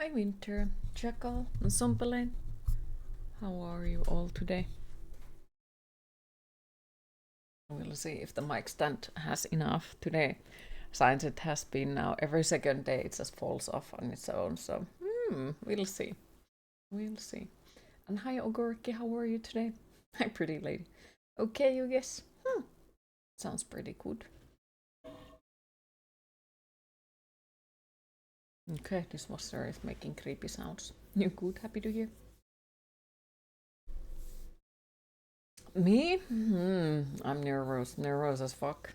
Hi Winter, Jackal, and Sumpelane. How are you all today? We'll see if the mic stand has enough today. Since it has been now every second day, it just falls off on its own. So, we'll see. We'll see. And hi Ogorki, how are you today? Hi pretty lady. Okay, you guess. Sounds pretty good. Okay, this washer is making creepy sounds. You good? Happy to hear. Me? I'm nervous as fuck.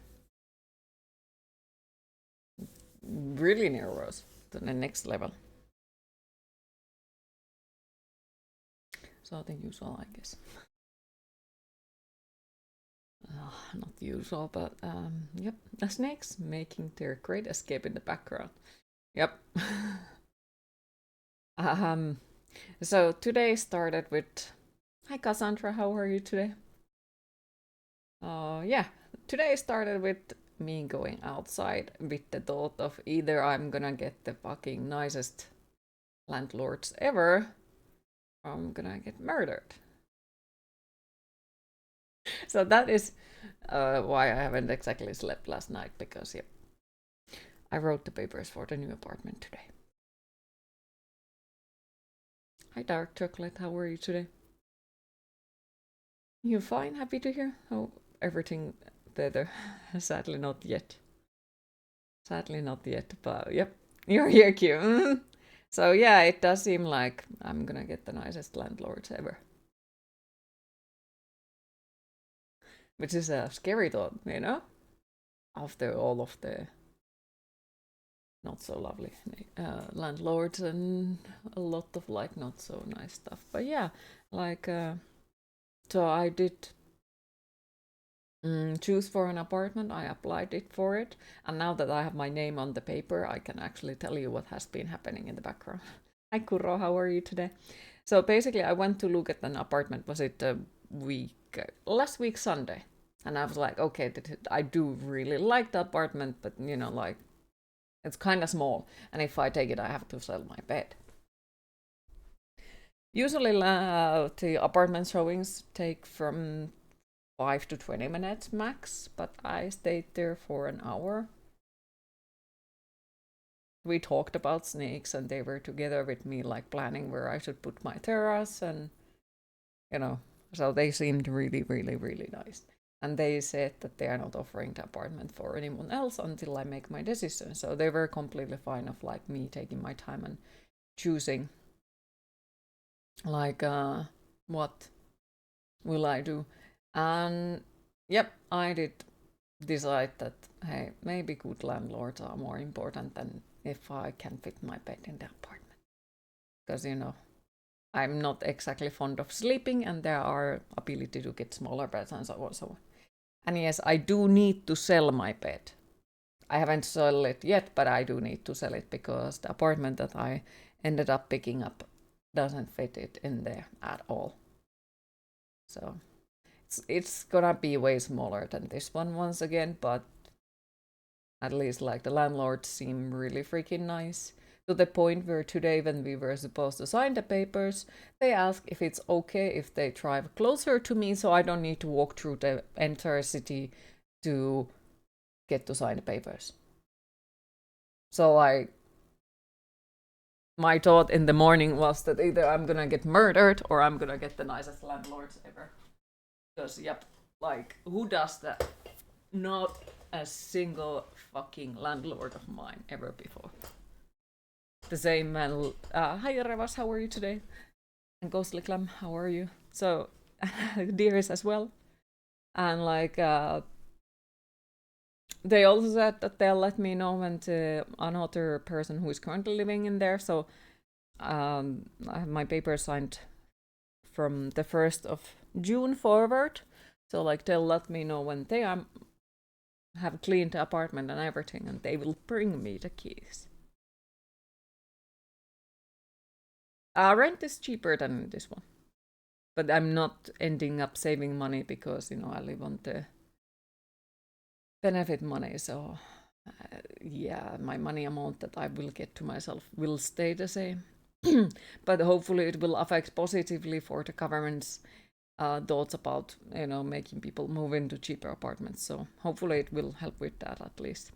Really nervous to the next level. So the usual, I guess. Not usual, but yep. The snakes making their great escape in the background. Yep. um. So today started with, hi Cassandra, how are you today? Yeah. Today started with me going outside with the thought of either I'm gonna get the fucking nicest landlords ever, or I'm gonna get murdered. So that is why I haven't exactly slept last night, because yep, I wrote the papers for the new apartment today. Hi Dark Chocolate, how are you today? You fine? Happy to hear. Oh, everything better. Sadly not yet. Sadly not yet, but yep, you're here, Q. So yeah, it does seem like I'm gonna get the nicest landlords ever. Which is a scary thought, you know? After all of the not so lovely landlords and a lot of like not so nice stuff. But yeah, like so I did choose for an apartment. I applied it for it, and now that I have my name on the paper, I can actually tell you what has been happening in the background. Hi Kuro, how are you today? So basically, I went to look at an apartment. Was it a week last week Sunday? And I was like, okay, I do really like the apartment, but you know, like it's kind of small, and if I take it, I have to sell my bed. Usually, the apartment showings take from 5 to 20 minutes max, but I stayed there for an hour. We talked about snakes, and they were together with me, like planning where I should put my terrace, and you know, so they seemed really, really, really nice. And they said that they are not offering the apartment for anyone else until I make my decision. So they were completely fine of like me taking my time and choosing like what will I do. And yep, I did decide that hey, maybe good landlords are more important than if I can fit my bed in the apartment. Because you know, I'm not exactly fond of sleeping, and there are ability to get smaller beds and so on. So, and yes, I do need to sell my bed. I haven't sold it yet, but I do need to sell it because the apartment that I ended up picking up doesn't fit it in there at all. So it's gonna be way smaller than this one once again, but at least like the landlords seem really freaking nice. To the point where today, when we were supposed to sign the papers, they asked if it's okay if they drive closer to me so I don't need to walk through the entire city to get to sign the papers. So my thought in the morning was that either I'm gonna get murdered or I'm gonna get the nicest landlords ever. Because yep, like who does that? Not a single fucking landlord of mine ever before. The same man. Hi Revas, how are you today? And Ghostly Clam, how are you? So Dearest as well. And like they also said that they'll let me know when another person who is currently living in there. So I have my paper signed from the 1st of June forward. So like they'll let me know when they have cleaned the apartment and everything, and they will bring me the keys. Rent is cheaper than this one, but I'm not ending up saving money because you know I live on the benefit money. So yeah, my money amount that I will get to myself will stay the same. But hopefully it will affect positively for the government's thoughts about making people move into cheaper apartments. So hopefully it will help with that at least.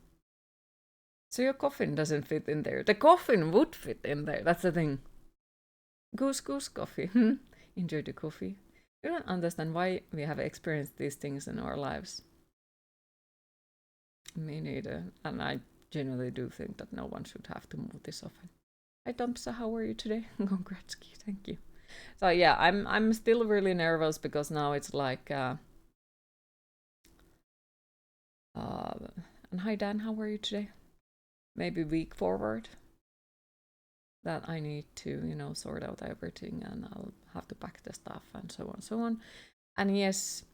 So your coffin doesn't fit in there. The coffin would fit in there. That's the thing. Goose coffee. Enjoy the coffee. You don't understand why we have experienced these things in our lives. Me neither. And I genuinely do think that no one should have to move this often. Hi Thompson, how are you today? Congrats, thank you. So yeah, I'm still really nervous because now it's like and hi Dan, how are you today? Maybe week forward that I need to, sort out everything, and I'll have to pack the stuff and so on, so on. And yes,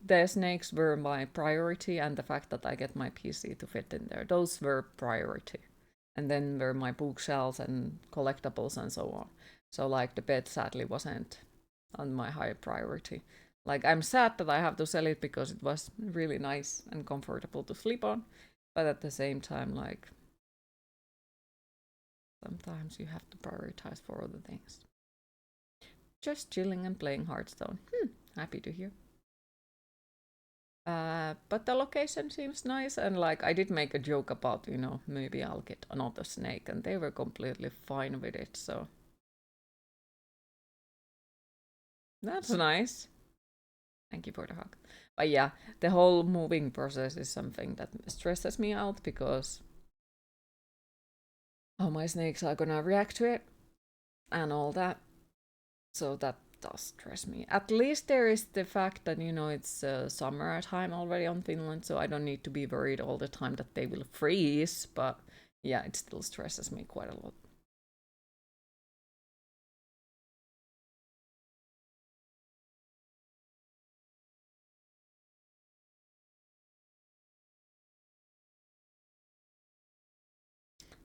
the snakes were my priority, and the fact that I get my PC to fit in there, those were priority. And then were my bookshelves and collectibles and so on. So like the bed sadly wasn't on my high priority. Like I'm sad that I have to sell it because it was really nice and comfortable to sleep on, but at the same time, like sometimes you have to prioritize for other things. Just chilling and playing Hearthstone. Happy to hear. But the location seems nice, and like I did make a joke about, maybe I'll get another snake, and they were completely fine with it, so that's nice. Thank you for the hug. But yeah, the whole moving process is something that stresses me out because how my snakes are gonna react to it and all that. So that does stress me. At least there is the fact that, it's summer time already on Finland, so I don't need to be worried all the time that they will freeze. But yeah, it still stresses me quite a lot.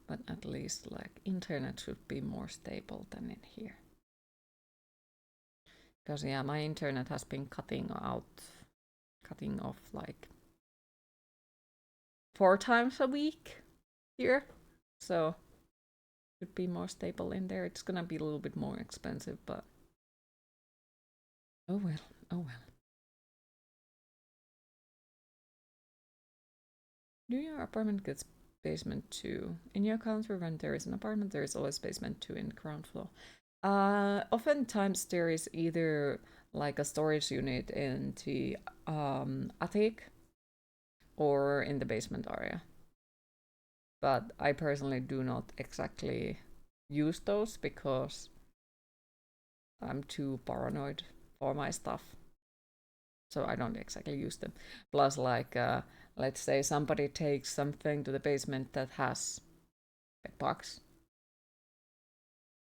But at least like internet should be more stable than in here. Because yeah, my internet has been cutting off like 4 times a week here. So it should be more stable in there. It's gonna be a little bit more expensive, but oh well, oh well. Do your apartment gets basement 2? In your country when there is an apartment, there is always basement 2 in the ground floor. Oftentimes there is either like a storage unit in the attic or in the basement area. But I personally do not exactly use those because I'm too paranoid for my stuff. So I don't exactly use them. Plus, like, let's say somebody takes something to the basement that has bedbugs,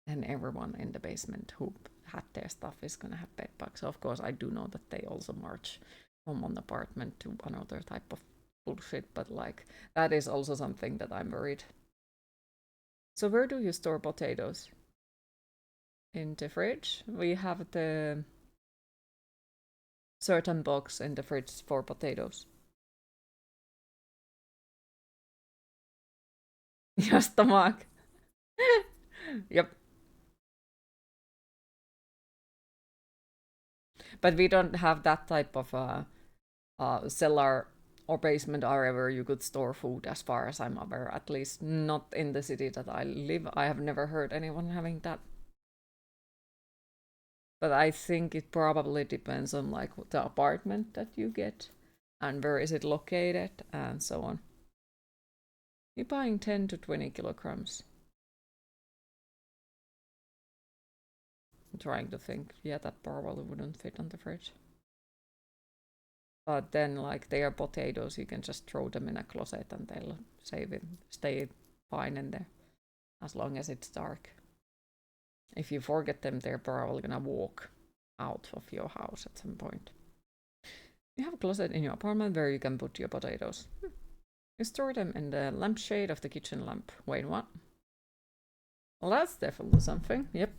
and everyone in the basement who had their stuff is gonna have bedbugs. So of course, I do know that they also march from one apartment to another type of bullshit, but like that is also something that I'm worried. So where do you store potatoes? In the fridge. We have the certain box in the fridge for potatoes. Just the mug. Yep. But we don't have that type of cellar or basement area where you could store food, as far as I'm aware. At least not in the city that I live. I have never heard anyone having that. But I think it probably depends on like the apartment that you get and where is it located and so on. You're buying 10 to 20 kilograms. I'm trying to think. Yeah, that probably wouldn't fit on the fridge. But then, like, they are potatoes, you can just throw them in a closet and they'll stay fine in there as long as it's dark. If you forget them, they're probably gonna walk out of your house at some point. You have a closet in your apartment where you can put your potatoes. You store them in the lampshade of the kitchen lamp. Wait, what? Well, that's definitely something. Yep.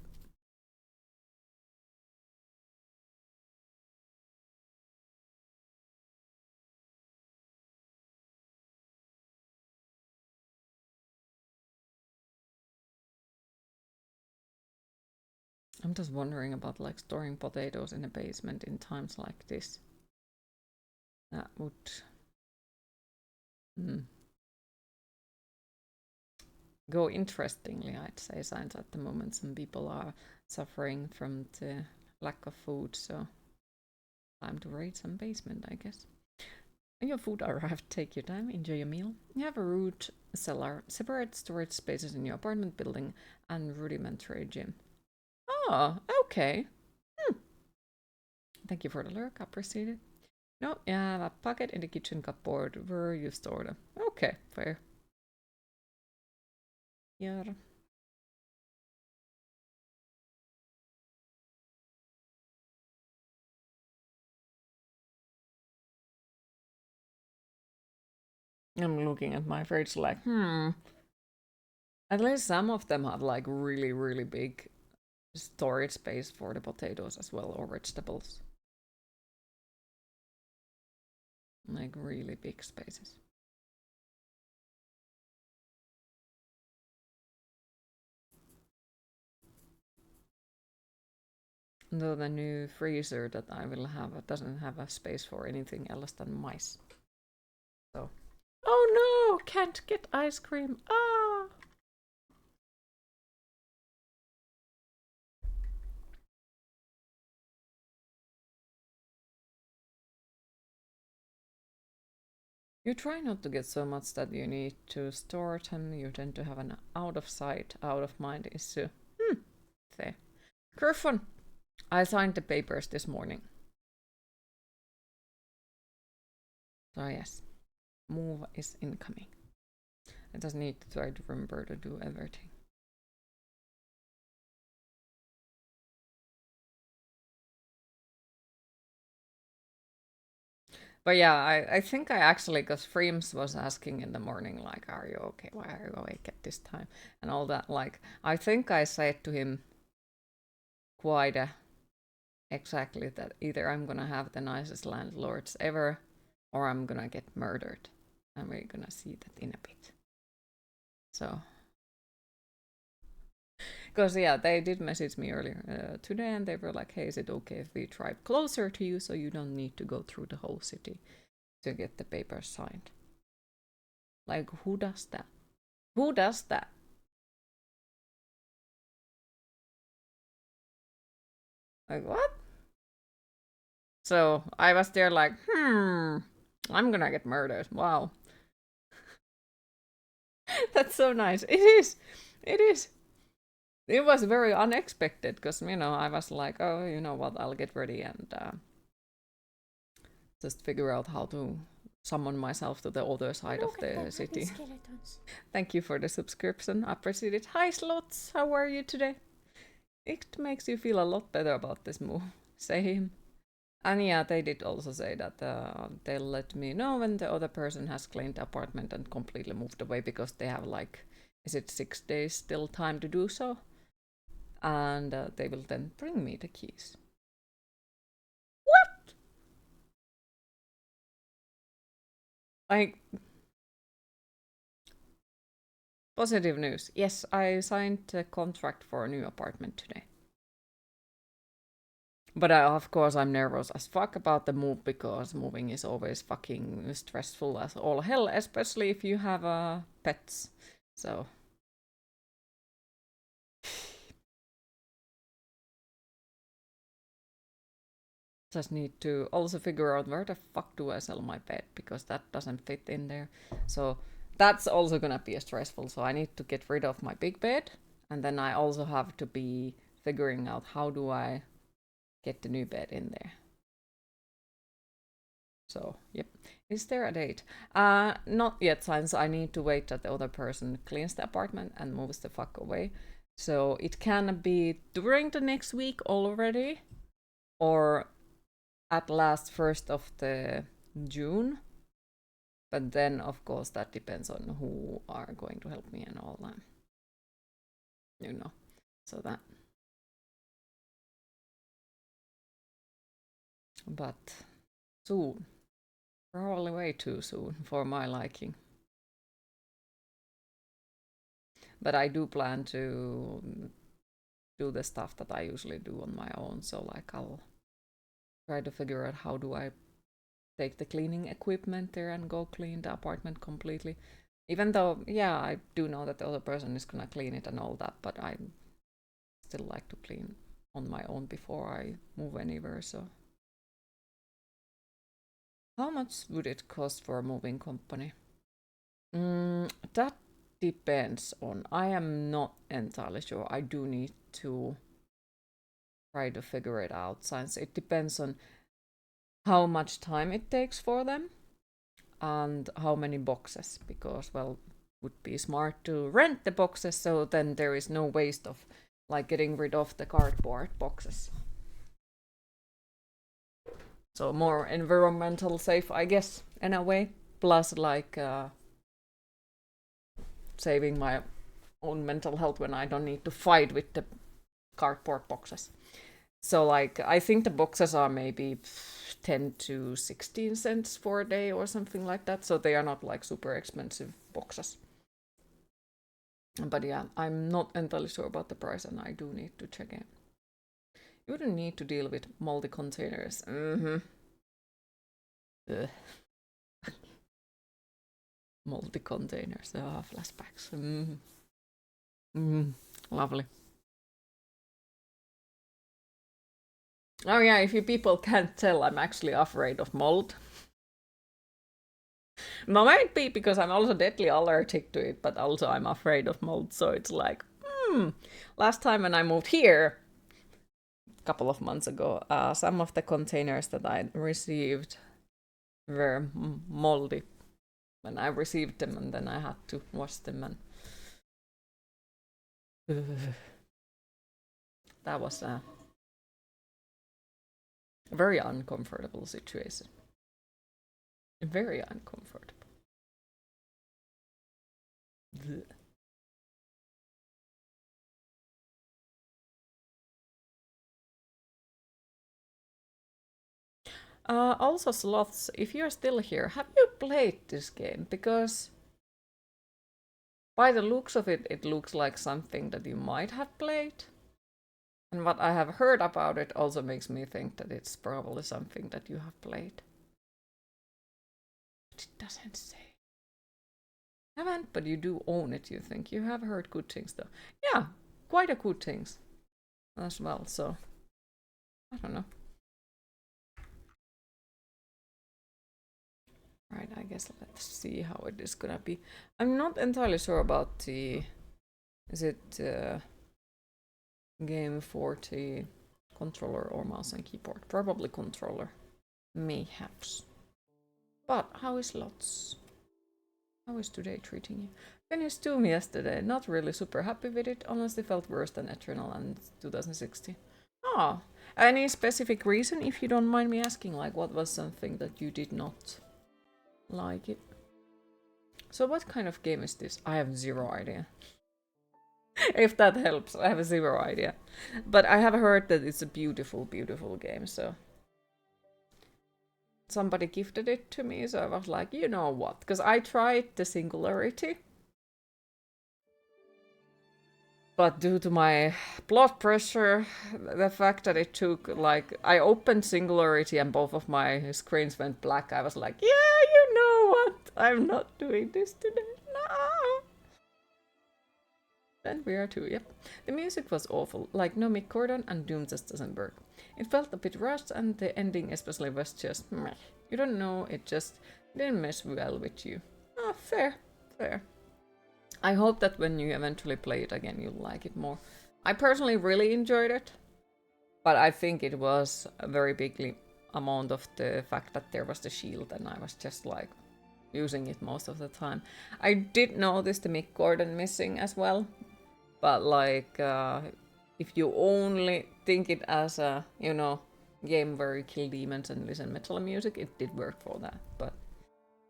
I'm just wondering about like storing potatoes in a basement in times like this. That would go interestingly, I'd say. Since at the moment some people are suffering from the lack of food, so time to raid some basement, I guess. When your food arrived, take your time, enjoy your meal. You have a root cellar, separate storage spaces in your apartment building, and rudimentary gym. Oh, okay. Thank you for the lurk, appreciate it. No, you have a pocket in the kitchen cupboard where you store them. Okay, fair. Yeah. I'm looking at my fridge like, At least some of them have like really, really big storage space for the potatoes as well, or vegetables. Like really big spaces. Though the new freezer that I will have doesn't have a space for anything else than mice. So. Oh no! Can't get ice cream. Ah! You try not to get so much that you need to store them. You tend to have an out of sight, out of mind issue. Fair. Griffon, I signed the papers this morning. So yes, move is incoming. I just need to try to remember to do everything. But yeah, I think I actually, because Freems was asking in the morning, like, are you okay? Why are you awake at this time? And all that. Like, I think I said to him quite exactly that either I'm gonna have the nicest landlords ever or I'm gonna get murdered. And we're gonna see that in a bit. So. Because, yeah, they did message me earlier today and they were like, hey, is it okay if we drive closer to you so you don't need to go through the whole city to get the papers signed? Like, who does that? Who does that? Like, what? So I was there like, I'm gonna get murdered. Wow. That's so nice. It is. It is. It was very unexpected because, I was like, oh, you know what, I'll get ready and just figure out how to summon myself to the other side of the city. Thank you for the subscription. Appreciate it. Hi, Slots. How are you today? It makes you feel a lot better about this move. Same. And yeah, they did also say that they'll let me know when the other person has claimed the apartment and completely moved away because they have like, is it 6 days still time to do so? And they will then bring me the keys. What? Like, positive news. Yes, I signed a contract for a new apartment today. But of course, I'm nervous as fuck about the move because moving is always fucking stressful as all hell, especially if you have pets. So. Just need to also figure out where the fuck do I sell my bed because that doesn't fit in there. So that's also gonna be stressful. So I need to get rid of my big bed, and then I also have to be figuring out how do I get the new bed in there. So yep, is there a date? Not yet, since I need to wait that the other person cleans the apartment and moves the fuck away. So it can be during the next week already, or at last 1st of the June. But then, of course, that depends on who are going to help me and all that. So that. But soon. Probably way too soon for my liking. But I do plan to do the stuff that I usually do on my own. So like I'll try to figure out how do I take the cleaning equipment there and go clean the apartment completely. Even though, yeah, I do know that the other person is gonna clean it and all that, but I still like to clean on my own before I move anywhere. So how much would it cost for a moving company? That depends on. I am not entirely sure. I do need to try to figure it out since it depends on how much time it takes for them and how many boxes, because well, would be smart to rent the boxes so then there is no waste of like getting rid of the cardboard boxes. So more environmental safe, I guess, in a way. Plus like saving my own mental health when I don't need to fight with the cardboard boxes. So like I think the boxes are maybe 10 to 16 cents for a day or something like that. So they are not like super expensive boxes. But yeah, I'm not entirely sure about the price and I do need to check it. You wouldn't need to deal with multi-containers. Multi-containers. Flashbacks. Lovely. Oh yeah, if you people can't tell, I'm actually afraid of mold. Might be because I'm also deadly allergic to it, but also I'm afraid of mold. So it's like, last time when I moved here, a couple of months ago, some of the containers that I received were moldy when I received them, and then I had to wash them, and that was a very uncomfortable situation. Very uncomfortable. Also, Sloths, if you're still here, have you played this game? Because by the looks of it, it looks like something that you might have played. And what I have heard about it also makes me think that it's probably something that you have played. But it doesn't say. Haven't, but you do own it, you think. You have heard good things, though. Yeah, quite a good things as well, so I don't know. Right, I guess let's see how it is gonna be. I'm not entirely sure about the... Is it Game 40 controller or mouse and keyboard? Probably controller. Mayhaps. But how is Lots? How is today treating you? Finished Doom yesterday. Not really super happy with it. Honestly felt worse than Eternal and 2016. Ah, any specific reason, if you don't mind me asking? Like, what was something that you did not like it? So what kind of game is this? I have zero idea. If that helps, I have zero idea. But I have heard that it's a beautiful, beautiful game, so... Somebody gifted it to me, so I was like, you know what? Because I tried the Singularity. But due to my blood pressure, the fact that it took, like, I opened Singularity and both of my screens went black, I was like, yeah, you know what? I'm not doing this today. No! And we are too, yep. The music was awful, like no Mick Gordon, and Doom just doesn't work. It felt a bit rushed, and the ending especially was just meh. You don't know, it just didn't mess well with you. Ah, fair, fair. I hope that when you eventually play it again, you'll like it more. I personally really enjoyed it, but I think it was a very big amount of the fact that there was the shield, and I was just like using it most of the time. I did notice the Mick Gordon missing as well, but like if you only think it as a, you know, game where you kill demons and listen metal music, it did work for that. But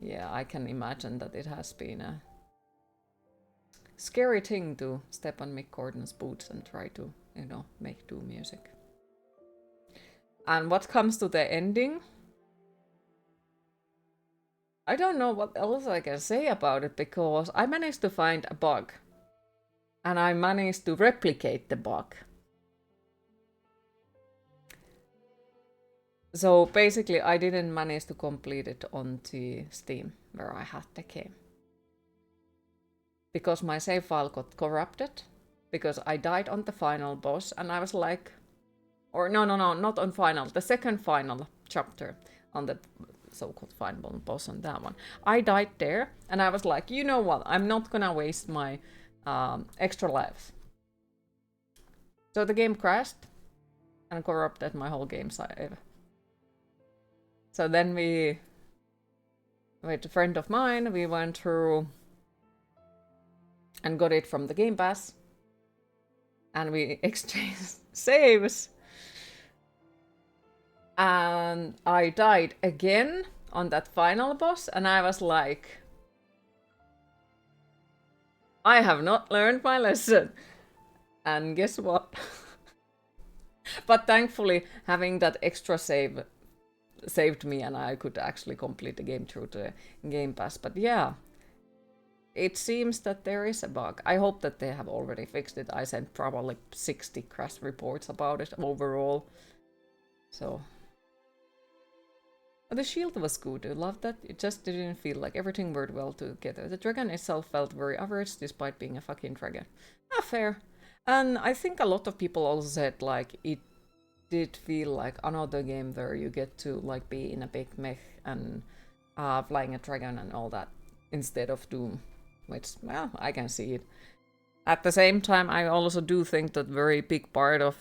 yeah, I can imagine that it has been a scary thing to step on Mick Gordon's boots and try to, you know, make Doom music. And what comes to the ending, I don't know what else I can say about it, because I managed to find a bug. And I managed to replicate the bug. So basically, I didn't manage to complete it on the Steam where I had the game. Because my save file got corrupted. Because I died on the final boss and I was like... Or no, not on final. The second final chapter on the so-called final boss on that one. I died there and I was like, you know what? I'm not gonna waste my extra lives. So the game crashed and corrupted my whole game save. So then we, with a friend of mine, we went through and got it from the Game Pass. And we exchanged saves. And I died again on that final boss, and I was like, I have not learned my lesson. And guess what? But thankfully, having that extra save saved me, and I could actually complete the game through the Game Pass. But yeah, it seems that there is a bug. I hope that they have already fixed it. I sent probably 60 crash reports about it overall. So... The shield was good, I loved that. It just didn't feel like everything worked well together. The dragon itself felt very average despite being a fucking dragon. Ah, fair. And I think a lot of people also said like it did feel like another game where you get to like be in a big mech and flying a dragon and all that instead of Doom. Which, well, I can see it. At the same time, I also do think that very big part of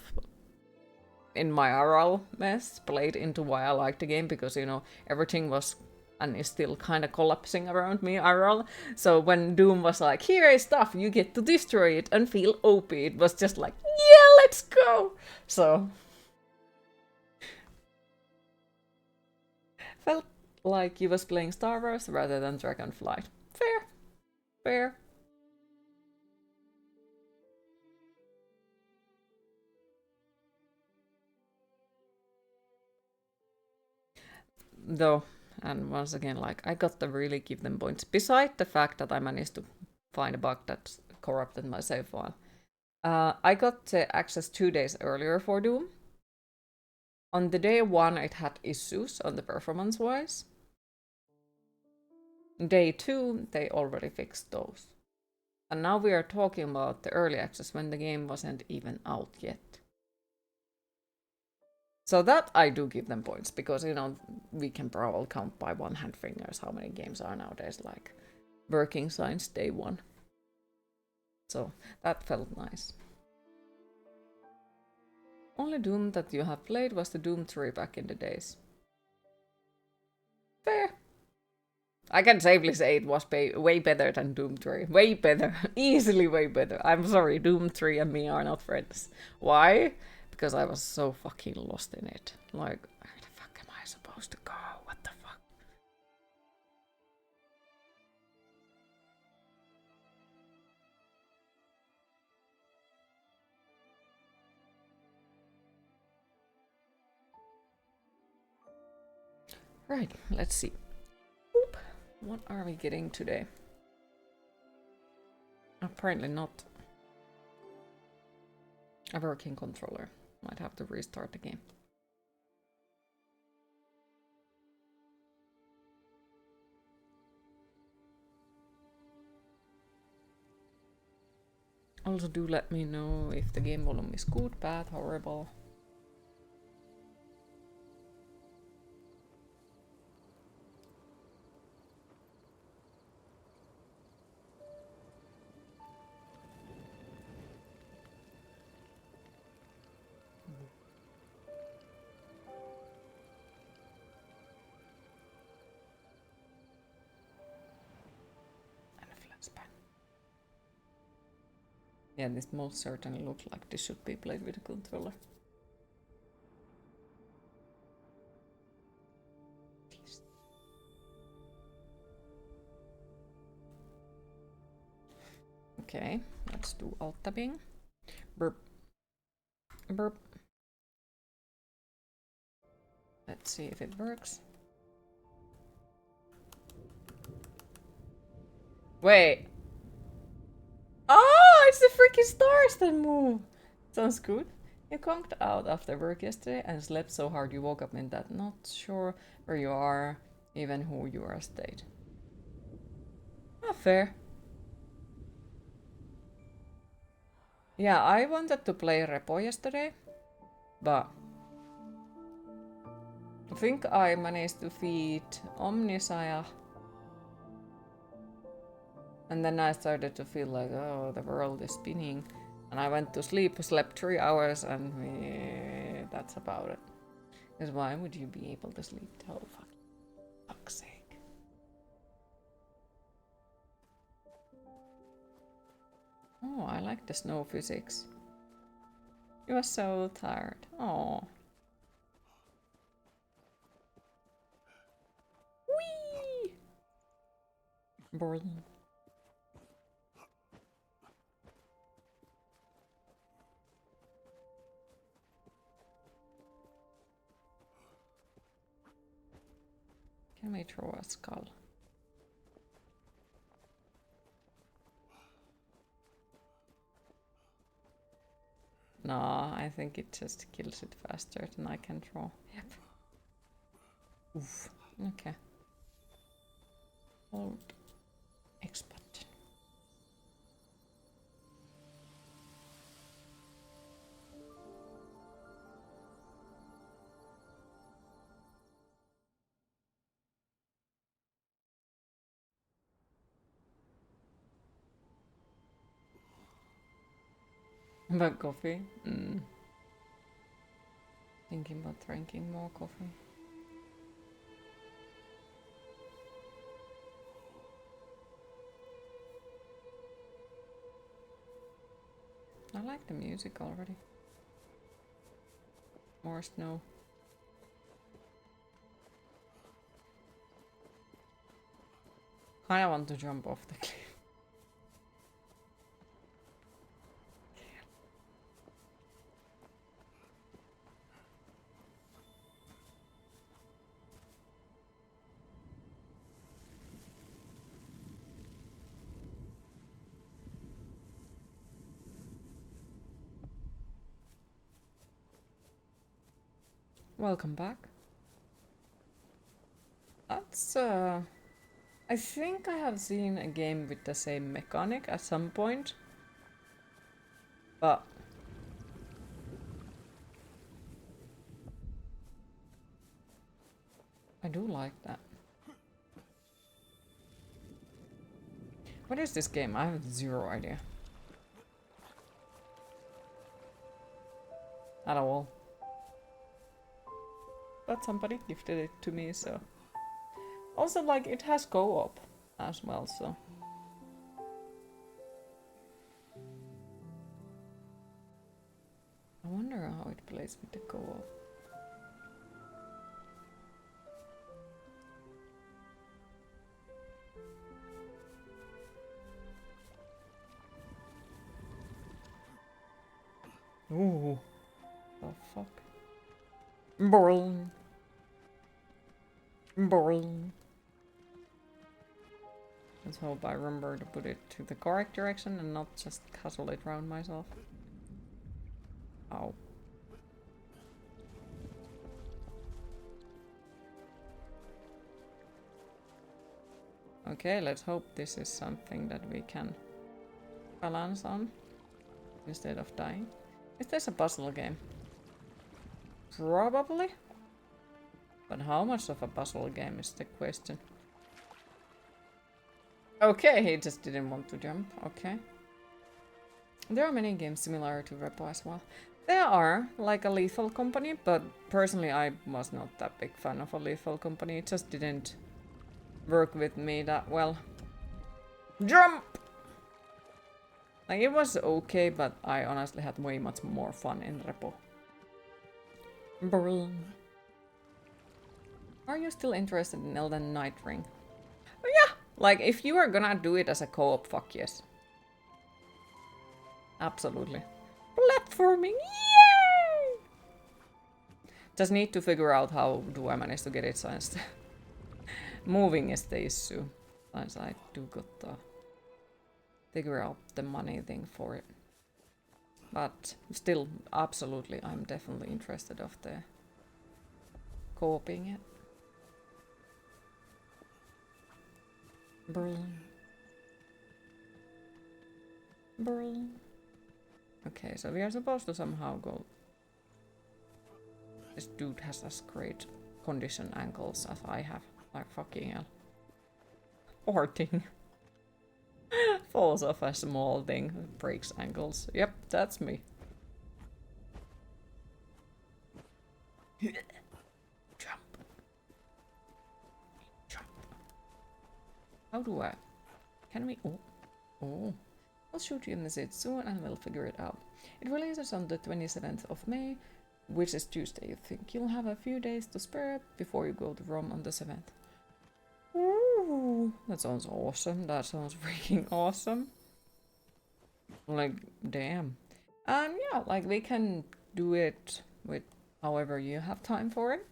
in my RL mess played into why I liked the game, because, you know, everything was and is still kind of collapsing around me RL. So when Doom was like, here is stuff, you get to destroy it and feel OP, it was just like, yeah, let's go! So... felt like you was playing Star Wars rather than Dragonflight. Fair. Fair. Though, and once again, like, I got to really give them points. Beside the fact that I managed to find a bug that corrupted my save file. I got access 2 days earlier for Doom. On the day 1, it had issues on the performance-wise. Day 2, they already fixed those. And now we are talking about the early access when the game wasn't even out yet. So that I do give them points, because, you know, we can probably count by one hand fingers how many games are nowadays like working since day 1. So that felt nice. Only Doom that you have played was the Doom 3 back in the days. Fair. I can safely say it was way better than Doom 3. Way better. Easily way better. I'm sorry, Doom 3 and me are not friends. Why? Because I was so fucking lost in it. Like, where the fuck am I supposed to go? What the fuck? Right, let's see. Oop. What are we getting today? Apparently not a working controller. Might have to restart the game. Also, do let me know if the game volume is good, bad, horrible. And a flat span. Yeah, this most certainly looks like this should be played with a controller. Okay, let's do alt tabbing. Burp. Burp. Let's see if it works. Wait. Oh, it's the freaking stars that move. Sounds good. You conked out after work yesterday and slept so hard you woke up in that not sure where you are, even who you are state. Not fair. Yeah, I wanted to play Repo yesterday, but I think I managed to feed Omnisaya. And then I started to feel like, oh, the world is spinning. And I went to sleep, slept 3 hours, and that's about it. Because why would you be able to sleep? Oh, fuck's sake. Oh, I like the snow physics. You are so tired. Oh. Whee! Berlin. Can we throw a skull? No, I think it just kills it faster than I can throw. Yep. Oof. Okay. Hold X button. But coffee? Thinking about drinking more coffee. I like the music already. More snow. I want to jump off the cliff. Welcome back. That's I think I have seen a game with the same mechanic at some point. But I do like that. What is this game? I have zero idea. At all. But somebody gifted it to me, so... Also, like, it has co-op as well, so... I wonder how it plays with the co-op. Ooh. The fuck? Borl. Borl. Let's hope I remember to put it to the correct direction and not just castle it around myself. Ow. Okay, let's hope this is something that we can balance on instead of dying. Is this a puzzle game? Probably. But how much of a puzzle game is the question? Okay, he just didn't want to jump. Okay. There are many games similar to Repo as well. There are, like a Lethal Company, but personally I was not that big fan of a Lethal Company. It just didn't work with me that well. Jump! Like, it was okay, but I honestly had way much more fun in Repo. Brrrr. Are you still interested in Elden Night Ring? Oh, yeah! Like, if you are gonna do it as a co-op, fuck yes. Absolutely. Platforming, yay! Just need to figure out how do I manage to get it since moving is the issue. Since I do got to figure out the money thing for it. but still, absolutely, I'm definitely interested of the coping it. Brl. Brl. Okay, so we are supposed to somehow go. This dude has as great condition ankles as I have. Like fucking hell. Poor thing. Falls off a small thing, breaks ankles. Yep, that's me. Jump. Jump. How do I? Can we? Oh. Oh. I'll shoot you in the seat soon and we'll figure it out. It releases on the 27th of May, which is Tuesday. You think you'll have a few days to spare before you go to Rome on the 7th. Ooh, that sounds awesome. That sounds freaking awesome. Like, damn. And yeah, like we can do it with however you have time for it.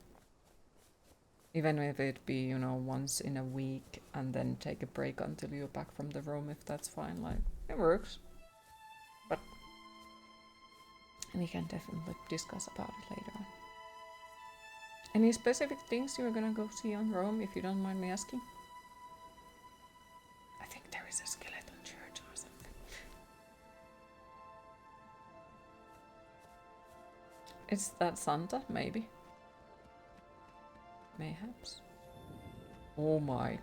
Even if it be, you know, once in a week and then take a break until you're back from the room, if that's fine. Like, it works. But we can definitely discuss about it later on. Any specific things you're gonna go see on Rome, if you don't mind me asking? I think there is a skeleton church or something. Is that Santa? Maybe. Mayhaps. Oh my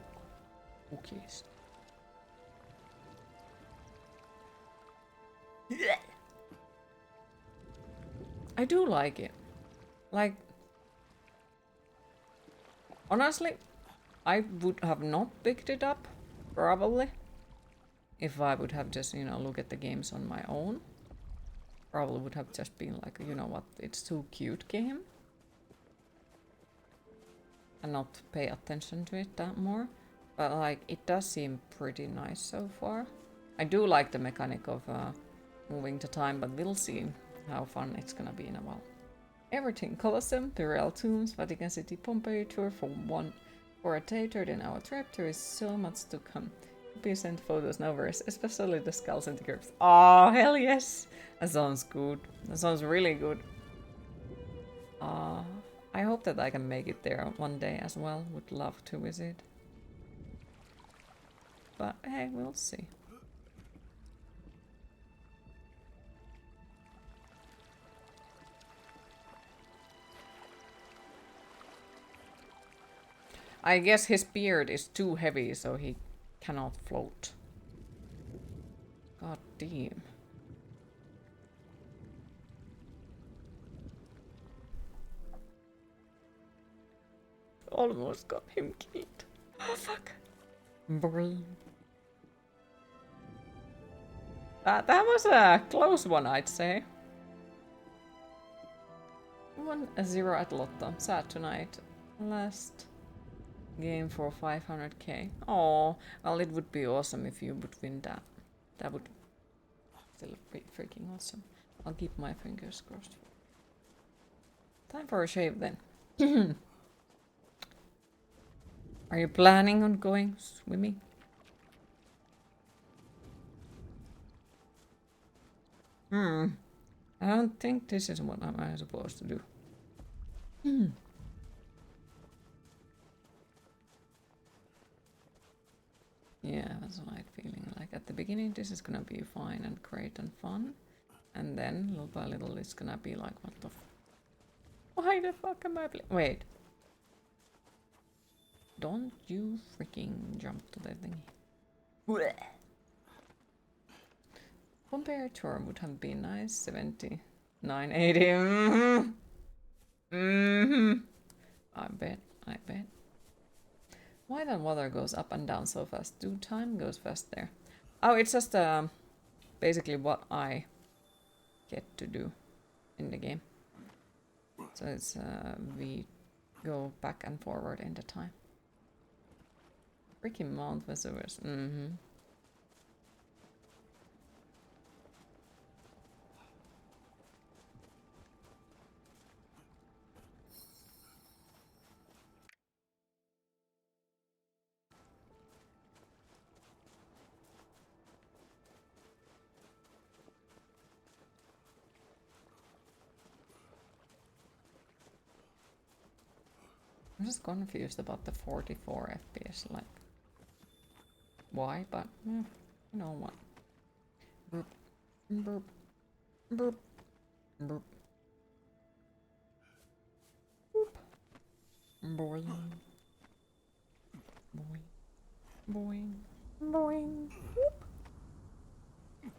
cookies. I do like it. Like, honestly, I would have not picked it up, probably, if I would have just, you know, look at the games on my own. Probably would have just been like, you know what, it's too cute game. And not pay attention to it that more. But like, it does seem pretty nice so far. I do like the mechanic of moving the time, but we'll see how fun it's gonna be in a while. Everything Colosseum, Burial Tombs, Vatican City, Pompeii tour for a day 13-hour trip. There is so much to come. Please send photos now, especially the skulls and the curves. Oh, hell yes! That sounds good. That sounds really good. I hope that I can make it there one day as well. Would love to visit. But hey, we'll see. I guess his beard is too heavy, so he cannot float. God damn. Almost got him killed. Oh fuck. Brr. That was a close one, I'd say. 1-0 at Lotto. Sad tonight. Last game for 500k. Oh, well, it would be awesome if you would win that. That would still be freaking awesome. I'll keep my fingers crossed. Time for a shave then. Are you planning on going swimming? I don't think this is what I'm supposed to do. Yeah, that's what I'm feeling like. At the beginning, this is gonna be fine and great and fun. And then, little by little, it's gonna be like, what the why the fuck am I playing? Wait. Don't you freaking jump to the thingy. Compare tour would have been nice. 79, 80. I bet. Why the water goes up and down so fast? Do time goes fast there? Oh, it's just basically what I get to do in the game. So it's we go back and forward in the time. Freaking Mount Vesuvius. I'm just confused about the 44 FPS, like, why, but, you know what. Burp, burp, burp, burp. Boing. Boing. Boing. Boing. Whoop.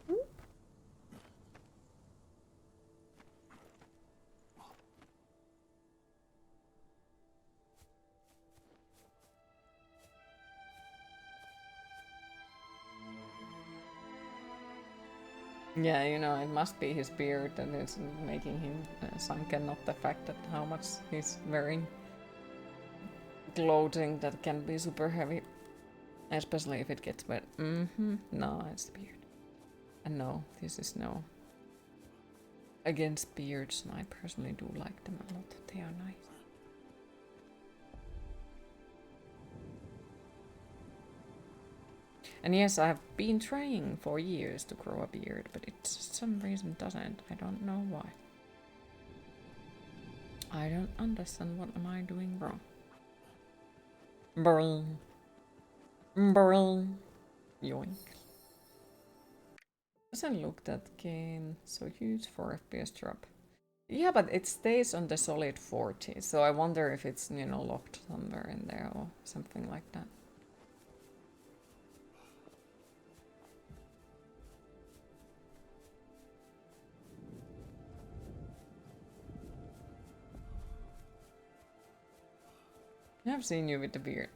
Whoop. Yeah, you know, it must be his beard that is making him sunken, not the fact that how much he's wearing clothing that can be super heavy, especially if it gets wet. No, it's the beard. And no, this is no against beards. I personally do like them a lot. They are nice. And yes, I've been trying for years to grow a beard, but it for some reason doesn't. I don't know why. I don't understand what am I doing wrong. Brrrr. Brrrr. Yoink. Doesn't look that game so huge for FPS drop. Yeah, but it stays on the solid 40, so I wonder if it's, you know, locked somewhere in there or something like that. I've seen you with the beard.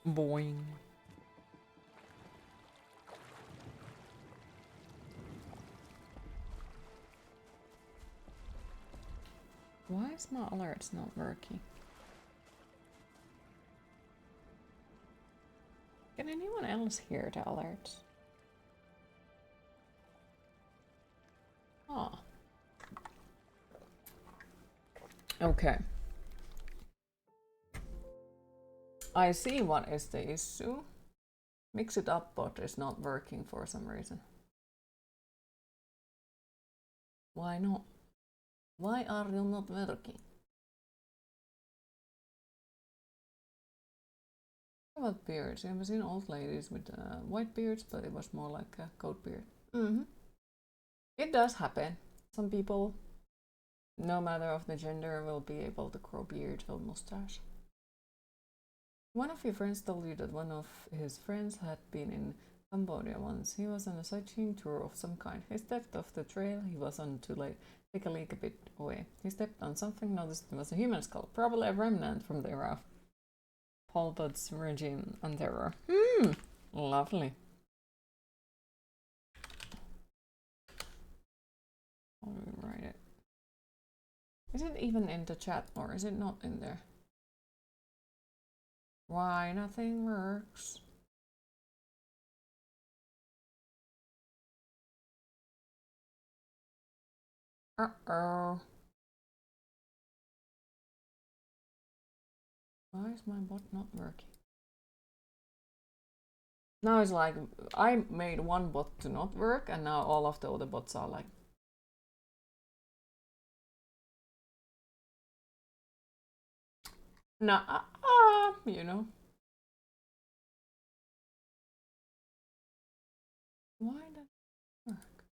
Boing. Why is my alerts not working? Can anyone else hear the alerts? Ah. Okay. I see what is the issue. Mix it up bot is not working for some reason. Why not? Why are you not working? What about beards? I've seen old ladies with white beards, but it was more like a goat beard. It does happen. Some people, no matter of the gender, will be able to grow beard or mustache. One of your friends told you that one of his friends had been in Cambodia once. He was on a sightseeing tour of some kind. He stepped off the trail he was on to take a leak a bit away. He stepped on something, noticed it was a human skull, probably a remnant from the era of Pol Pot's regime and terror. Lovely. How do we write it? Is it even in the chat or is it not in there? Why nothing works? Uh-oh. Why is my bot not working? Now it's like, I made one bot to not work and now all of the other bots are like... Nah, you know. Why does it work?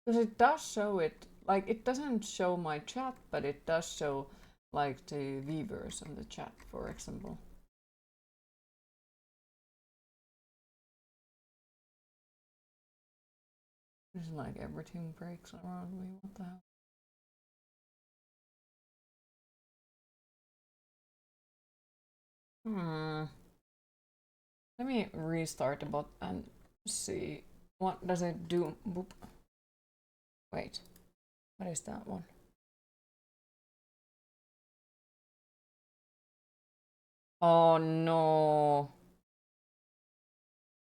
Because it does show it, like it doesn't show my chat, but it does show like the viewers on the chat, for example. It's like everything breaks around me, what the hell? Let me restart the bot and see what does it do. Boop. Wait, what is that one? Oh no.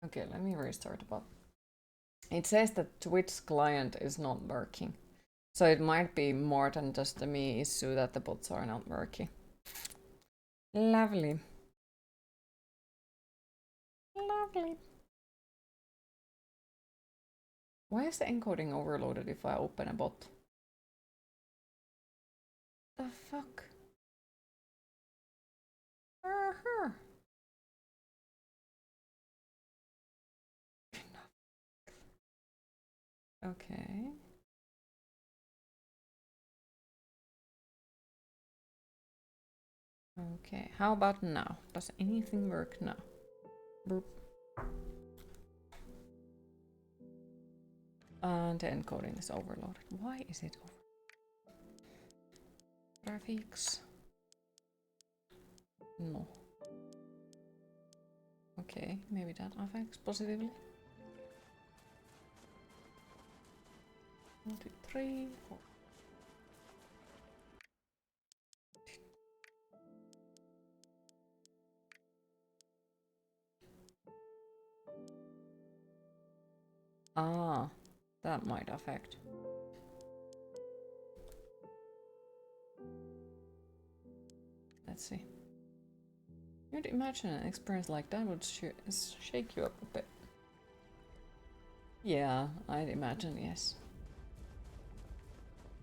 Okay, let me restart the bot. It says that Twitch client is not working. So it might be more than just a me issue that the bots are not working. Lovely. Lovely. Why is the encoding overloaded if I open a bot? The fuck? Uh-huh. Okay. Okay, how about now? Does anything work now? Boop. And the encoding is overloaded. Why is it over? Graphics. No. Okay, maybe that affects positively. 1, 2, 3, 4. Ah, that might affect. Let's see. You'd imagine an experience like that would shake you up a bit. Yeah, I'd imagine, yes.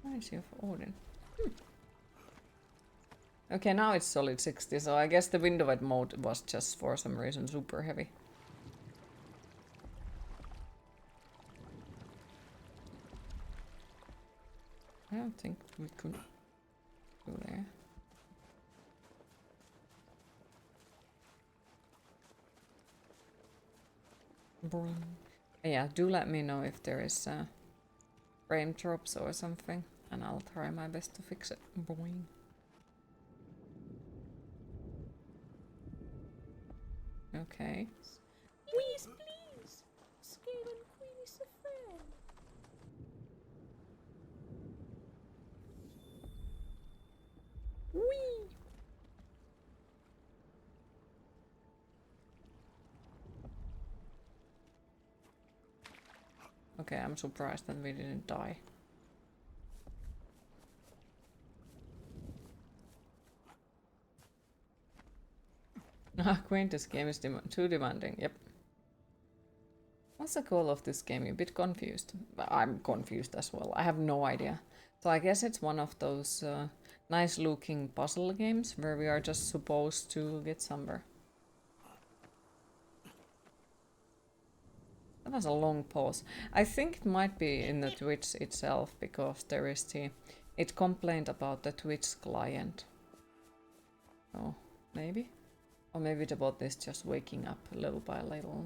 Reminds you of Odin. Okay, now it's solid 60, so I guess the window at mode was just for some reason super heavy. I don't think we could go there. Boing. Yeah, do let me know if there is frame drops or something, and I'll try my best to fix it. Boing. Okay. Please, please! Skaven Queen is a friend! Whee! Okay, I'm surprised that we didn't die. Quintus game is too demanding, yep. What's the goal of this game? You're a bit confused. I'm confused as well. I have no idea. So I guess it's one of those nice looking puzzle games where we are just supposed to get somewhere. That was a long pause. I think it might be in the Twitch itself because there is it complained about the Twitch client. Oh, maybe? Or maybe the bot is just waking up little by little.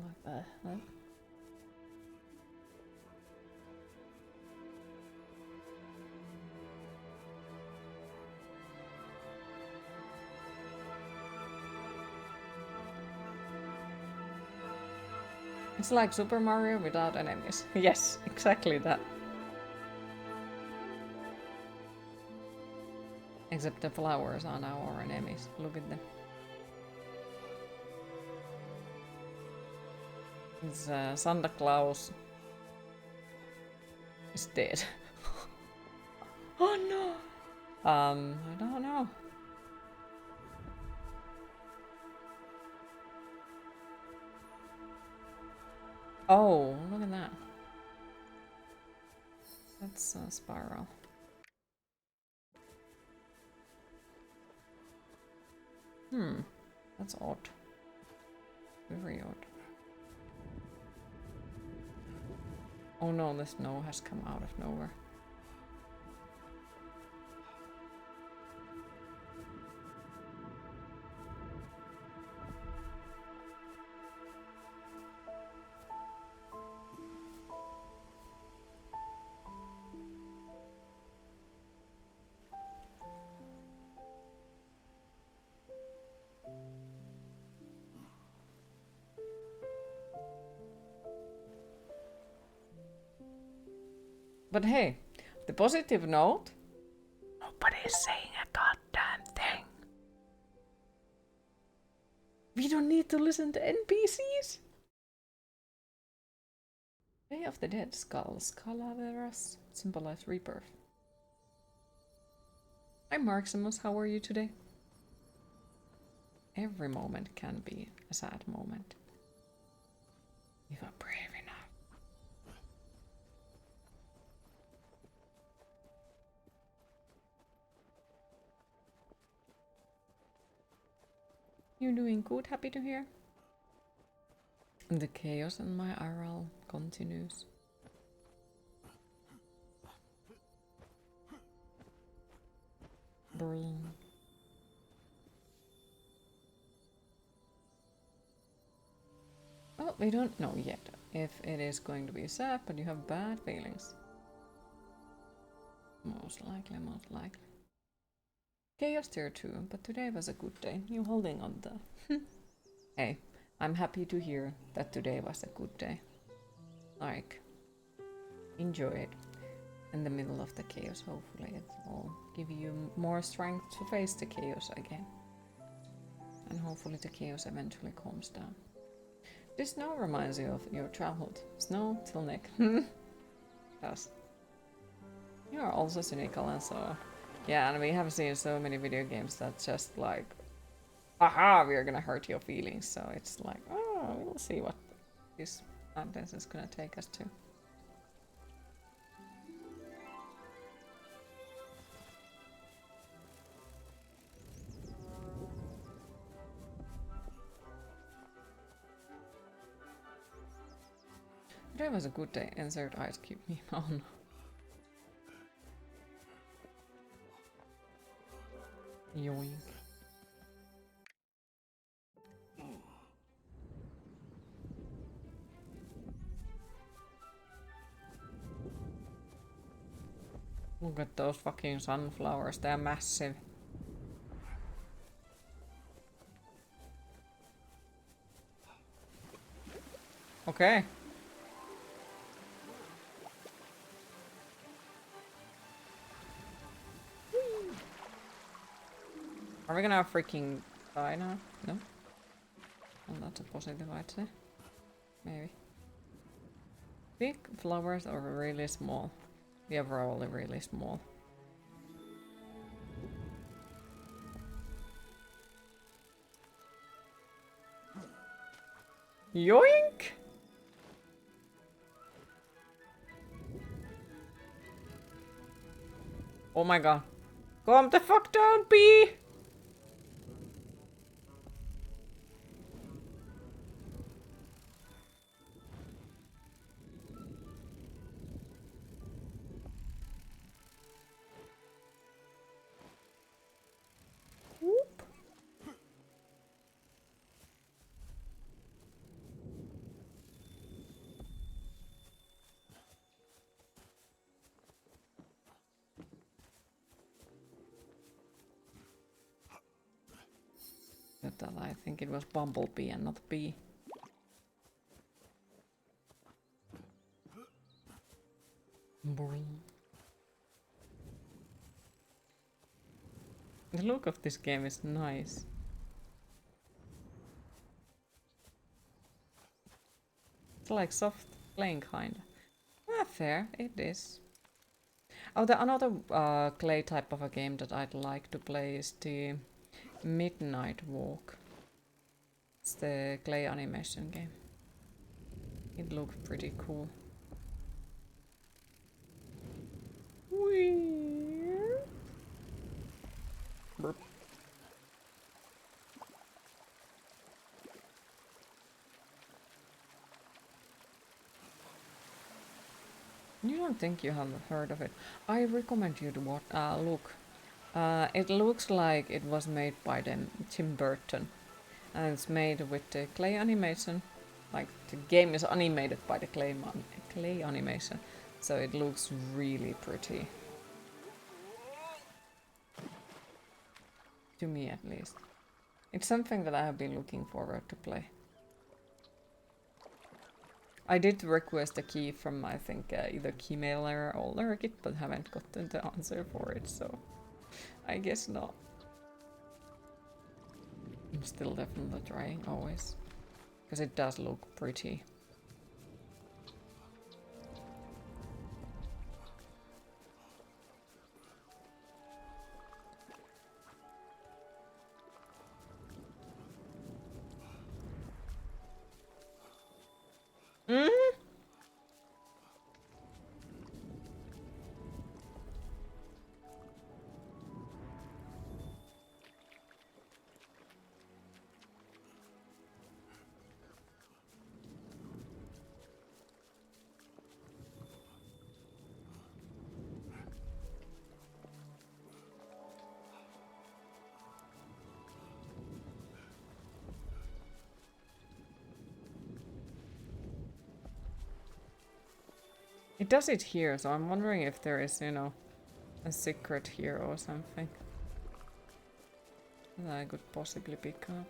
It's like Super Mario without enemies. Yes, exactly that. Except the flowers are now our enemies. Look at them. It's Santa Claus is dead. Oh no! I don't know. Oh, look at that. That's a spiral. That's odd. Very odd. Oh no, the snow has come out of nowhere. But hey, the positive note, nobody's saying a goddamn thing. We don't need to listen to NPCs. Day of the Dead Skulls, Calaveras, symbolize rebirth. Hi Maximus, how are you today? Every moment can be a sad moment. If I'm brave enough. You doing good? Happy to hear. The chaos in my IRL continues. Berlin. Well, we don't know yet if it is going to be sad, but you have bad feelings. Most likely, most likely. Chaos tier 2, but today was a good day. You holding on the... Hey, I'm happy to hear that today was a good day. Like, enjoy it. In the middle of the chaos, hopefully it will give you more strength to face the chaos again. And hopefully the chaos eventually calms down. This snow reminds you of your childhood. Snow till neck. Yes. You are also cynical and so... Yeah, and we have seen so many video games that just like... Aha, we are gonna hurt your feelings. So it's like, oh, we'll see what this madness is gonna take us to. Today was a good day. Insert ice cube me on. Yoink. Look at those fucking sunflowers. They're massive. Okay. Are we gonna freaking die now? No? Well, that's a positive, I'd say. Maybe. Big flowers are really small. Yeah, probably really small. Yoink! Oh my god. Calm the fuck down, bee! Whoop. That I think it was Bumblebee and not bee. Boring. The look of this game is nice. It's like soft playing kinda. Ah, fair, it is. Oh, the another clay type of a game that I'd like to play is the Midnight Walk. It's the clay animation game. It looks pretty cool. Weird. Burp. You don't think you have heard of it? I recommend you to watch, look. It looks like it was made by Tim Burton. And it's made with the clay animation. Like, the game is animated by the clay animation. So it looks really pretty. To me, at least. It's something that I have been looking forward to play. I did request a key from, I think, either Keymailer or Lurkit, but haven't gotten the answer for it, so I guess not. I'm still definitely trying, always. Because it does look pretty. Mm-hmm. It does it here, so I'm wondering if there is, you know, a secret here or something that I could possibly pick up.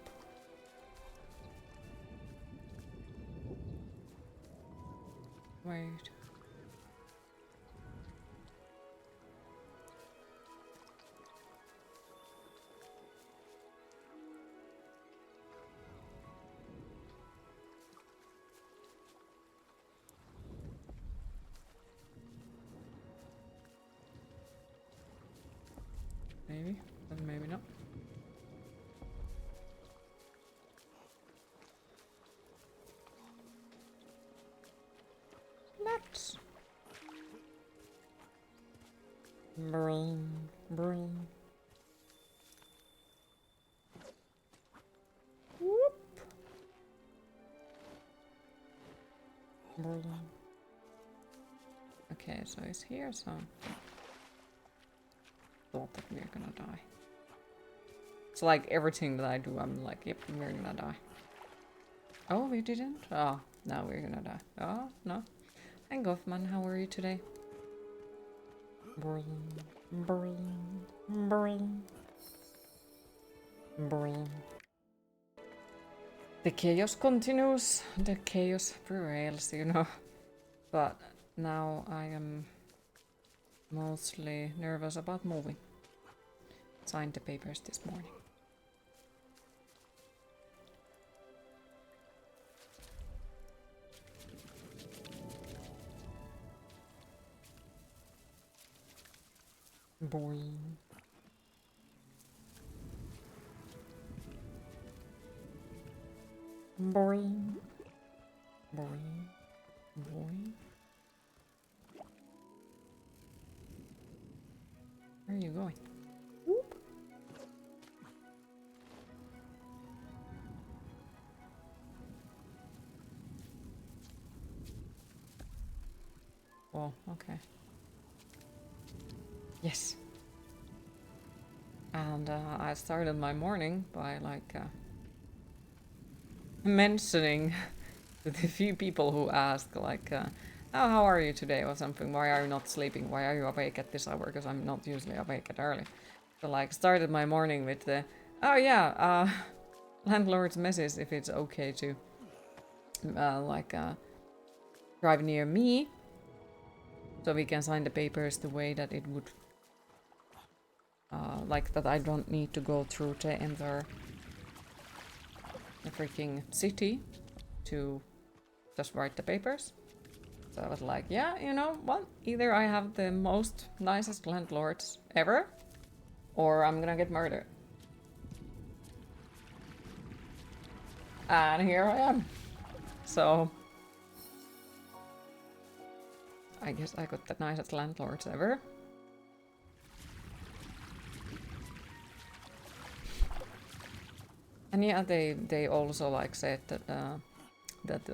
Wait. Maybe, but maybe not. Nuts. Brum, brum. Whoop. Brum. Okay, so it's here something. Thought that we're gonna die. It's like everything that I do, I'm like, yep, we're gonna die. Oh, we didn't? Oh, now we're gonna die. Oh, no. Hi, Goffman, how are you today? Brrrl, brrrl, brrrl, brrrl. The chaos continues. The chaos prevails, you know. But now I am mostly nervous about moving. Signed the papers this morning. Boing. Boing. Boing. Boing. Where are you going? Whoop. Oh, okay. Yes. And I started my morning by like mentioning to the few people who asked like, oh, how are you today or something? Why are you not sleeping? Why are you awake at this hour? Because I'm not usually awake at early. So like started my morning with the, oh yeah, landlord's message if it's okay to drive near me so we can sign the papers the way that it would like that I don't need to go through to enter the freaking city to just write the papers. So I was like, yeah, you know what? Either I have the most nicest landlords ever, or I'm gonna get murdered. And here I am. So I guess I got the nicest landlords ever. And yeah, they also like said that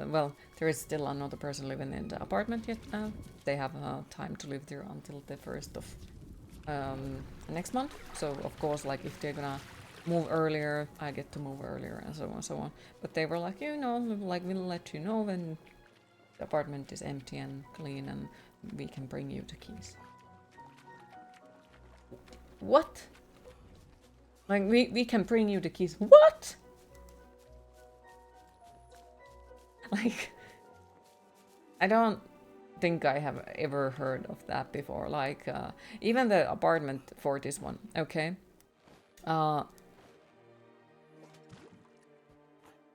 well, there is still another person living in the apartment yet. They have time to live there until the 1st of next month. So of course, like if they're gonna move earlier, I get to move earlier and so on and so on. But they were like, you know, like we'll let you know when the apartment is empty and clean and we can bring you the keys. What? Like we can bring you the keys. What? Like I don't think I have ever heard of that before. Like even the apartment for this one, okay? I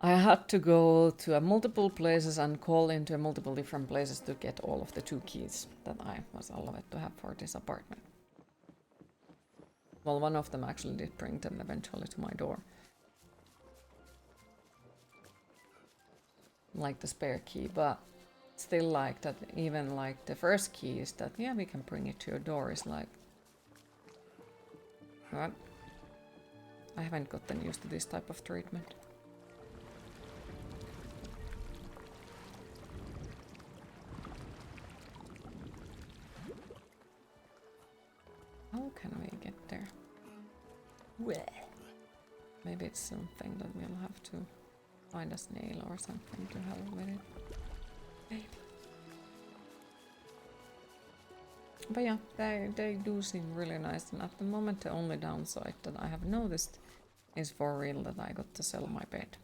had to go to multiple places and call into multiple different places to get all of the 2 keys that I was allowed to have for this apartment. Well, one of them actually did bring them eventually to my door. Like the spare key, but still like that even like the first key is that, yeah, we can bring it to your door is like... What? I haven't gotten used to this type of treatment. How can we get there? Maybe it's something that we'll have to find a snail or something to help with it. Maybe. But yeah, they do seem really nice. And at the moment, the only downside that I have noticed is for real that I got to sell my bed.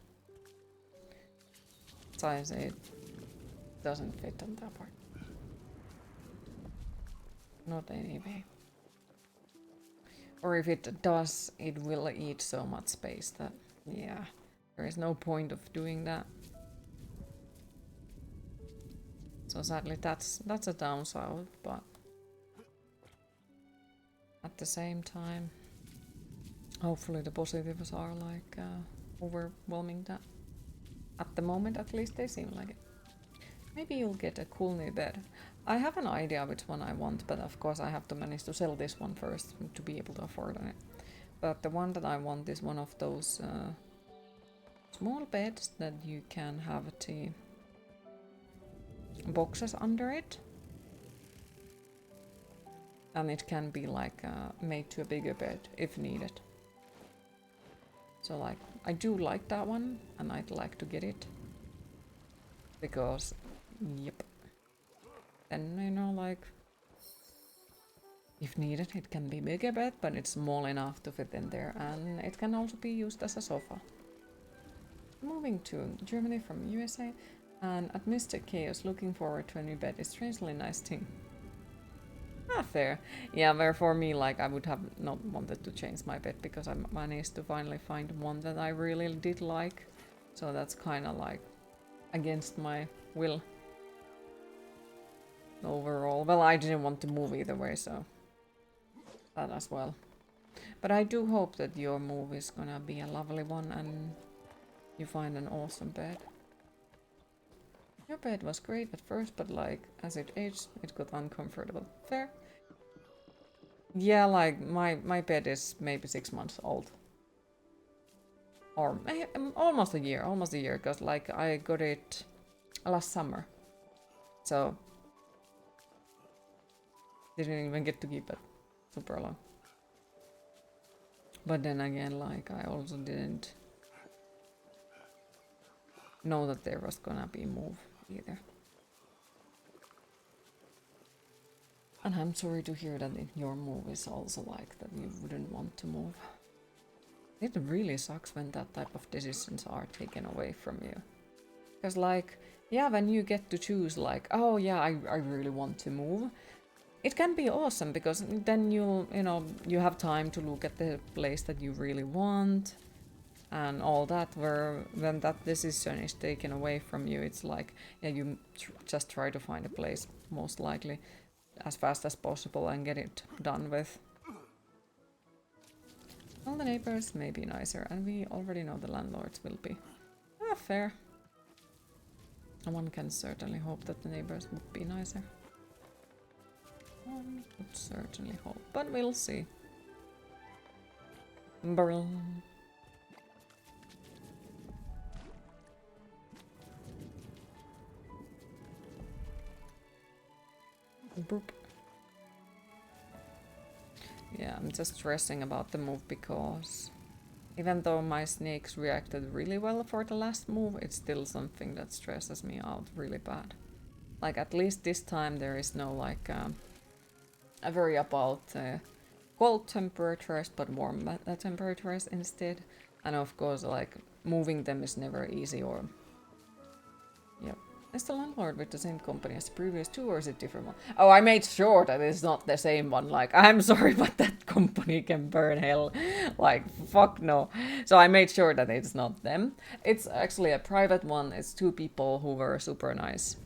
Size it doesn't fit on that part. Not anyway. Or if it does, it will eat so much space that, yeah, there is no point of doing that. So sadly, that's a downside, but at the same time, hopefully the positives are like overwhelming that. At the moment, at least, they seem like it. Maybe you'll get a cool new bed. I have an idea which one I want, but of course I have to manage to sell this one first to be able to afford it. But the one that I want is one of those small beds that you can have the boxes under it. And it can be like made to a bigger bed if needed. So like, I do like that one and I'd like to get it. Because, yep. And you know, like, if needed, it can be bigger bed, but it's small enough to fit in there, and it can also be used as a sofa. Moving to Germany from USA, and at Mr. Chaos, looking forward to a new bed is strangely nice thing. Ah, fair. Yeah, where for me, like, I would have not wanted to change my bed because I managed to finally find one that I really did like. So that's kind of like against my will. Overall, well, I didn't want to move either way, so that as well. But I do hope that your move is gonna be a lovely one and you find an awesome bed. Your bed was great at first, but like as it aged, it got uncomfortable. Fair. Yeah, like my bed is maybe 6 months old. Or almost a year, because like I got it last summer. So didn't even get to keep it super long. But then again, like I also didn't know that there was gonna be a move either. And I'm sorry to hear that your move is also like that you wouldn't want to move. It really sucks when that type of decisions are taken away from you. Because like, yeah, when you get to choose like, oh yeah, I really want to move, it can be awesome because then you have time to look at the place that you really want and all that, where when that decision is taken away from you, it's like, yeah, you just try to find a place most likely as fast as possible and get it done with. All the neighbors may be nicer, and we already know the landlords will be. Ah, fair. One can certainly hope that the neighbors would be nicer. One would certainly hope, but we'll see. Brrr. Boop. Yeah, I'm just stressing about the move because even though my snakes reacted really well for the last move, it's still something that stresses me out really bad. Like at least this time there is no like a worry about cold temperatures but warm temperatures instead. And of course like moving them is never easy or... Yep. Is the landlord with the same company as the previous two, or is it different one? Oh, I made sure that it's not the same one. Like, I'm sorry, but that company can burn hell. Like, fuck no. So I made sure that it's not them. It's actually a private one. It's two people who were super nice.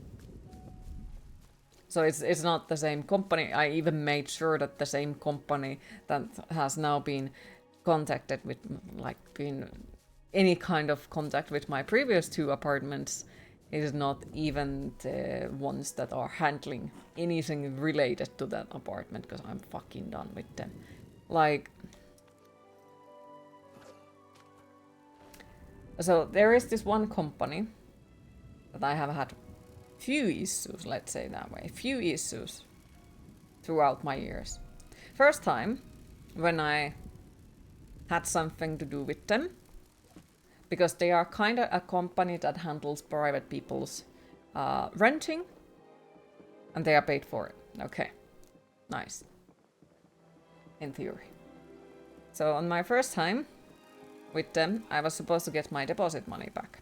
So it's not the same company. I even made sure that the same company that has now been contacted with, like, been any kind of contact with my previous two apartments is not even the ones that are handling anything related to that apartment, because I'm fucking done with them. Like, so there is this one company that I have had few issues, let's say that way, few issues throughout my years. First time when I had something to do with them, because they are kind of a company that handles private people's renting, and they are paid for it. Okay. Nice. In theory. So on my first time with them, I was supposed to get my deposit money back.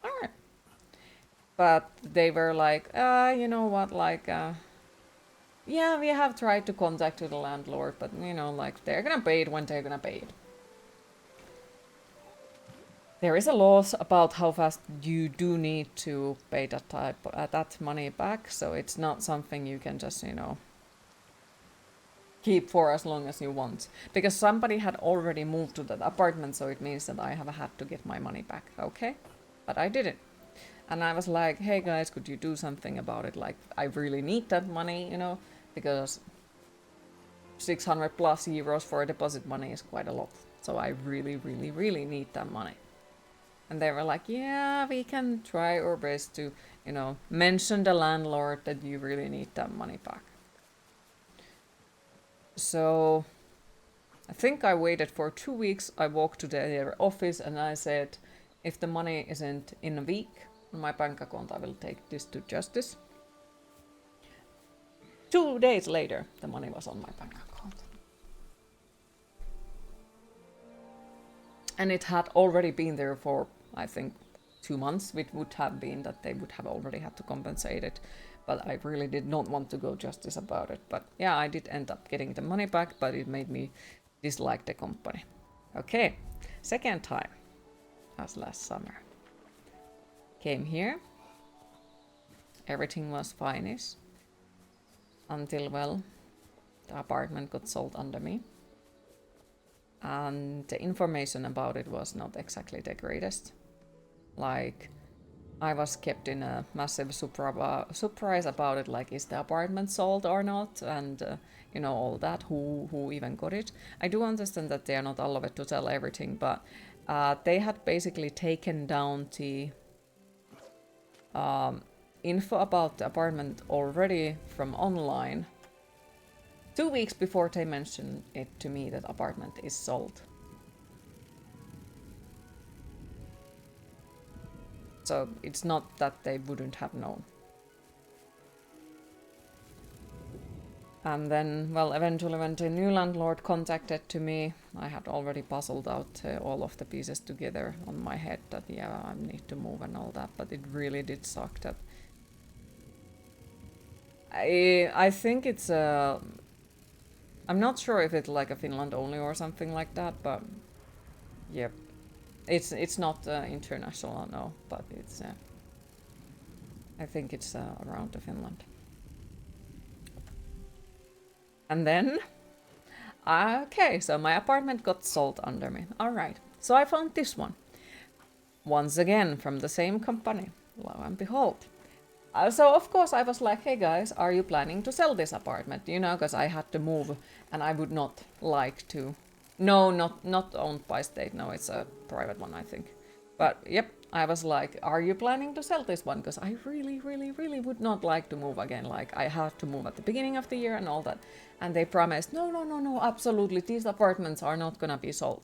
Alright. But they were like, you know what, like, yeah, we have tried to contact the landlord, but you know, like, they're gonna pay it when they're gonna pay it. There is a law about how fast you do need to pay that money back, so it's not something you can just, you know, keep for as long as you want. Because somebody had already moved to that apartment, so it means that I have had to get my money back, okay? But I didn't. And I was like, hey guys, could you do something about it? Like, I really need that money, you know, because 600 plus euros for a deposit money is quite a lot. So I really, really, really need that money. And they were like, yeah, we can try our best to, you know, mention the landlord that you really need that money back. So I think I waited for 2 weeks. I walked to their office and I said, if the money isn't in a week on my bank account, I will take this to justice. 2 days later, the money was on my bank account. And it had already been there for, I think, 2 months, which would have been that they would have already had to compensate it. But I really did not want to go justice about it. But yeah, I did end up getting the money back, but it made me dislike the company. Okay, second time, as last summer. Came here. Everything was fine-ish. Until, well, the apartment got sold under me. And the information about it was not exactly the greatest. Like, I was kept in a massive surprise about it, like, is the apartment sold or not, and you know, all that, who even got it. I do understand that they are not allowed to tell everything, but they had basically taken down the info about the apartment already from online 2 weeks before they mentioned it to me that apartment is sold. So it's not that they wouldn't have known. And then, well, eventually when the new landlord contacted to me, I had already puzzled out all of the pieces together on my head that, yeah, I need to move and all that, but it really did suck that. I think it's I'm not sure if it's like a Finland only or something like that, but yep. It's not international, no, but it's I think it's around Finland. And then, okay, so my apartment got sold under me. All right, so I found this one. Once again, from the same company, lo and behold. So of course I was like, hey guys, are you planning to sell this apartment? You know, because I had to move and I would not like to. No, not owned by state. No, it's a private one, I think. But yep, I was like, are you planning to sell this one? Because I really, really, really would not like to move again. Like, I had to move at the beginning of the year and all that. And they promised, no, absolutely, these apartments are not gonna be sold.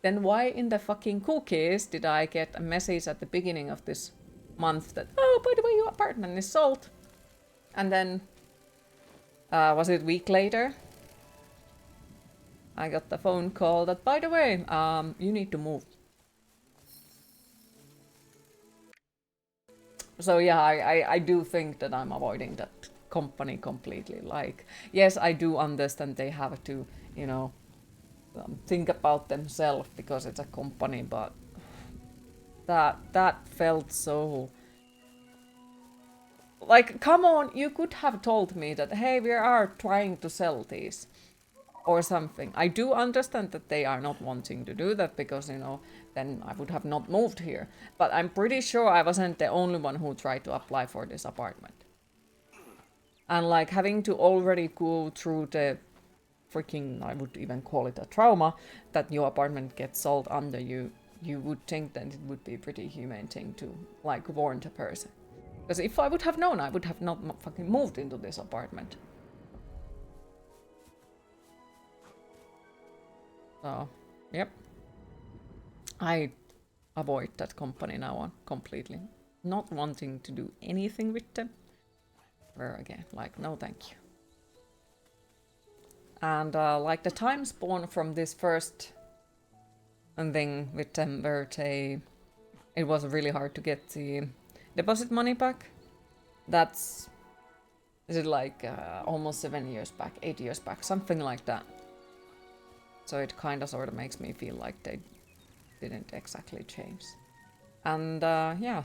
Then why in the fucking cookies did I get a message at the beginning of this month that, oh, by the way, your apartment is sold? And then, was it a week later? I got the phone call that, by the way, you need to move. So yeah, I do think that I'm avoiding that company completely. Like, yes, I do understand they have to, you know, think about themselves because it's a company, but that felt so. Like, come on, you could have told me that, hey, we are trying to sell these or something. I do understand that they are not wanting to do that because, you know, then I would have not moved here. But I'm pretty sure I wasn't the only one who tried to apply for this apartment. And like having to already go through the freaking, I would even call it a trauma, that your apartment gets sold under you, you would think that it would be a pretty humane thing to like warn the person. Because if I would have known, I would have not fucking moved into this apartment. So, yep. I avoid that company now on completely. Not wanting to do anything with them. Never again. Like, no thank you. And like the time spawn from this first thing with Timber, it was really hard to get the deposit money back. That's, is it like almost 7 years back, 8 years back, something like that. So it kind of sort of makes me feel like they didn't exactly change. And yeah,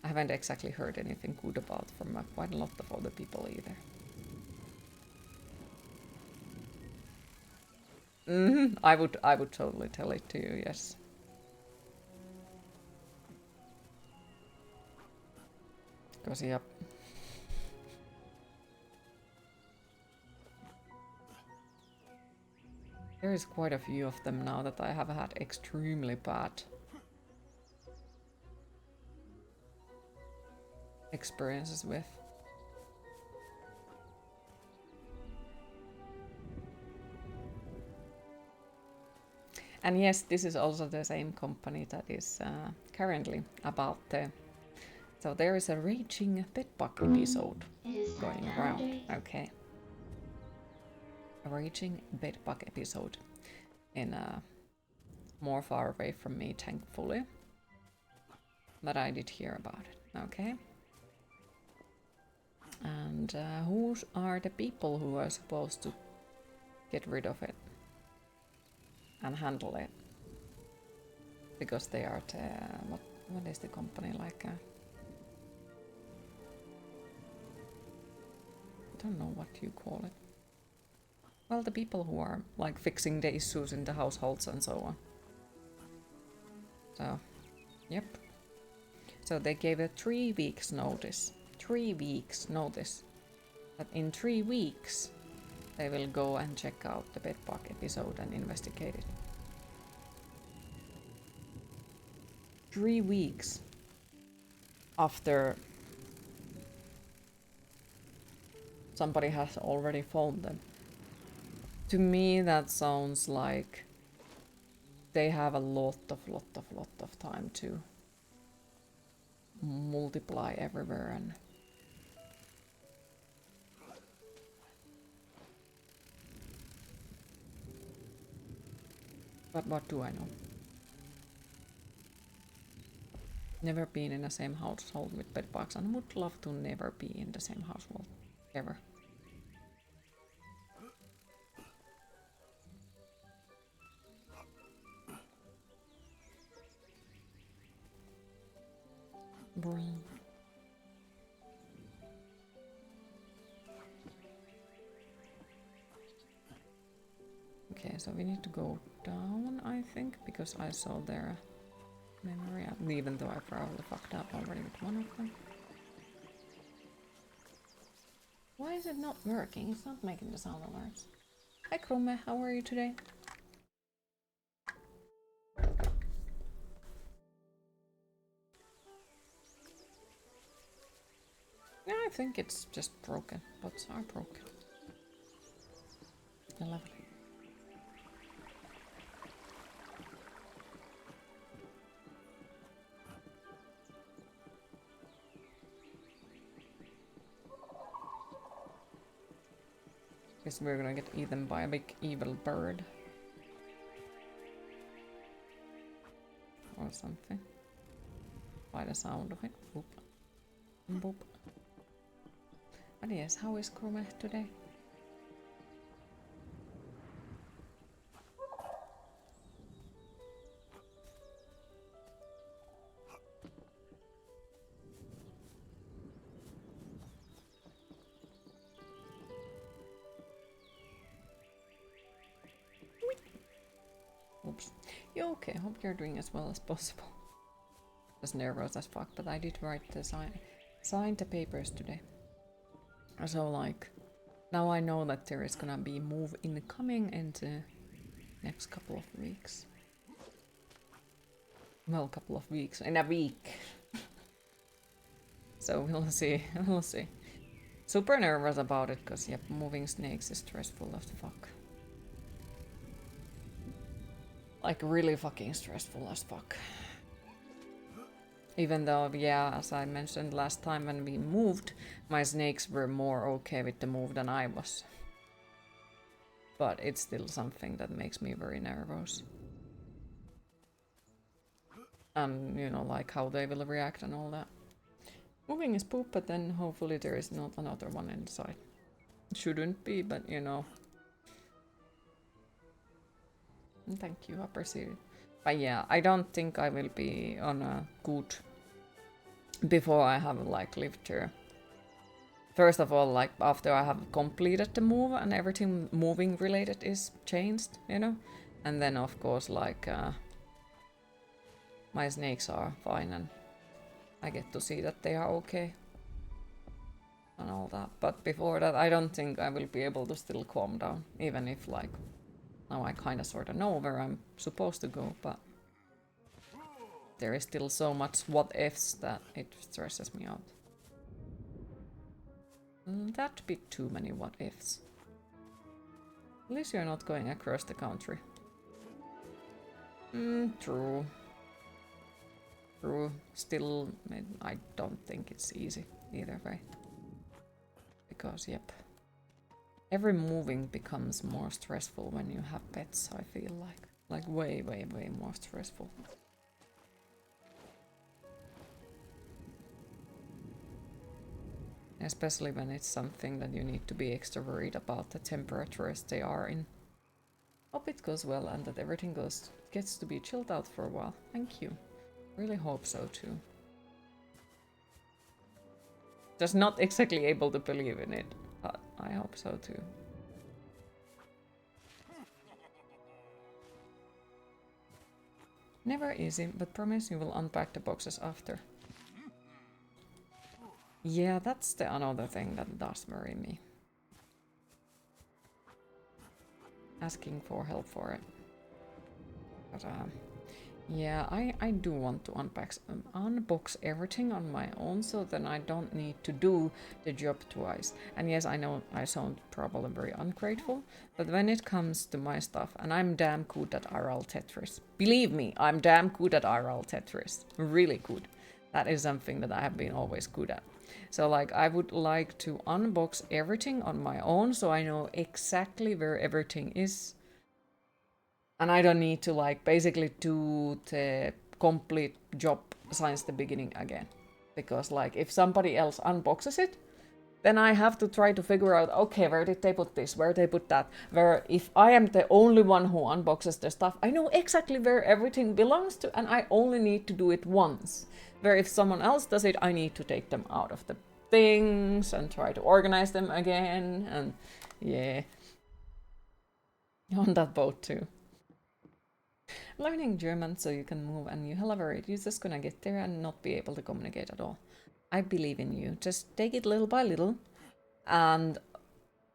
I haven't exactly heard anything good about from quite a lot of other people either. I would totally tell it to you, yes. Because yep. There is quite a few of them now that I have had extremely bad experiences with. And yes, this is also the same company that is currently about the... So there is a raging bedbug episode going around. Okay. A raging bedbug episode in more far away from me, thankfully. But I did hear about it. Okay. And who are the people who are supposed to get rid of it and handle it? Because they are the... what is the company like? I don't know what you call it. Well, the people who are like fixing the issues in the households and so on. So, yep. So they gave a 3 weeks notice. 3 weeks notice. That in 3 weeks they will go and check out the bedbug episode and investigate it. 3 weeks after somebody has already phoned them. To me that sounds like they have a lot of time to multiply everywhere and but what do I know? Never been in the same household with bedbugs and would love to never be in the same household ever. Brilliant. Okay, so we need to go down, I think, because I saw their memory, even though I probably fucked up already with one of them. Why is it not working? It's not making the sound alerts. Hi Krumme, how are you today? Yeah, I think it's just broken. Bots are broken. Lovely. Guess we're gonna get eaten by a big evil bird. Or something. By the sound of it. Boop. Boop. But yes, how is Krumme today? Oops. You okay? Hope you're doing as well as possible. Was nervous as fuck, but I did write the sign the papers today. So like, now I know that there is gonna be move incoming into next couple of weeks. Well, couple of weeks, in a week. So we'll see, we'll see. Super nervous about it, cause yep, moving snakes is stressful as fuck. Like really fucking stressful as fuck. Even though, yeah, as I mentioned last time when we moved, my snakes were more okay with the move than I was. But it's still something that makes me very nervous. And, you know, like how they will react and all that. Moving is poop, but then hopefully there is not another one inside. It shouldn't be, but you know. Thank you, appreciate it. But yeah, I don't think I will be on a good before I have like lived here. First of all, like after I have completed the move and everything moving related is changed, you know? And then of course like my snakes are fine and I get to see that they are okay. And all that. But before that I don't think I will be able to still calm down. Even if like now I kinda sorta know where I'm supposed to go, but there is still so much what ifs that it stresses me out. That bit too many what ifs. At least you're not going across the country. True. True. Still, I don't think it's easy either way. Because, yep. Every moving becomes more stressful when you have pets, I feel like. Like way, way, way more stressful. Especially when it's something that you need to be extra worried about the temperatures they are in. Hope it goes well and that everything gets to be chilled out for a while. Thank you. Really hope so too. Just not exactly able to believe in it, but I hope so too. Never easy, but promise you will unpack the boxes after. Yeah, that's the another thing that does worry me. Asking for help for it. But yeah, I do want to unbox everything on my own so then I don't need to do the job twice. And yes, I know I sound probably very ungrateful, but when it comes to my stuff, and I'm damn good at RL Tetris. Believe me, I'm damn good at RL Tetris. Really good. That is something that I have been always good at. So like I would like to unbox everything on my own so I know exactly where everything is. And I don't need to like basically do the complete job since the beginning again. Because like if somebody else unboxes it, then I have to try to figure out, okay, where did they put this? Where they put that? Where if I am the only one who unboxes the stuff, I know exactly where everything belongs to and I only need to do it once. Where if someone else does it, I need to take them out of the things and try to organize them again. And yeah, on that boat too. Learning German so you can move and you elaborate. You're just gonna get there and not be able to communicate at all. I believe in you. Just take it little by little. And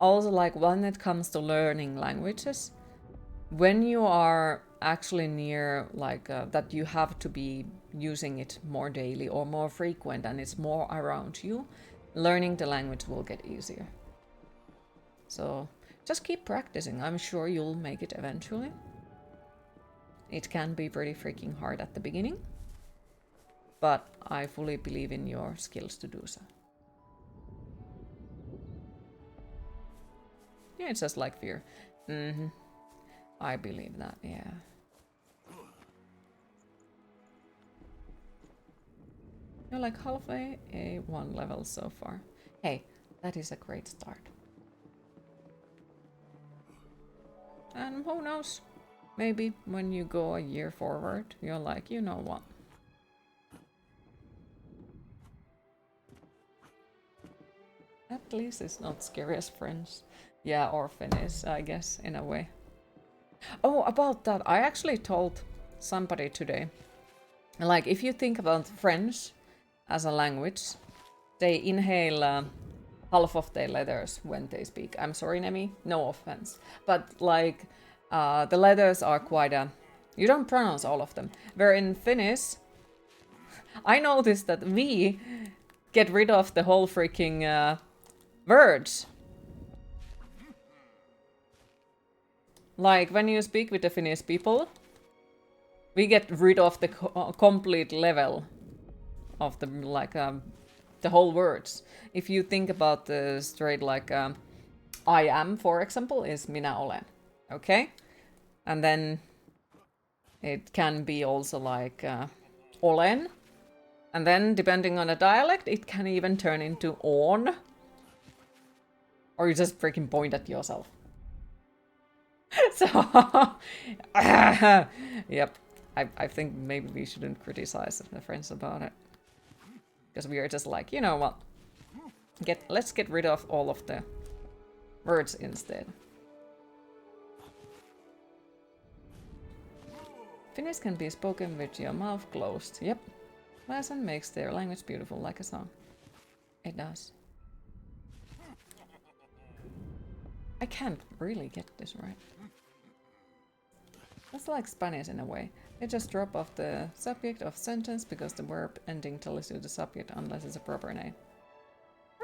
also like when it comes to learning languages, when you are actually near like that you have to be using it more daily or more frequent and it's more around you, learning the language will get easier. So just keep practicing. I'm sure you'll make it eventually. It can be pretty freaking hard at the beginning, but I fully believe in your skills to do so. Yeah, it's just like fear. I believe that, yeah. You're like halfway A1 level so far. Hey, that is a great start. And who knows? Maybe when you go a year forward, you're like, you know what? At least it's not scary as French. Yeah, or Finnish, I guess, in a way. Oh, about that, I actually told somebody today. Like, if you think about French as a language, they inhale half of their letters when they speak. I'm sorry, Nemi, no offense. But, like, the letters are quite you don't pronounce all of them. Where in Finnish, I noticed that we get rid of the whole freaking words. Like, when you speak with the Finnish people, we get rid of the complete level of the like the whole words. If you think about the straight like I am, for example, is minä olen. Okay? And then it can be also like olen. And then depending on the dialect, it can even turn into on. Or you just freaking point at yourself. So, yep. I think maybe we shouldn't criticize the friends about it. Because we are just like, you know what? Let's get rid of all of the words instead. Finnish can be spoken with your mouth closed. Yep. Lasan makes their language beautiful like a song. It does. I can't really get this right. That's like Spanish in a way. They just drop off the subject of sentence because the verb ending tells you the subject unless it's a proper name.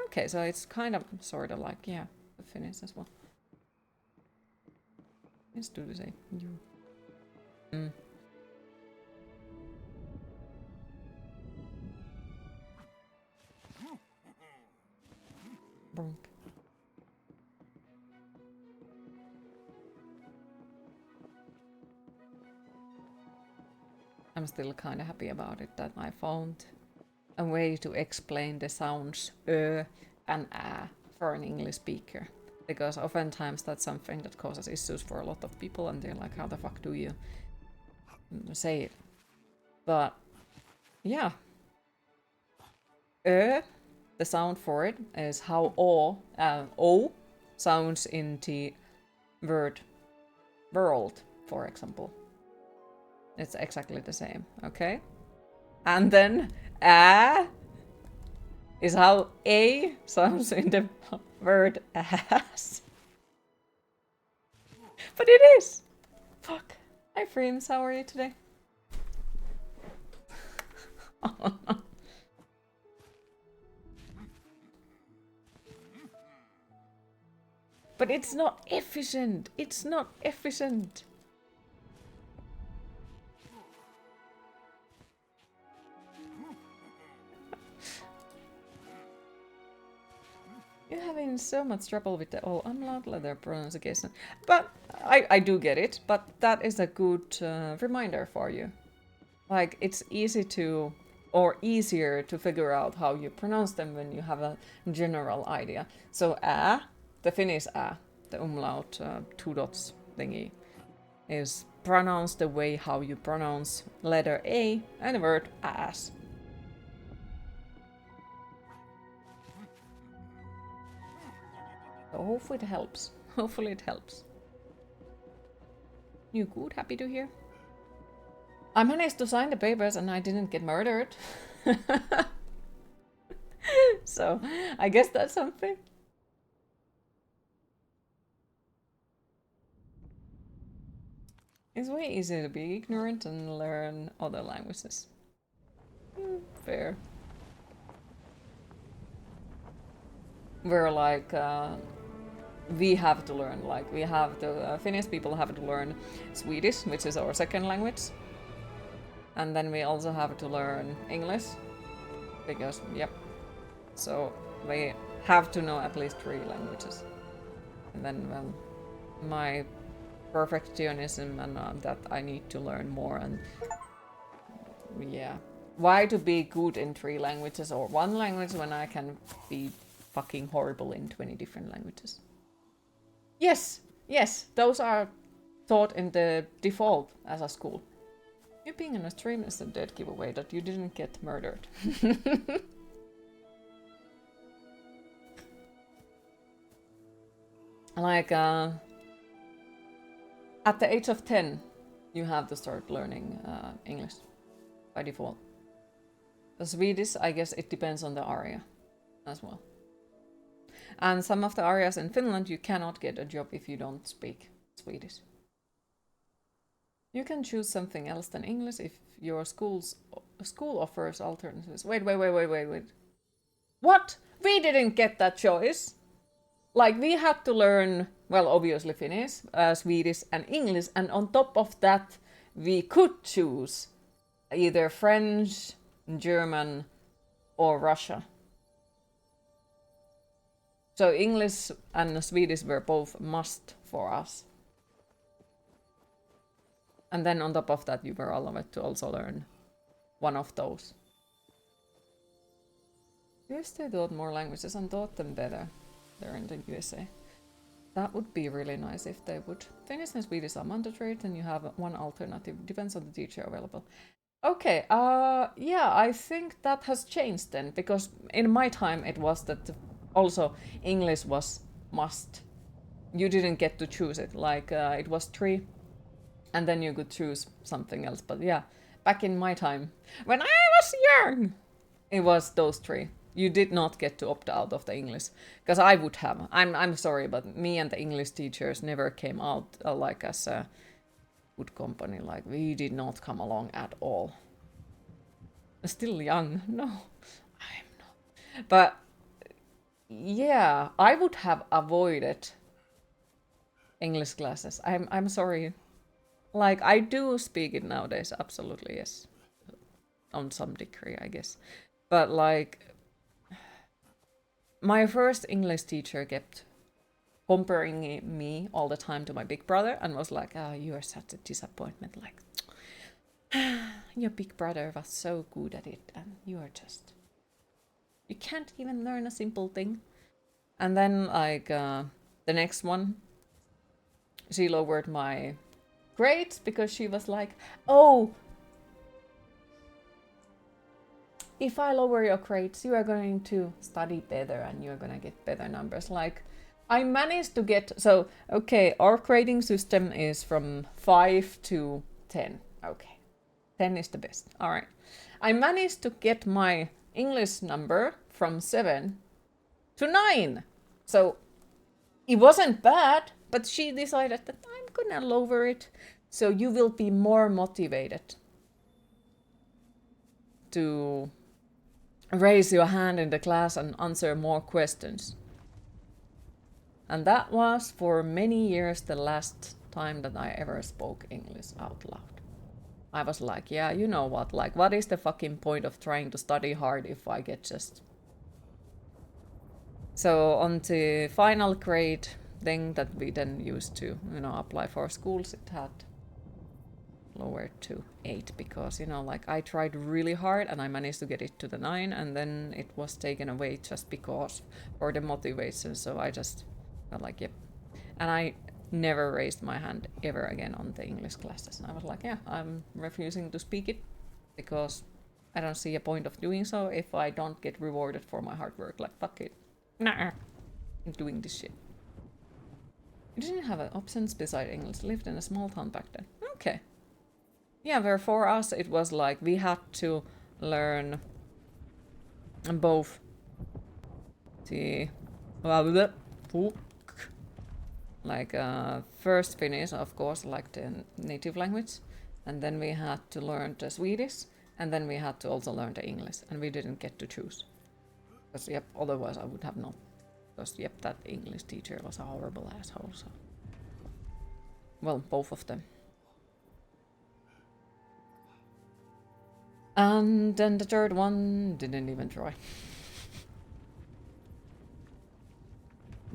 Okay, so it's kind of sort of like, yeah, the Finnish as well. Let's do the same. You. Bonk. I'm still kind of happy about it that I found a way to explain the sounds and for an English speaker. Because oftentimes that's something that causes issues for a lot of people and they're like, how the fuck do you say it? But yeah. The sound for it is how O sounds in the word world, for example. It's exactly the same, okay? And then is how A sounds in the word ass. But it is! Fuck. Hi Freems, how are you today? Oh no. But it's not efficient. It's not efficient. You're having so much trouble with the all umlaut letter pronunciation. But I do get it, but that is a good reminder for you. Like, it's easy to, or easier to figure out how you pronounce them when you have a general idea. So, the Finnish the umlaut 2 dots thingy, is pronounced the way how you pronounce letter A and the word ass. So hopefully it helps. Hopefully it helps. You good? Happy to hear? I managed to sign the papers and I didn't get murdered. So I guess that's something. It's way easier to be ignorant and learn other languages. Fair. We're like, we have to learn, like, we have the Finnish people have to learn Swedish, which is our second language. And then we also have to learn English, because, yep. So we have to know at least 3 languages. And then, well, my perfectionism and that I need to learn more and yeah. Why to be good in 3 languages or 1 language when I can be fucking horrible in 20 different languages? Yes, yes, those are taught in the default as a school. You being in a stream is a dead giveaway that you didn't get murdered. Like, at the age of 10, you have to start learning English by default. The Swedish, I guess it depends on the area as well. And some of the areas in Finland, you cannot get a job if you don't speak Swedish. You can choose something else than English if your school offers alternatives. Wait. What? We didn't get that choice. Like, we had to learn, well, obviously Finnish, Swedish and English, and on top of that, we could choose either French, German, or Russia. So English and Swedish were both must for us. And then on top of that, you were allowed to also learn one of those. If they taught more languages and taught them better there in the USA. That would be really nice if they would. Finnish and Swedish are mandatory, then you have one alternative. Depends on the teacher available. Okay, yeah, I think that has changed then, because in my time it was that also English was must. You didn't get to choose it, like it was 3, and then you could choose something else. But yeah, back in my time, when I was young, it was those 3. You did not get to opt out of the English, because I would have. I'm sorry, but me and the English teachers never came out like as a good company. Like we did not come along at all. Still young, no, I'm not. But yeah, I would have avoided English classes. I'm sorry. Like I do speak it nowadays, absolutely yes, on some degree, I guess. But like my first English teacher kept comparing me all the time to my big brother and was like, "Ah, you are such a disappointment. Like, your big brother was so good at it, and you are just, you can't even learn a simple thing." And then like the next one, she lowered my grades because she was like, "Oh, if I lower your grades, you are going to study better and you're gonna get better numbers." Like, I managed to get, so, okay, our grading system is from 5 to 10. Okay, 10 is the best. All right. I managed to get my English number from 7 to 9. So it wasn't bad, but she decided that I'm gonna lower it so you will be more motivated to raise your hand in the class and answer more questions. And that was for many years the last time that I ever spoke English out loud. I was like, yeah, you know what, like, what is the fucking point of trying to study hard if I get just... So on the final grade thing that we then used to, you know, apply for schools, it had lowered to 8 because, you know, like I tried really hard and I managed to get it to the 9 and then it was taken away just because for the motivation. So I just felt like, yep. And I never raised my hand ever again on the English classes. And I was like, yeah, I'm refusing to speak it because I don't see a point of doing so if I don't get rewarded for my hard work. Like, fuck it. Nah, I'm doing this shit. You didn't have options beside English. Lived in a small town back then. Okay. Yeah, where for us it was like we had to learn both the like first Finnish, of course, like the native language, and then we had to learn the Swedish, and then we had to also learn the English, and we didn't get to choose. Because yep, otherwise I would have not. Because yep, that English teacher was a horrible asshole. So, well, both of them. And then the third one didn't even try.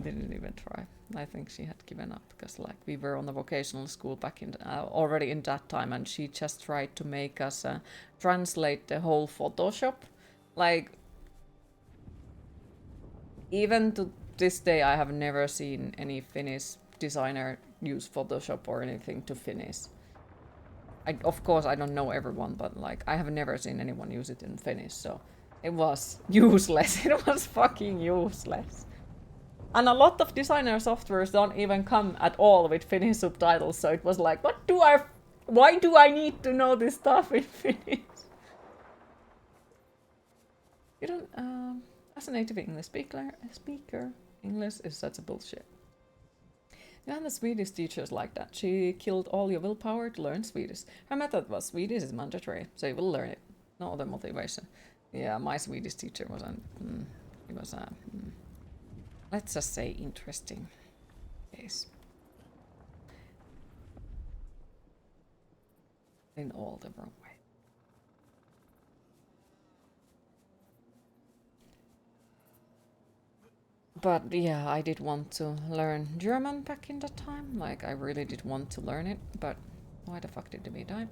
Didn't even try. I think she had given up because like we were on a vocational school back in already in that time, and she just tried to make us translate the whole Photoshop. Like, even to this day, I have never seen any Finnish designer use Photoshop or anything to Finnish. Of course, I don't know everyone, but like I have never seen anyone use it in Finnish, so it was useless. It was fucking useless. And a lot of designer softwares don't even come at all with Finnish subtitles, so it was like, why do I need to know this stuff in Finnish? You don't, as a native English speaker, English is such a bullshit. You had the Swedish teachers like that. She killed all your willpower to learn Swedish. Her method was Swedish is mandatory, so you will learn it. No other motivation. Yeah, my Swedish teacher wasn't. He was let's just say interesting case. In all the wrong way. But yeah, I did want to learn German back in that time. Like, I really did want to learn it, but why the fuck did we die?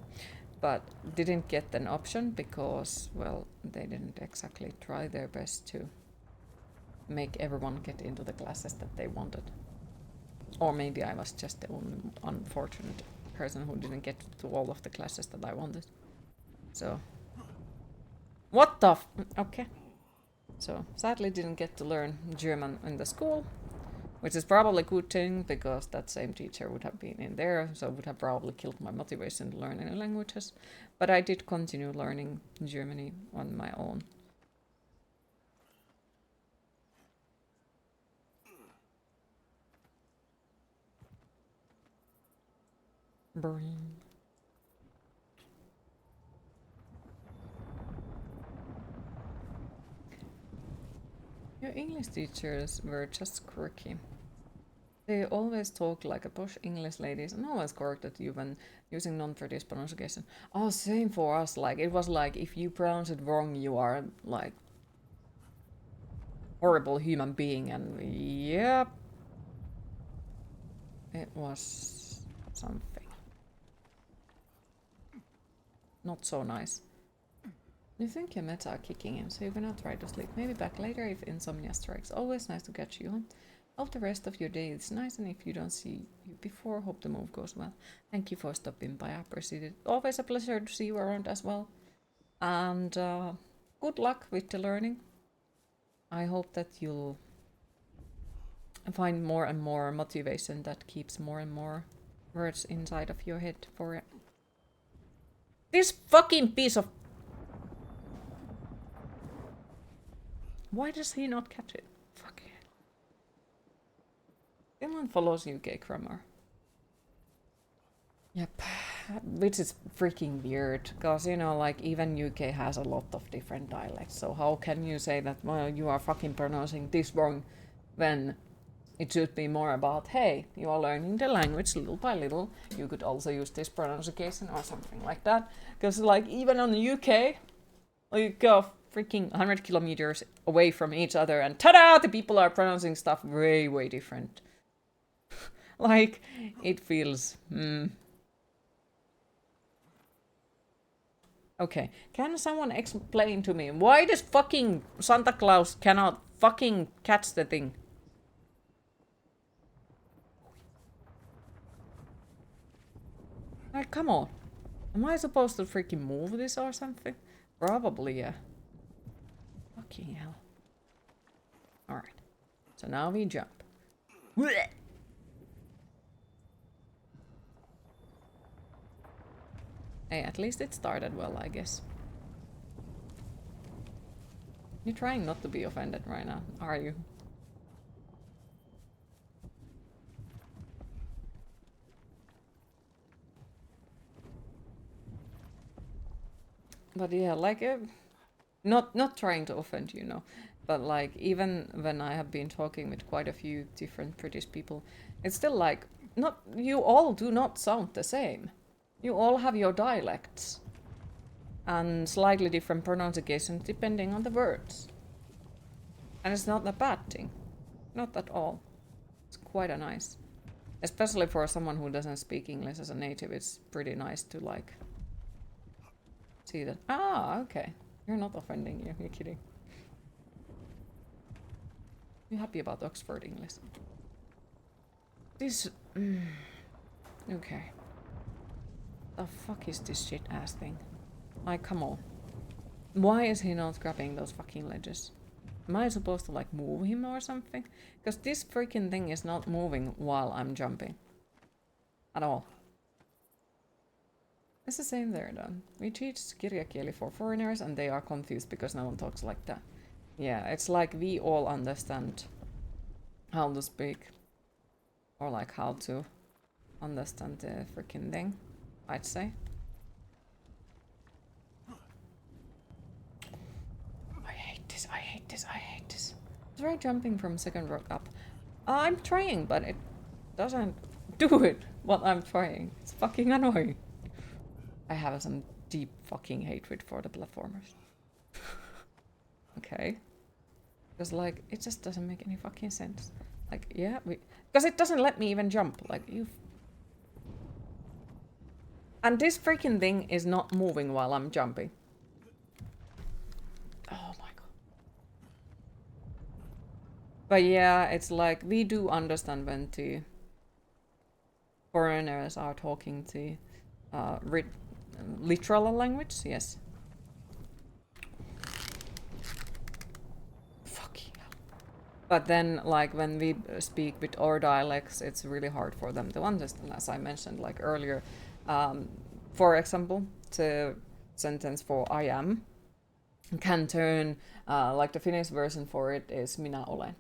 But didn't get an option because, well, they didn't exactly try their best to make everyone get into the classes that they wanted. Or maybe I was just the only unfortunate person who didn't get to all of the classes that I wanted. So, what the okay. So, sadly didn't get to learn German in the school, which is probably a good thing because that same teacher would have been in there, so would have probably killed my motivation to learn any languages. But I did continue learning Germany on my own. Brain. Your English teachers were just quirky. They always talk like a posh English ladies and always corrected you when using non-British pronunciation. Oh, same for us. Like, it was like, if you pronounce it wrong, you are, like, horrible human being. And, yep. It was something. Not so nice. You think your meds are kicking in, so you cannot try to sleep. Maybe back later if insomnia strikes. Always nice to catch you on. Hope the rest of your day is nice, and if you don't see you before, hope the move goes well. Thank you for stopping by, I appreciate it. Always a pleasure to see you around as well. And good luck with the learning. I hope that you'll find more and more motivation that keeps more and more words inside of your head for it. This fucking piece of... Why does he not catch it? Fuck it. Finland follows UK grammar. Yep. Which is freaking weird, because, you know, like, even UK has a lot of different dialects, so how can you say that, well, you are fucking pronouncing this wrong, when it should be more about, hey, you are learning the language little by little, you could also use this pronunciation or something like that, because, like, even on the UK, you go freaking 100 kilometers away from each other, and ta-da, the people are pronouncing stuff way, way different. Like, it feels, Okay, can someone explain to me why this fucking Santa Claus cannot fucking catch the thing? Like, come on. Am I supposed to freaking move this or something? Probably, yeah. Fucking hell. Alright. So now we jump. Hey, at least it started well, I guess. You're trying not to be offended right now, are you? But yeah, like, not trying to offend you, no. But like, even when I have been talking with quite a few different British people, it's still like, not, you all do not sound the same. You all have your dialects. And slightly different pronunciations depending on the words. And it's not a bad thing. Not at all. It's quite a nice. Especially for someone who doesn't speak English as a native, it's pretty nice to like see that. Ah, okay. You're not offending you, you're kidding. You happy about Oxford English? This... okay. The fuck is this shit ass thing? Like, come on. Why is he not grabbing those fucking ledges? Am I supposed to like move him or something? Because this freaking thing is not moving while I'm jumping. At all. It's the same there though. We teach kirjakieli for foreigners and they are confused because no one talks like that. Yeah, it's like we all understand how to speak. Or like how to understand the freaking thing, I'd say. I hate this, I hate this, I hate this. Try jumping from second rock up. I'm trying, but it doesn't do it what I'm trying. It's fucking annoying. I have some deep fucking hatred for the platformers. Okay. Because, like, it just doesn't make any fucking sense. Like, yeah, because it doesn't let me even jump. Like, you... And this freaking thing is not moving while I'm jumping. Oh my god. But yeah, it's like, we do understand when the foreigners are talking to literal language, yes. Fucking hell. But then, like, when we speak with our dialects, it's really hard for them to understand, as I mentioned, like, earlier. For example, the sentence for I am can turn, like, the Finnish version for it is minä olen.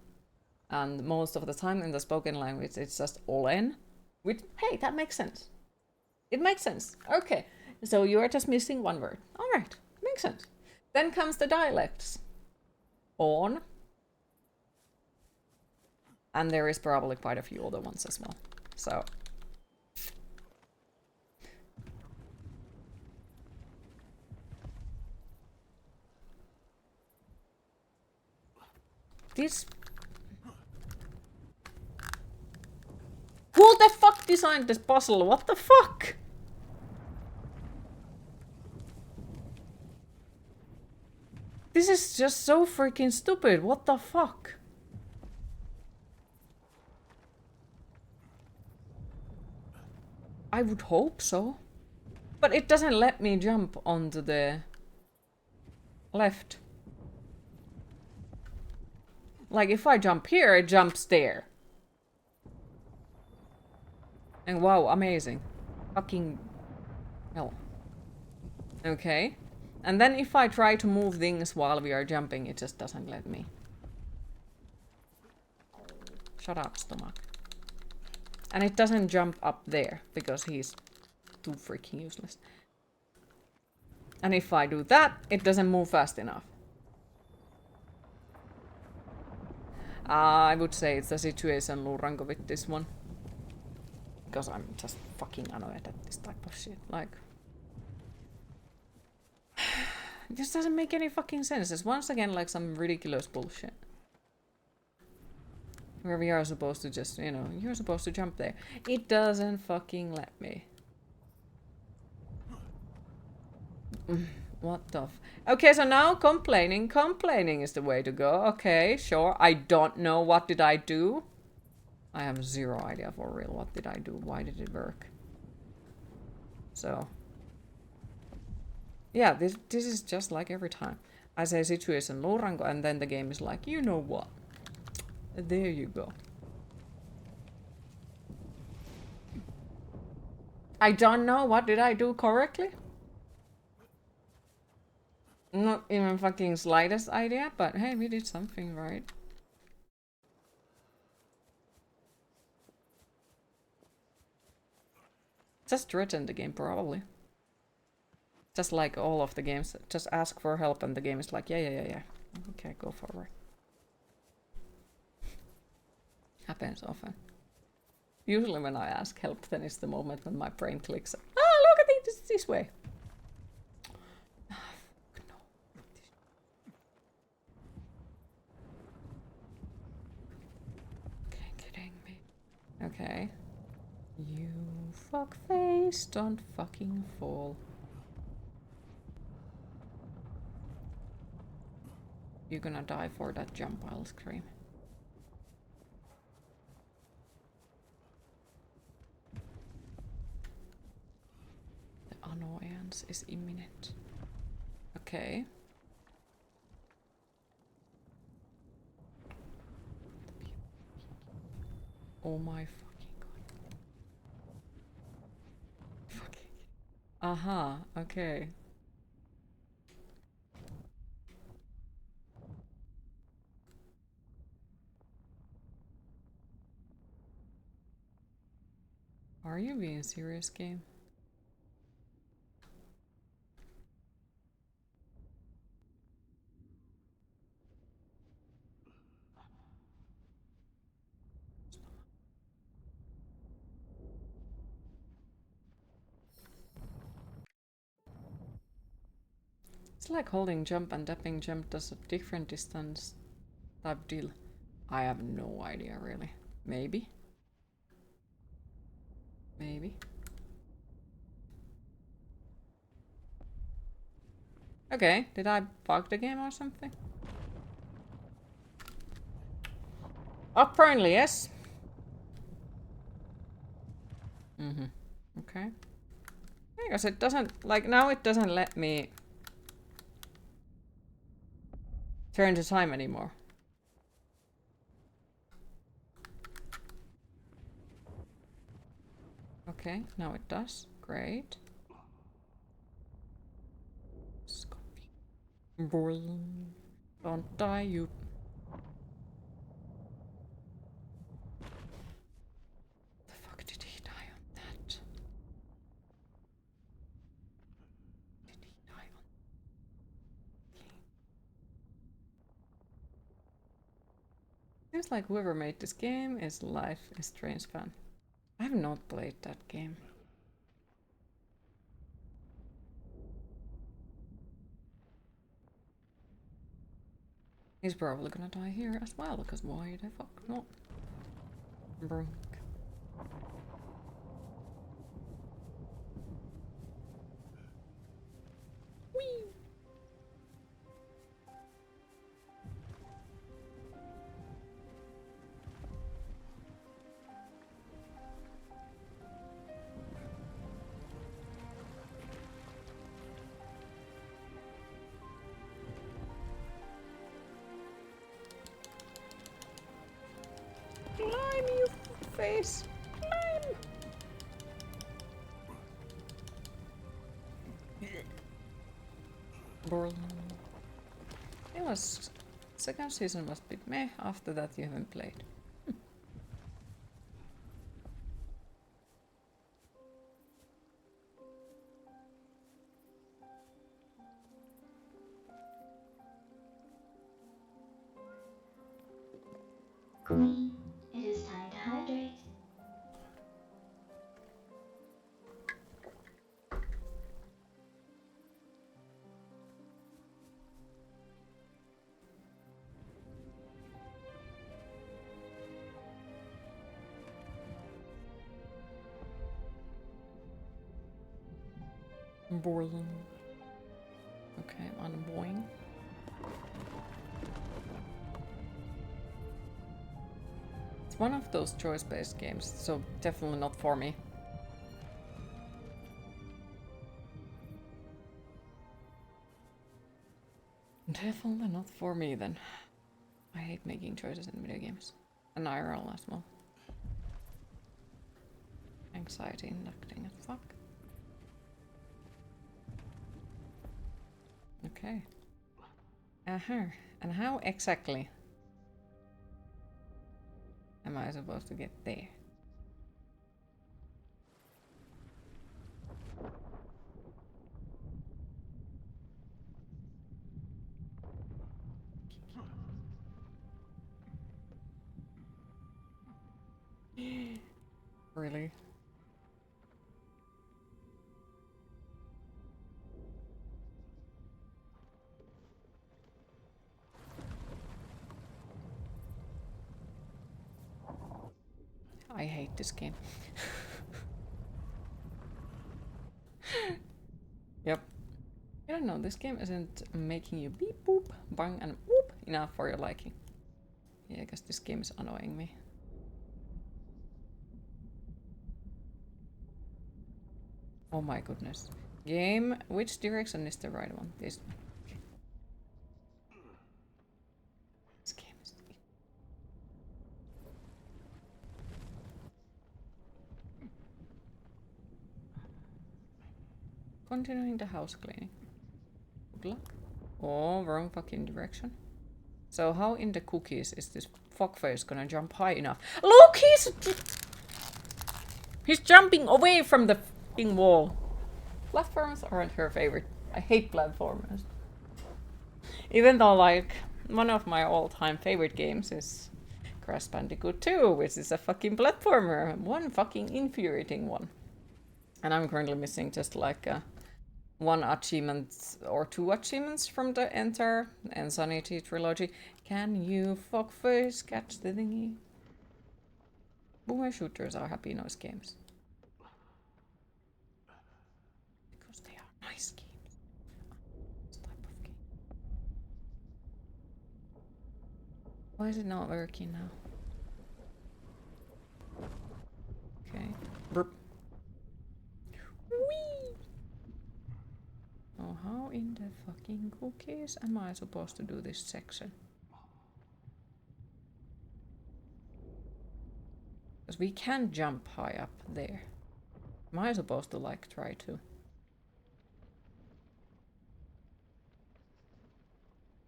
And most of the time in the spoken language, it's just olen, which, hey, that makes sense. It makes sense. Okay, so you are just missing one word. All right, makes sense. Then comes the dialects. On. And there is probably quite a few other ones as well. So. This... Who the fuck designed this puzzle? What the fuck? This is just so freaking stupid. What the fuck? I would hope so. But it doesn't let me jump onto the left. Like, if I jump here, it jumps there. And wow, amazing. Fucking hell. Okay. And then if I try to move things while we are jumping, it just doesn't let me. Shut up, stomach. And it doesn't jump up there, because he's too freaking useless. And if I do that, it doesn't move fast enough. I would say it's a situation Luranko with this one. Because I'm just fucking annoyed at this type of shit. Like... It just doesn't make any fucking sense. It's once again like some ridiculous bullshit. Where we are supposed to just, you know, you're supposed to jump there. It doesn't fucking let me. What the f... Okay, so now complaining. Complaining is the way to go. Okay, sure. I don't know. What did I do? I have zero idea for real. What did I do? Why did it work? So... Yeah, this is just like every time. I say situation Luranko and then the game is like, you know what? There you go. I don't know. What did I do correctly? Not even fucking slightest idea, but hey, we did something right. Just threaten the game, probably. Just like all of the games. Just ask for help and the game is like, yeah. Okay, go forward. Happens often. Usually when I ask help, then it's the moment when my brain clicks. Ah, look at it, this way. Okay, kidding me. Okay. You fuckface, don't fucking fall. You're gonna die for that jump, I'll scream. The annoyance is imminent. Okay. Oh my fucking god. Fucking. Aha, okay. Are you being serious, game? It's like holding jump and tapping jump does a different distance type deal? I have no idea really. Maybe. Maybe. Okay, did I bug the game or something? Apparently, yes. Okay. Because it doesn't, like, now it doesn't let me turn the time anymore. Okay, now it does. Great. Scorpion. Don't die, you. The fuck did he die on that? Did he die on? Seems like whoever made this game is Life is Strange fan. I have not played that game. He's probably gonna die here as well, because why the fuck not? Brunk. Whee! Climb, you face! Climb! Born. It was... Second season was a bit meh, after that you haven't played. Queen, it is time to hydrate. Borland. Okay, I'm unboing. It's one of those choice-based games, so definitely not for me. Definitely not for me then. I hate making choices in video games. And IRL as well. Anxiety inducting as fuck. Okay. And how exactly am I supposed to get there? Really? I hate this game. Yep. I don't know, this game isn't making you beep boop, bang and whoop enough for your liking. Yeah, I guess this game is annoying me. Oh my goodness. Game, which direction is the right one? This one. Okay. This game is... Continuing the house cleaning. Good luck. Oh, wrong fucking direction. So how in the cookies is this fuckface gonna jump high enough? Look, he's jumping away from the fucking wall. Platforms aren't her favorite. I hate platformers. Even though, like, one of my all-time favorite games is Crash Bandicoot 2, which is a fucking platformer. One fucking infuriating one. And I'm currently missing just like a one achievement or two achievements from the entire Insanity trilogy. Can you, fuckface, catch the thingy? Boomer shooters are happy noise games. Because they are nice games. This type of game. Why is it not working now? Okay. Burp. Whee! Oh, how in the fucking cookies am I supposed to do this section? Because we can jump high up there. Am I supposed to like try to?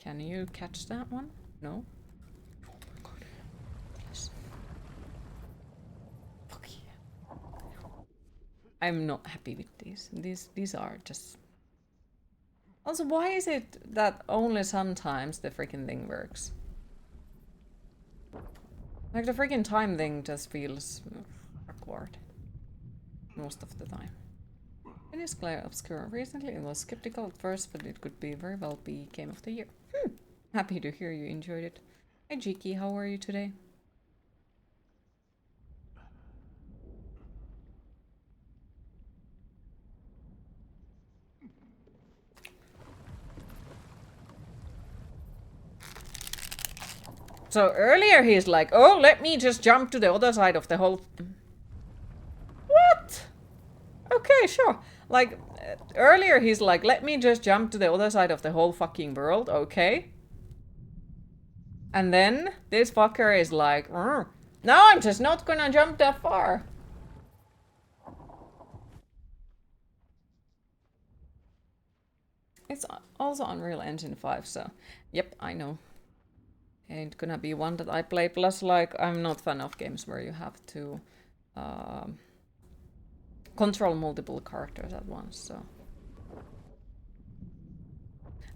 Can you catch that one? No? Oh my god. Yes. Fuck yeah. I'm not happy with these. These are just... Also, why is it that only sometimes the freaking thing works? Like, the freaking time thing just feels awkward. Most of the time. It is clear obscure. Recently it was skeptical at first, but it could be very well be Game of the Year. Happy to hear you enjoyed it. Hi Jiki, how are you today? So earlier he's like, oh, let me just jump to the other side of the whole... What? Okay, sure. Like, earlier he's like, let me just jump to the other side of the whole fucking world, okay? And then this fucker is like, no, I'm just not gonna jump that far. It's also Unreal Engine 5, so yep, I know. Ain't gonna be one that I play. Plus, like, I'm not fan of games where you have to control multiple characters at once, so.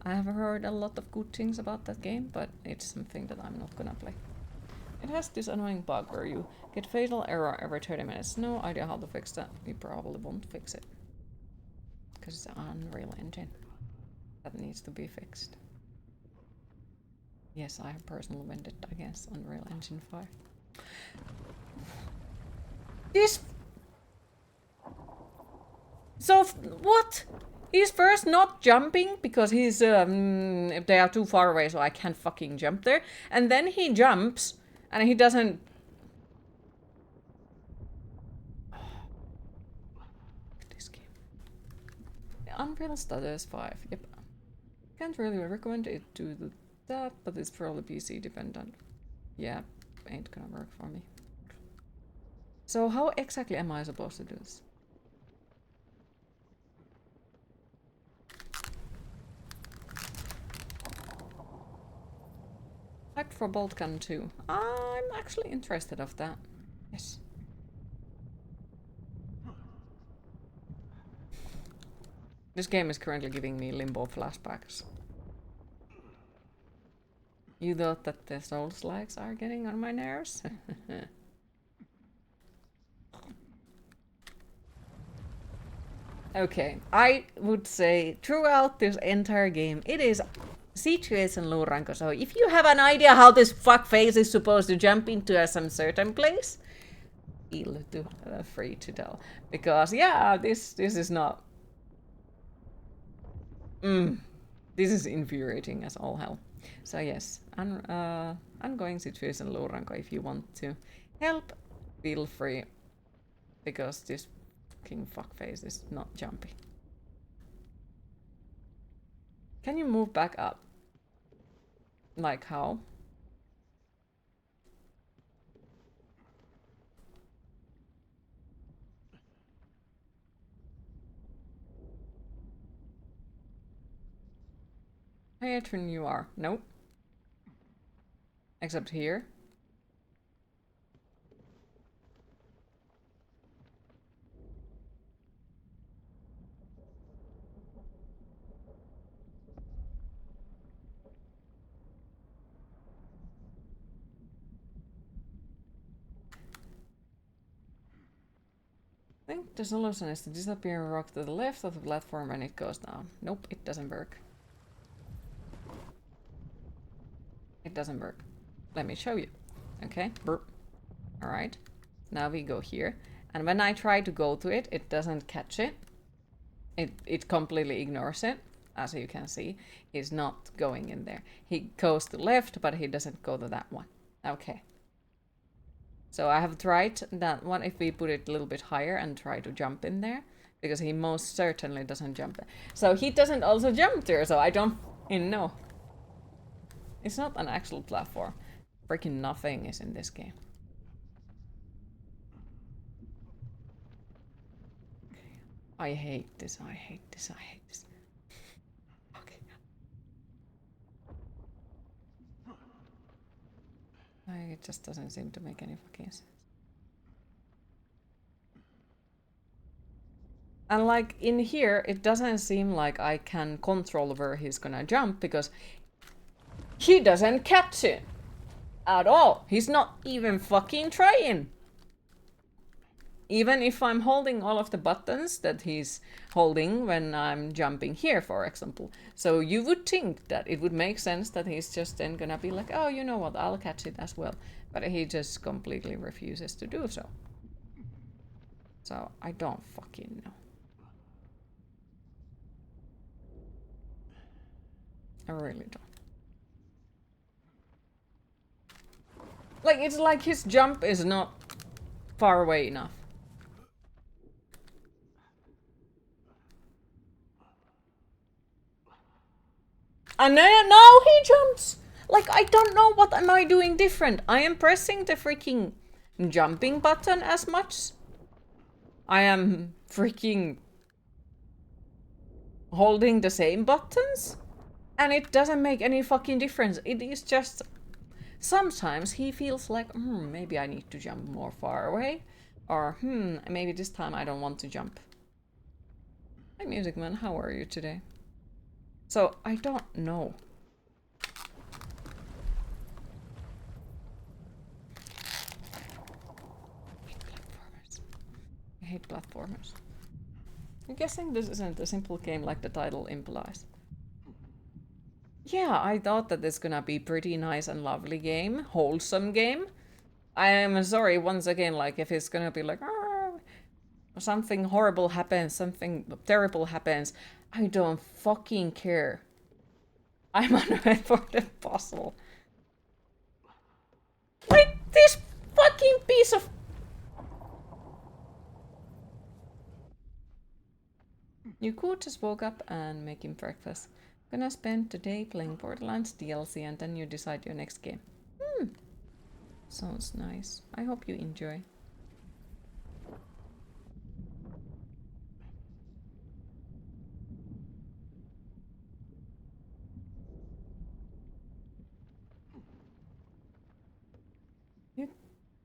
I have heard a lot of good things about that game, but it's something that I'm not gonna play. It has this annoying bug where you get fatal error every 30 minutes. No idea how to fix that. We probably won't fix it. Because it's an Unreal Engine. That needs to be fixed. Yes, I have personal vendetta against Unreal Engine 5. This... So, what? He's first not jumping because he's, if they are too far away, so I can't fucking jump there. And then he jumps, and he doesn't... This game. Unreal Studios 5, yep. Can't really recommend it to that, but it's probably PC dependent. Yeah, ain't gonna work for me. So how exactly am I supposed to do this? Hyped for Bolt Gun 2. I'm actually interested of that. Yes. This game is currently giving me Limbo flashbacks. You thought that the Souls-likes are getting on my nerves? Okay, I would say throughout this entire game, it is situation luuranko. So if you have an idea how this fuckface is supposed to jump into some certain place, feel free to tell. Because yeah, this is not... This is infuriating as all hell. So yes, ongoing situation luuranko. If you want to help, feel free. Because this fucking fuckface is not jumpy. Can you move back up? Like how? How Atron you are? Nope. Except here. think the solution is to disappear a rock to the left of the platform and it goes down. Nope, it doesn't work. It doesn't work. Let me show you. Okay, alright. Now we go here. And when I try to go to it, it doesn't catch it. It completely ignores it. As you can see, he's not going in there. He goes to left, but he doesn't go to that one. Okay. So I have tried that one if we put it a little bit higher and try to jump in there. Because he most certainly doesn't jump there. So he doesn't also jump there, so I don't know. It's not an actual platform. Freaking nothing is in this game. I hate this, I hate this, I hate this. Okay. It just doesn't seem to make any fucking sense. And like in here, it doesn't seem like I can control where he's gonna jump because he doesn't catch it at all. He's not even fucking trying. Even if I'm holding all of the buttons that he's holding when I'm jumping here, for example. So you would think that it would make sense that he's just then gonna be like, oh, you know what, I'll catch it as well. But he just completely refuses to do so. So I don't fucking know. I really don't. Like, it's like his jump is not far away enough. And now he jumps! Like, I don't know what am I doing different. I am pressing the freaking jumping button as much. I am freaking holding the same buttons. And it doesn't make any fucking difference. It is just... Sometimes he feels like, maybe I need to jump more far away. Or, maybe this time I don't want to jump. Hi, Music Man, how are you today? So, I don't know. I hate platformers. I'm guessing this isn't a simple game like the title implies. Yeah, I thought that it's gonna be pretty nice and lovely game. Wholesome game. I am sorry, once again, like, if it's gonna be like, something horrible happens, something terrible happens, I don't fucking care. I'm on it for the puzzle. Like, this fucking piece of... You could just woke up and make him breakfast. Gonna spend the day playing Borderlands DLC and then you decide your next game. Sounds nice. I hope you enjoy.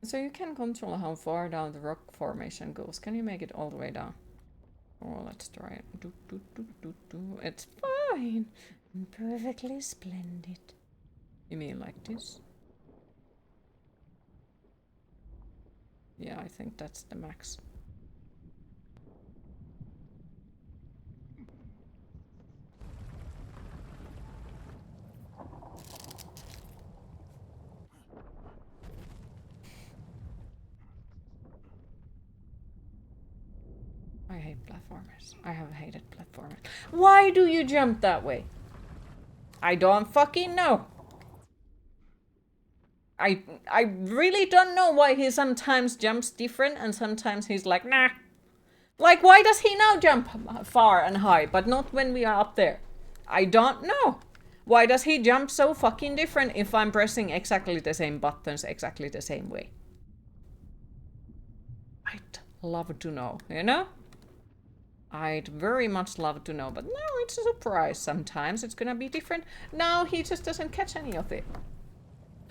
So you can control how far down the rock formation goes. Can you make it all the way down? Oh, let's try it. It's fine. Perfectly splendid. You mean like this? Yeah, I think that's the max. I hate platformers. I have hated platformers. Why do you jump that way? I don't fucking know. I really don't know why he sometimes jumps different and sometimes he's like, nah. Like, why does he now jump far and high, but not when we are up there? I don't know. Why does he jump so fucking different if I'm pressing exactly the same buttons exactly the same way? I'd love to know, you know? I'd very much love to know, but no, it's a surprise. Sometimes it's gonna be different. Now he just doesn't catch any of it.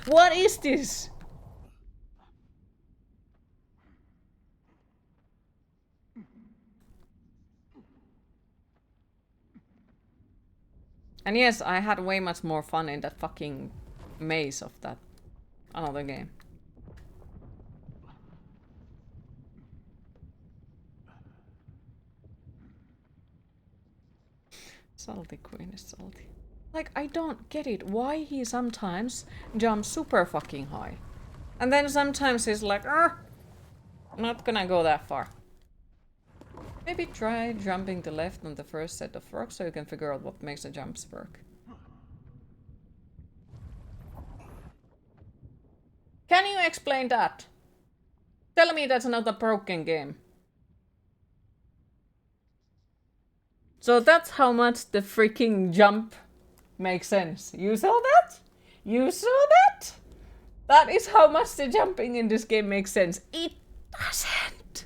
What is this? And yes, I had way much more fun in that fucking maze of that another game. Salty Queen is salty. Like, I don't get it. Why he sometimes jumps super fucking high. And then sometimes he's like, not gonna go that far. Maybe try jumping to left on the first set of rocks so you can figure out what makes the jumps work. Can you explain that? Tell me that's not a broken game. So that's how much the freaking jump makes sense. You saw that? You saw that? That is how much the jumping in this game makes sense. It doesn't.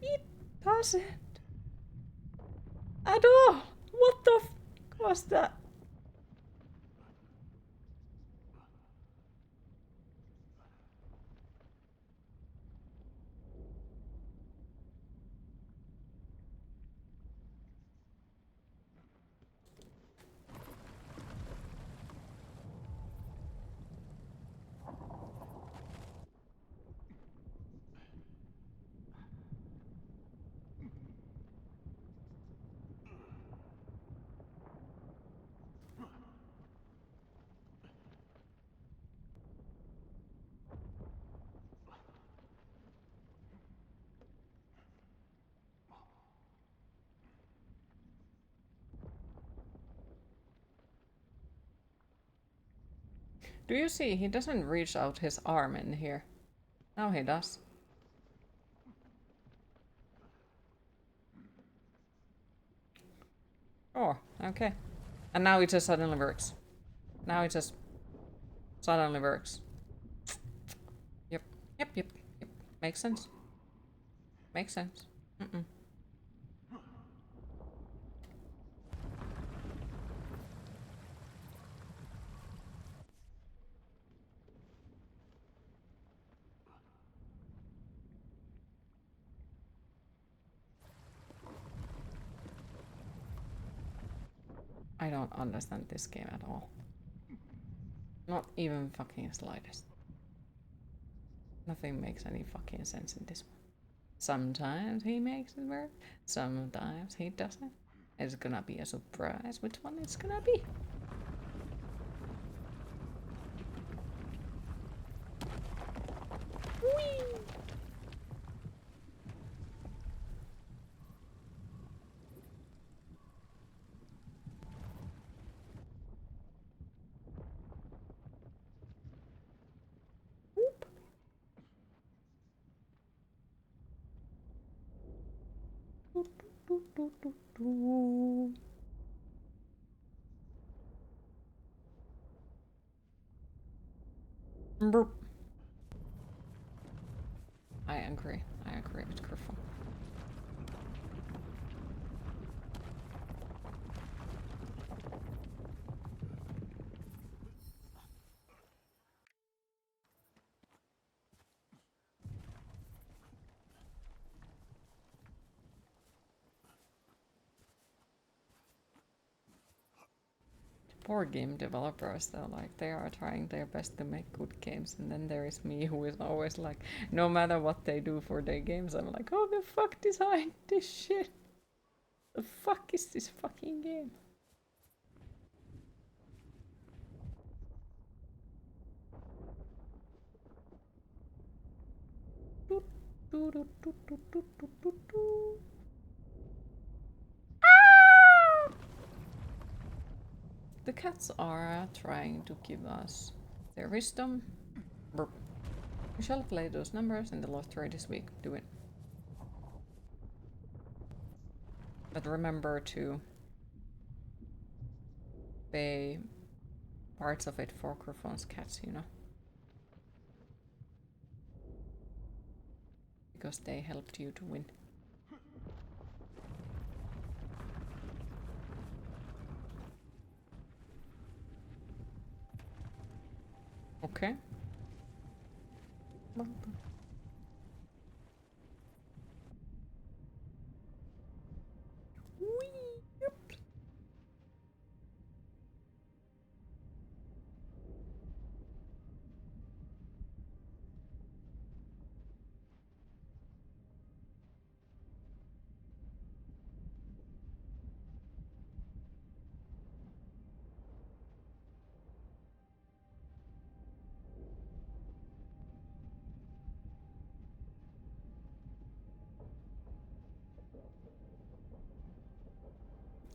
It doesn't. At all. What the f was that? Do you see? He doesn't reach out his arm in here. Now he does. Oh, okay. And now it just suddenly works. Now it just suddenly works. Yep. Yep. Makes sense. Makes sense. I don't understand this game at all. Not even fucking slightest. Nothing makes any fucking sense in this one. Sometimes he makes it work, sometimes he doesn't. It's gonna be a surprise which one it's gonna be. Whee! Burp. I agree with Griffon. Poor game developers though, like they are trying their best to make good games, and then there is me who is always like, no matter what they do for their games, I'm like, oh, the fuck designed this shit? The fuck is this fucking game? The cats are trying to give us their wisdom. Burp. We shall play those numbers in the lottery this week. Do it. But remember to pay parts of it for Griffon's cats, you know? Because they helped you to win. Okay.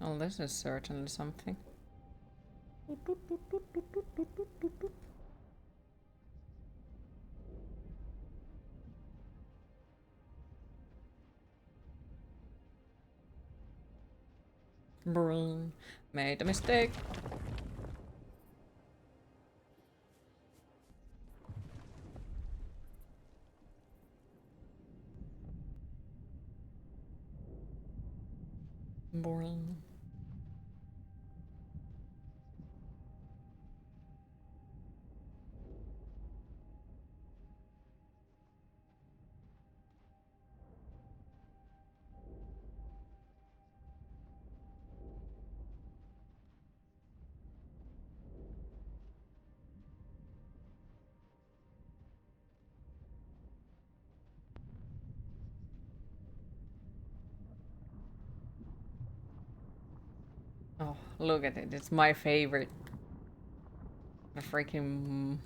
Oh, this is certainly something. Brrrr. Made a mistake. Boring. Oh, look at it. It's my favorite. The freaking...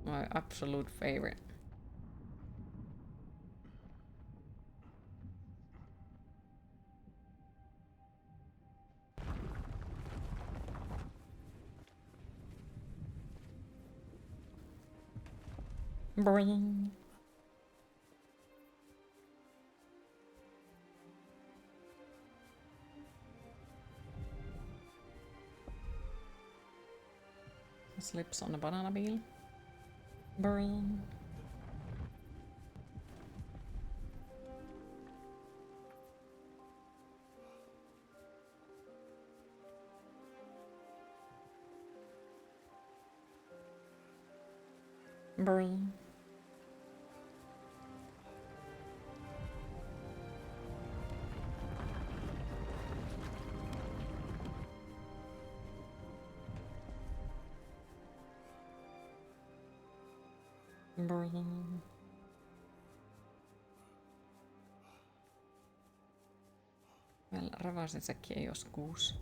My absolute favorite. Boing. Slips on the banana peel. Boing. Boing. Boing. Well, ravasin sekin joskus.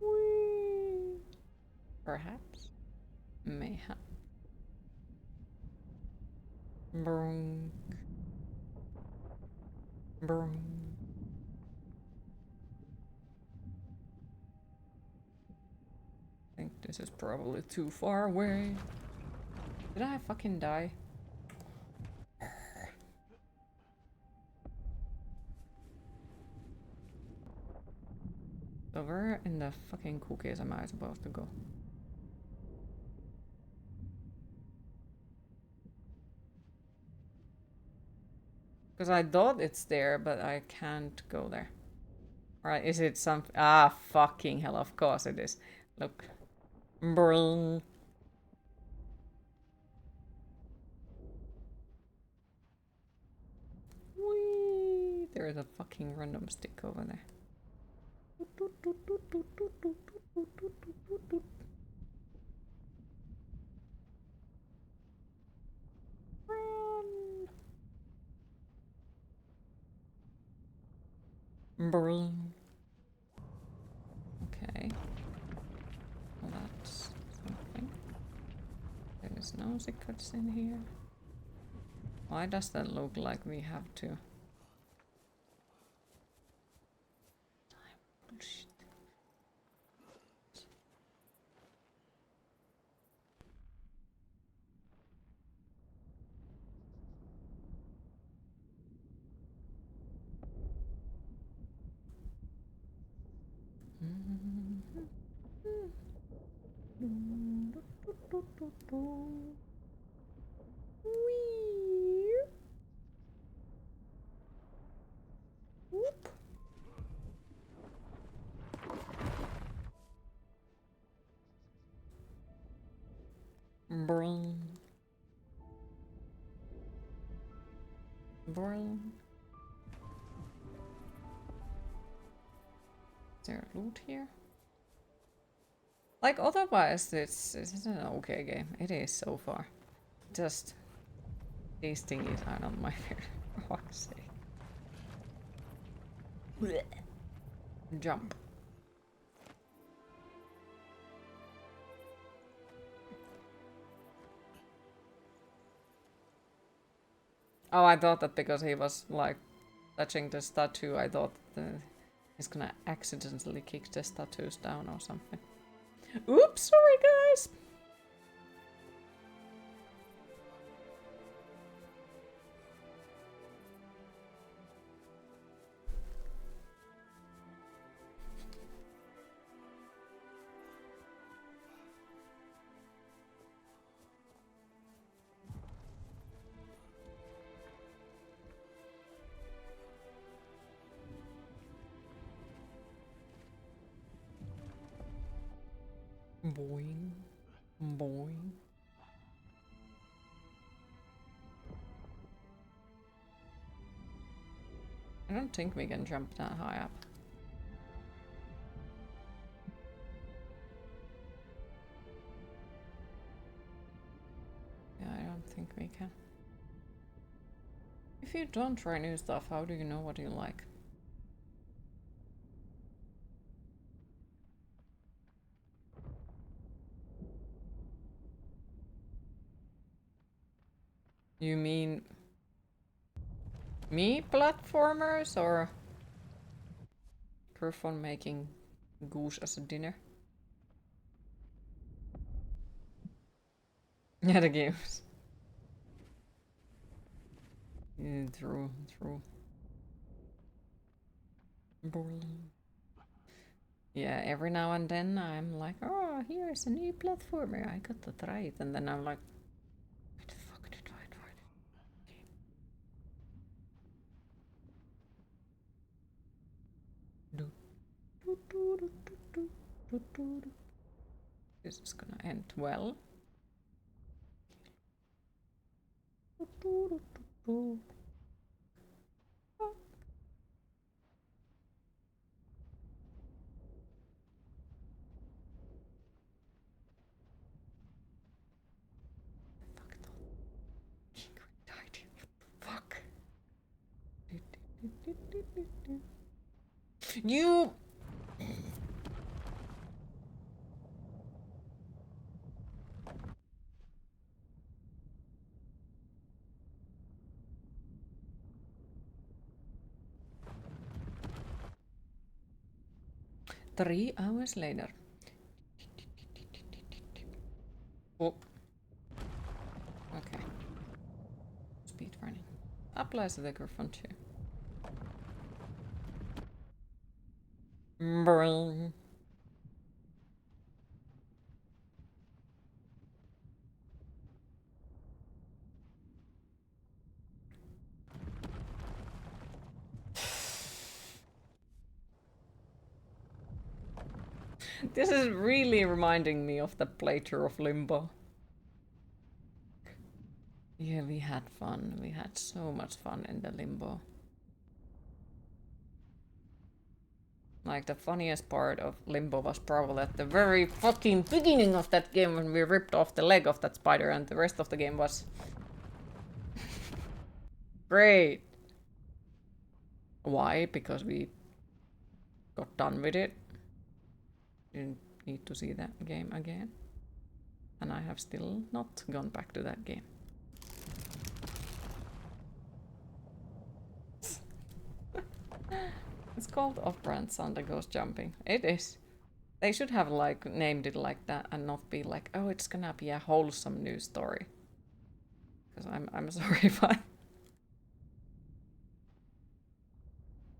Whee! Perhaps. Mayhap. Brunk. Brunk. I think this is probably too far away. Did I fucking die? So where in the fucking cookies am I supposed to go? Because I thought it's there, but I can't go there. Alright, is it some... Ah, fucking hell, of course it is. Look. Bring. Whee! There is a fucking random stick over there. Run! Bring. Okay. Well, that's something. There is no secrets in here. Why does that look like we have to... Bullshit. Whee! Whoop. Bring. Bring. Is there loot here? Like, otherwise, it's an okay game. It is so far. Just these thingies are not my favorite. For fuck's sake. Jump. Oh, I thought that because he was like touching the statue, I thought he's gonna accidentally kick the statues down or something. Oops, sorry guys! Boing. Boing. I don't think we can jump that high up. Yeah, I don't think we can. If you don't try new stuff, how do you know what you like? You mean me platformers or Griffon making goose as a dinner? Yeah, the games. Yeah, true, true. Yeah, every now and then I'm like, oh, here's a new platformer, I got to try it. And then I'm like, why the fuck did I try it? This is gonna end well. Fuck. You. Three hours later. Oh. Okay. Speed running. Applies to the Griffon too. Brrrr. This is really reminding me of the playthrough of Limbo. Yeah, we had fun. We had so much fun in the Limbo. Like, the funniest part of Limbo was probably at the very fucking beginning of that game when we ripped off the leg of that spider, and the rest of the game was great. Why? Because we got done with it. Didn't need to see that game again. And I have still not gone back to that game. It's called Off-Brand Santa Goes Jumping. It is. They should have like named it like that and not be like, oh, it's gonna be a wholesome news story. Because I'm sorry, but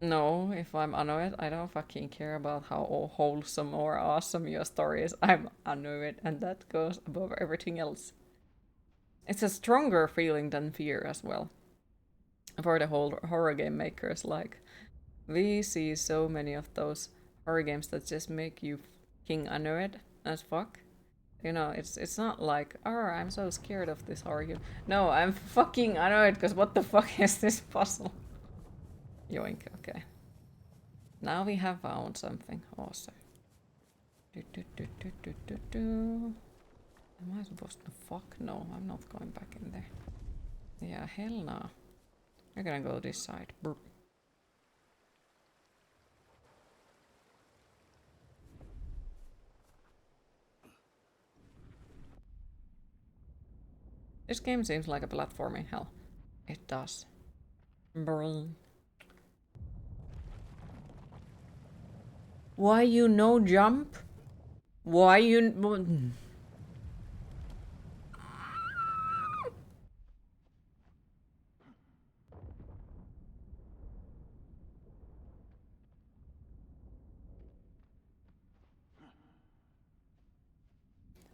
no, if I'm annoyed, I don't fucking care about how wholesome or awesome your story is. I'm annoyed, and that goes above everything else. It's a stronger feeling than fear as well. For the whole horror game makers, like, we see so many of those horror games that just make you fucking annoyed as fuck. You know, it's not like, oh, I'm so scared of this horror game. No, I'm fucking annoyed because what the fuck is this puzzle? Yoink, okay. Now we have found something awesome. Am I supposed to fuck? No, I'm not going back in there. Yeah, hell no. We're gonna go this side. Brr. This game seems like a platforming hell. It does. Brr. Why you no jump? Why you...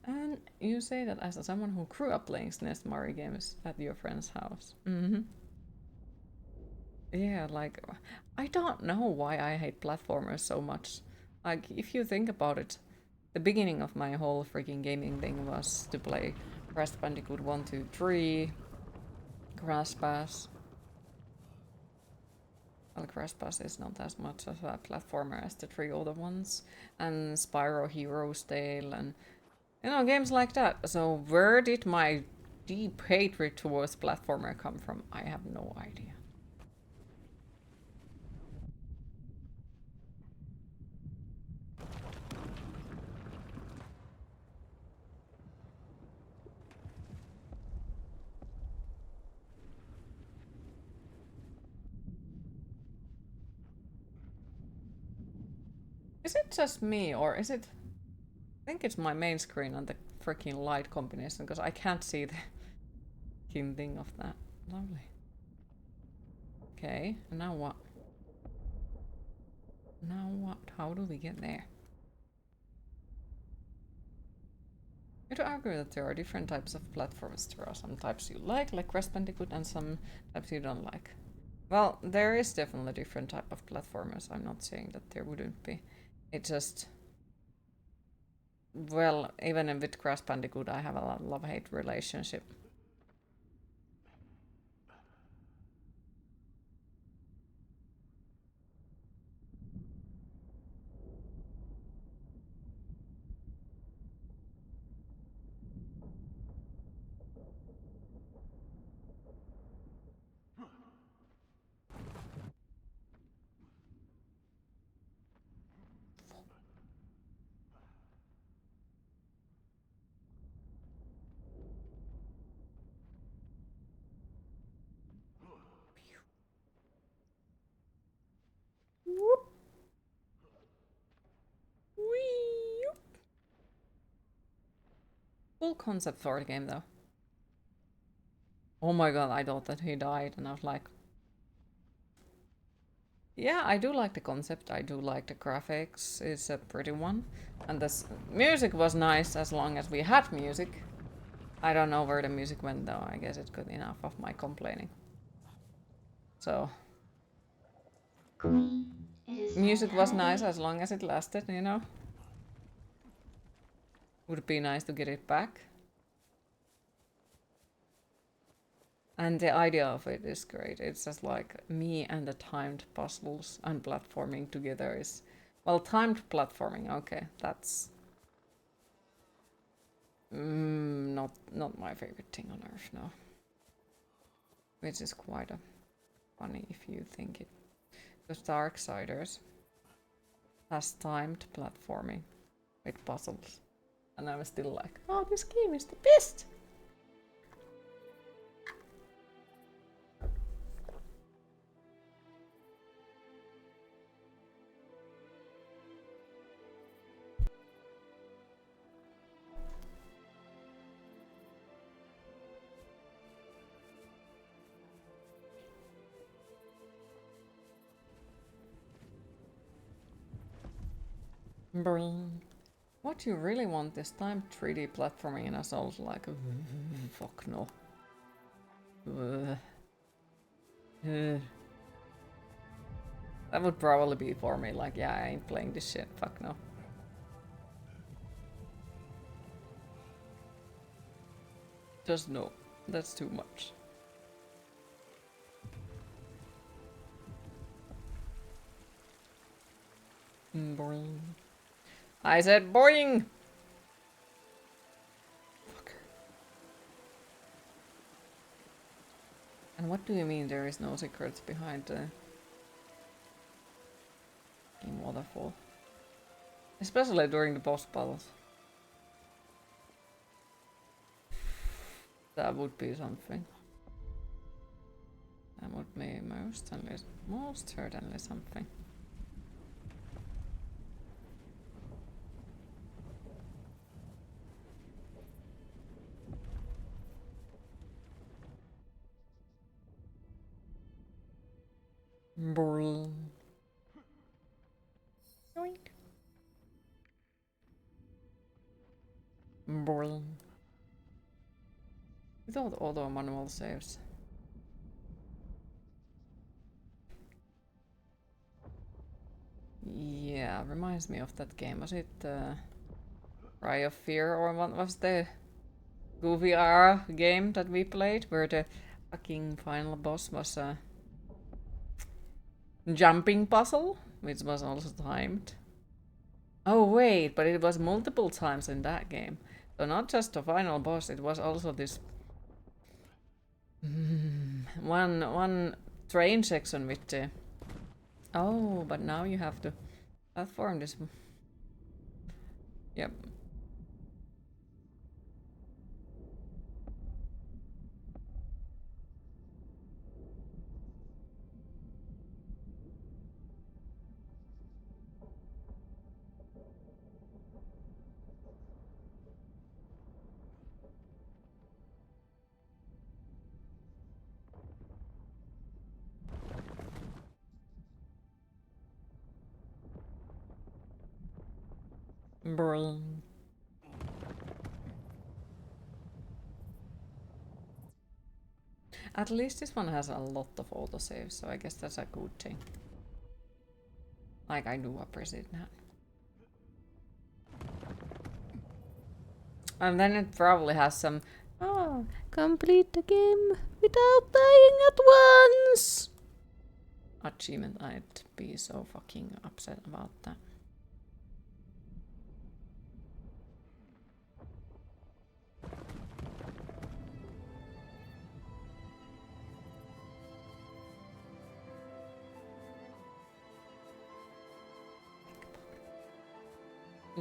And you say that as someone who grew up playing SNES Mario games at your friend's house. Mm-hmm. Yeah, like, I don't know why I hate platformers so much. Like, if you think about it, the beginning of my whole freaking gaming thing was to play Crash Bandicoot 1, 2, 3, Crash Bash. Well, Crash Bash is not as much of a platformer as the three other ones, and Spyro Heroes Tale, and you know, games like that. So where did my deep hatred towards platformer come from? I have no idea. Is it just me, or is it... I think it's my main screen and the freaking light combination, because I can't see the thing of that. Lovely. Okay, and now what? Now what? How do we get there? You could argue that there are different types of platforms. There are some types you like Crash Bandicoot, and some types you don't like. Well, there is definitely different type of platformers. I'm not saying that there wouldn't be. It just... Well, even with Crash Bandicoot, I have a love-hate relationship. Whoop. Whee. Cool concept for the game, though. Oh my god, I thought that he died, and I was like... Yeah, I do like the concept, I do like the graphics, it's a pretty one. And the music was nice as long as we had music. I don't know where the music went though, I guess it got enough of my complaining. So... Queen, it is Music was nice hydrate. as long as it lasted, you know? Would be nice to get it back. And the idea of it is great. It's just like me and the timed puzzles and platforming together is... Well, timed platforming, okay, that's... not my favorite thing on earth, no. Which is quite funny if you think it. Because Darksiders has timed platforming with puzzles. And I'm still like, oh, this game is the best! Bring. What you really want is timed 3D platforming in a Souls like fuck no. That would probably be for me, like, yeah, I ain't playing this shit, fuck no. Just no, that's too much. Boring. I said boing! Fucker. And what do you mean there is no secrets behind the game waterfall? Especially during the boss battles. That would be something. That would be most certainly something. Brrrl. Yoink. Brrrl. Without auto manual saves. Yeah, reminds me of that game. Was it Cry of Fear, or what was the Goofy R game that we played where the fucking final boss was a jumping puzzle, which was also timed. Oh wait, but it was multiple times in that game. So not just the final boss, it was also this one train section with the... Oh, but now you have to platform this. Yep. Brrrl. At least this one has a lot of autosaves, so I guess that's a good thing. Like, I do appreciate that. And then it probably has some, oh, complete the game without dying at once achievement. I'd be so fucking upset about that.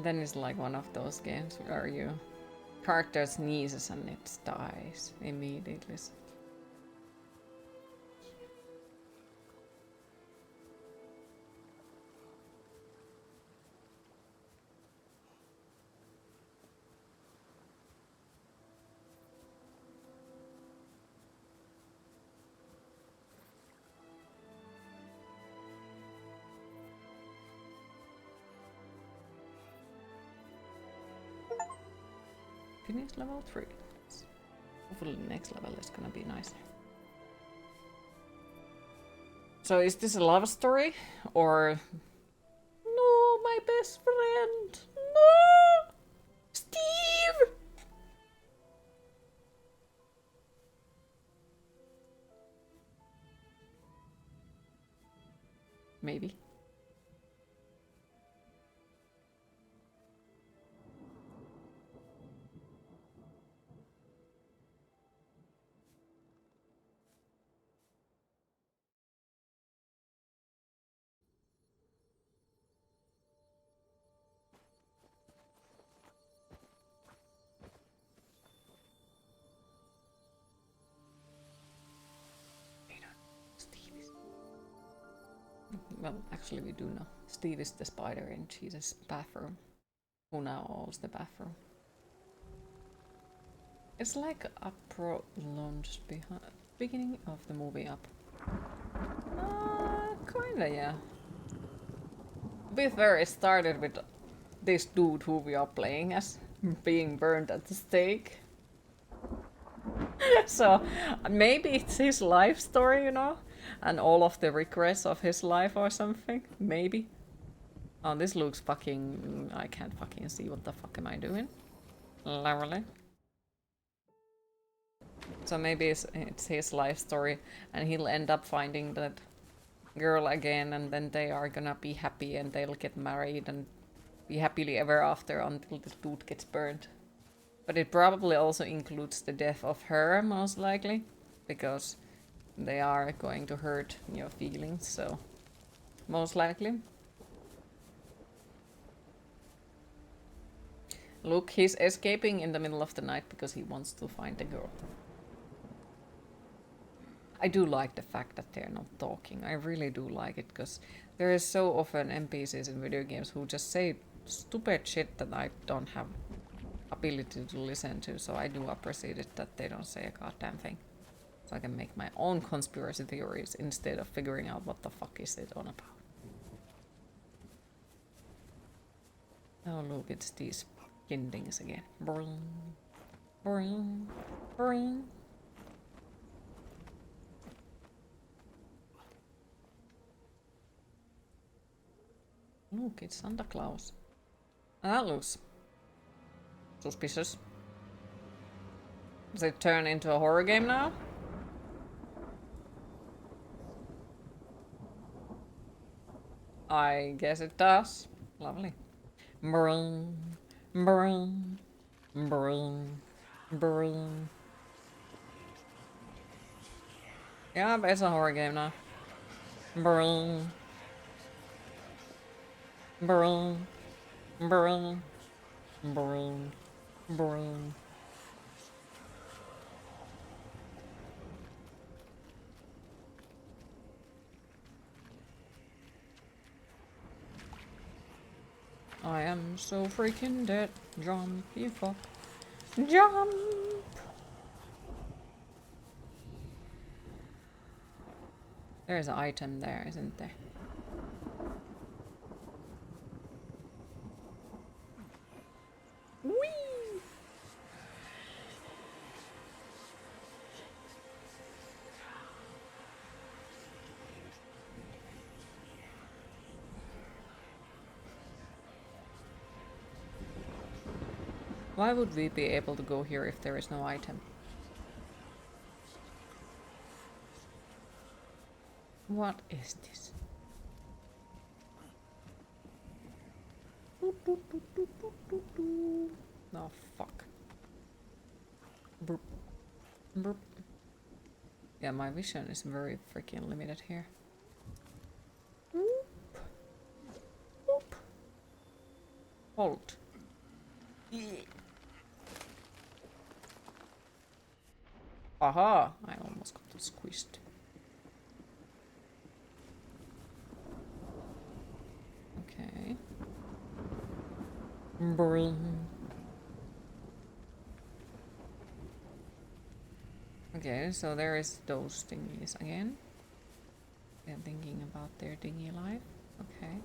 Then it's like one of those games where you character sneezes and it dies immediately. Finish level 3. Hopefully the next level is gonna be nicer. So is this a love story? Or... No, my best friend! No! Steve! Maybe. Well, actually we do know. Steve is the spider in Jesus' bathroom. Who now owns the bathroom. It's like a prolonged beginning of the movie Up. Kinda, yeah. To be fair, it started with this dude who we are playing as being burned at the stake. So maybe it's his life story, you know? And all of the regrets of his life or something. Maybe. Oh, this looks fucking... I can't fucking see what the fuck am I doing. Literally. So maybe it's his life story and he'll end up finding that girl again and then they are gonna be happy and they'll get married and be happily ever after until the dude gets burned. But it probably also includes the death of her, most likely, because they are going to hurt your feelings, so most likely. Look, he's escaping in the middle of the night because he wants to find the girl. I do like the fact that they're not talking. I really do like it, because there is so often NPCs in video games who just say stupid shit that I don't have ability to listen to, so I do appreciate it that they don't say a goddamn thing. So I can make my own conspiracy theories instead of figuring out what the fuck is it on about. Oh look, it's these endings again. Bring, bring, bring. Look, it's Santa Claus. That looks suspicious. Does it turn into a horror game now? I guess it does. Lovely. Brum, brum, brum, brum. Yeah, but it's a horror game now. Brum. Brum. Brum. Brum. Brum. I am so freaking dead. Jump, you fuck. Jump! There's an item there, isn't there? Whee! Why would we be able to go here if there is no item? What is this? Oh, fuck. Burp. Burp. Yeah, my vision is very freaking limited here. Whoop. Whoop. Hold. Aha! I almost got squished. Okay. Brum. Okay, so there is those thingies again. They're thinking about their thingy life. Okay.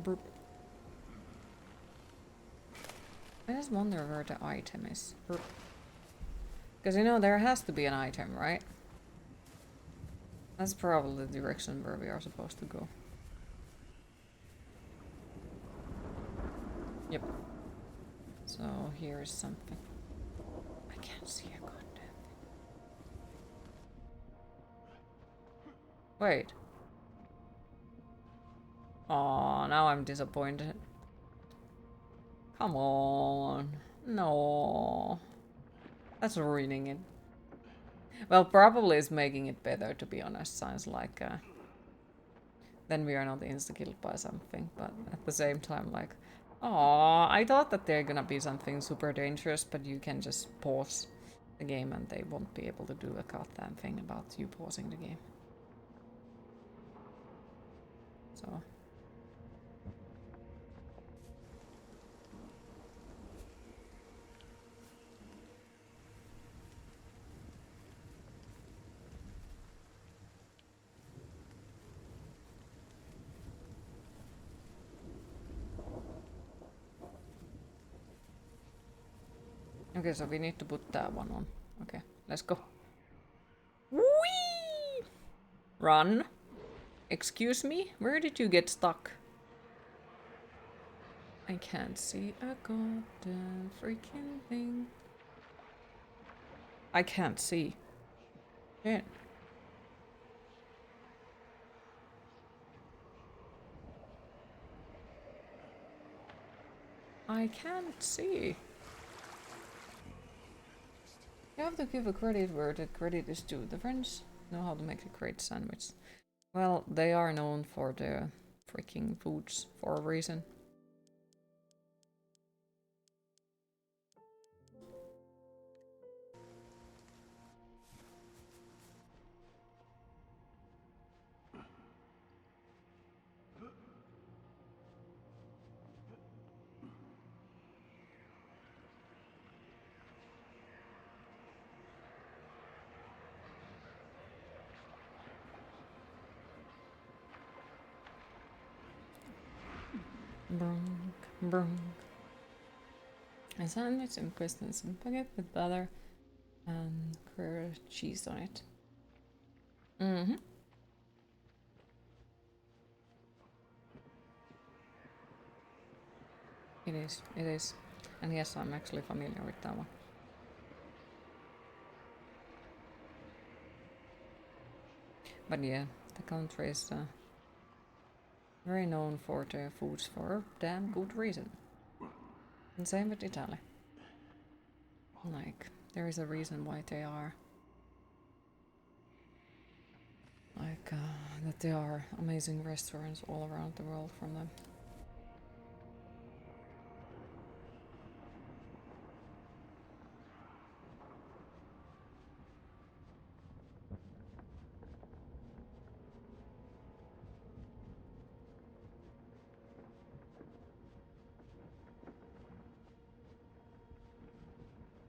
Burp. I just wonder where the item is. Because you know, there has to be an item, right? That's probably the direction where we are supposed to go. Yep. So here is something. I can't see a goddamn thing. Wait. Oh, now I'm disappointed. Come on. No. That's ruining it. Well, probably it's making it better, to be honest. Sounds like then we are not insta-killed by something, but at the same time, like, oh, I thought that they're gonna be something super dangerous, but you can just pause the game and they won't be able to do a goddamn thing about you pausing the game. So. Okay, so we need to put that one on. Okay, let's go. Whee! Run. Excuse me? Where did you get stuck? I can't see a goddamn freaking thing. I can't see. Shit. I can't see. You have to give a credit where the credit is due. The French know how to make a great sandwich. Well, they are known for their freaking foods for a reason. Brunk, brunk. A sandwich and croissants and baguette with butter and curd cheese on it. Mm-hmm. It is. And yes, I'm actually familiar with that one. But yeah, the country is very known for their foods for a damn good reason. And same with Italy. Like, there is a reason why they are like that there are amazing restaurants all around the world from them.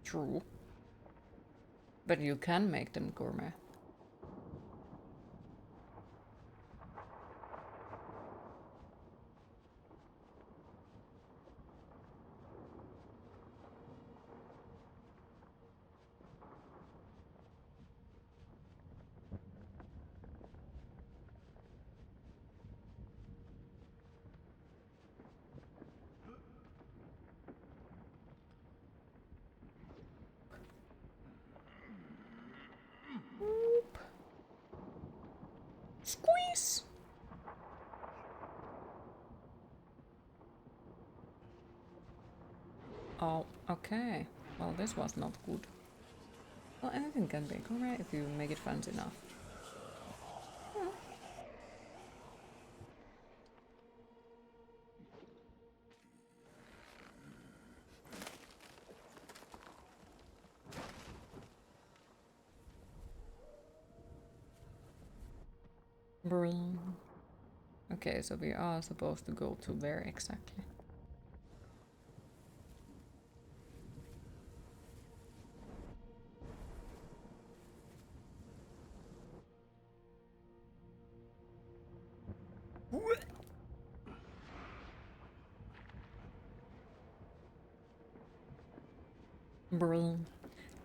True. But you can make them gourmet. Oop. Squeeze! Oh, okay. Well, this was not good. Well, anything can be gourmet if you make it fancy enough. Hmm. Brilliant. Okay, so we are supposed to go to where exactly? Brilliant.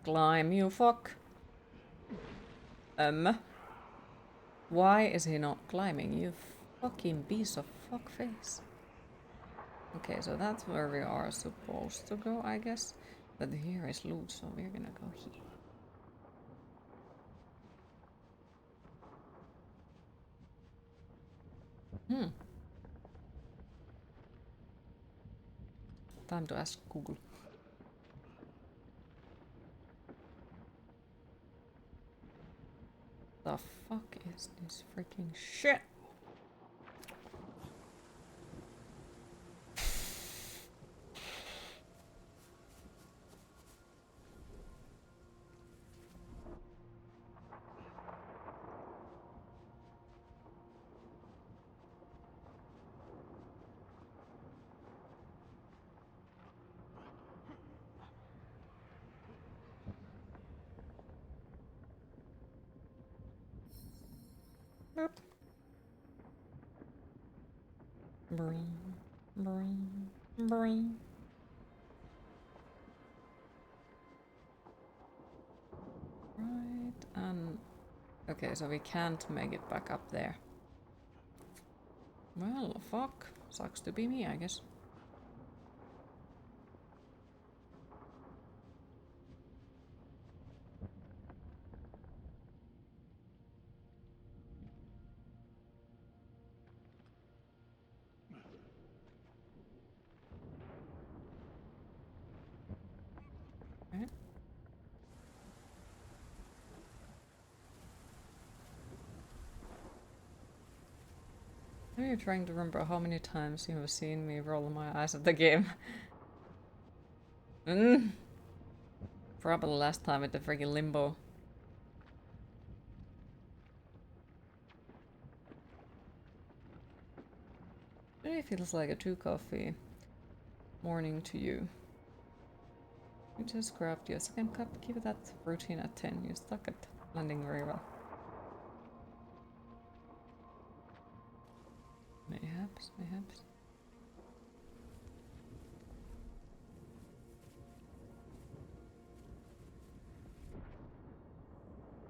Climb, you fuck. Why is he not climbing, you fucking piece of fuck face? Okay, so that's where we are supposed to go, I guess. But here is loot, so we're gonna go here. Time to ask Google. The fuck is this freaking shit? Boop. Bring, bring, bring. Right, and okay, so we can't make it back up there. Well, fuck. Sucks to be me, I guess. Are you trying to remember how many times you have seen me roll my eyes at the game? Probably last time at the freaking limbo. It feels like a 2 coffee morning to you. You just grabbed your second cup. Give that routine a 10. You stuck at landing very well. Mayhaps, mayhaps.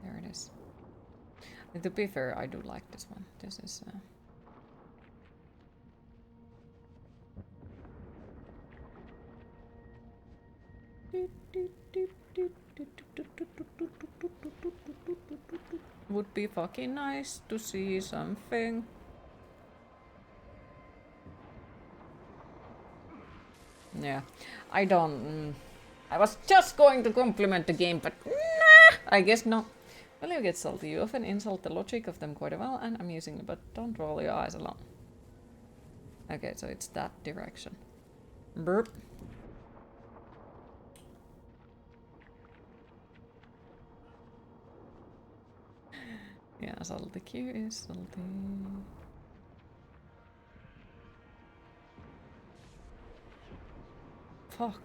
There it is. And to be fair, I do like this one. This is would be fucking nice to see something. Yeah, I don't. I was just going to compliment the game, but nah, I guess not. Well, you get salty. You often insult the logic of them quite well and amusingly, but don't roll your eyes alone. Okay, so it's that direction. Burp. Yeah, salty Q is salty. Fuck.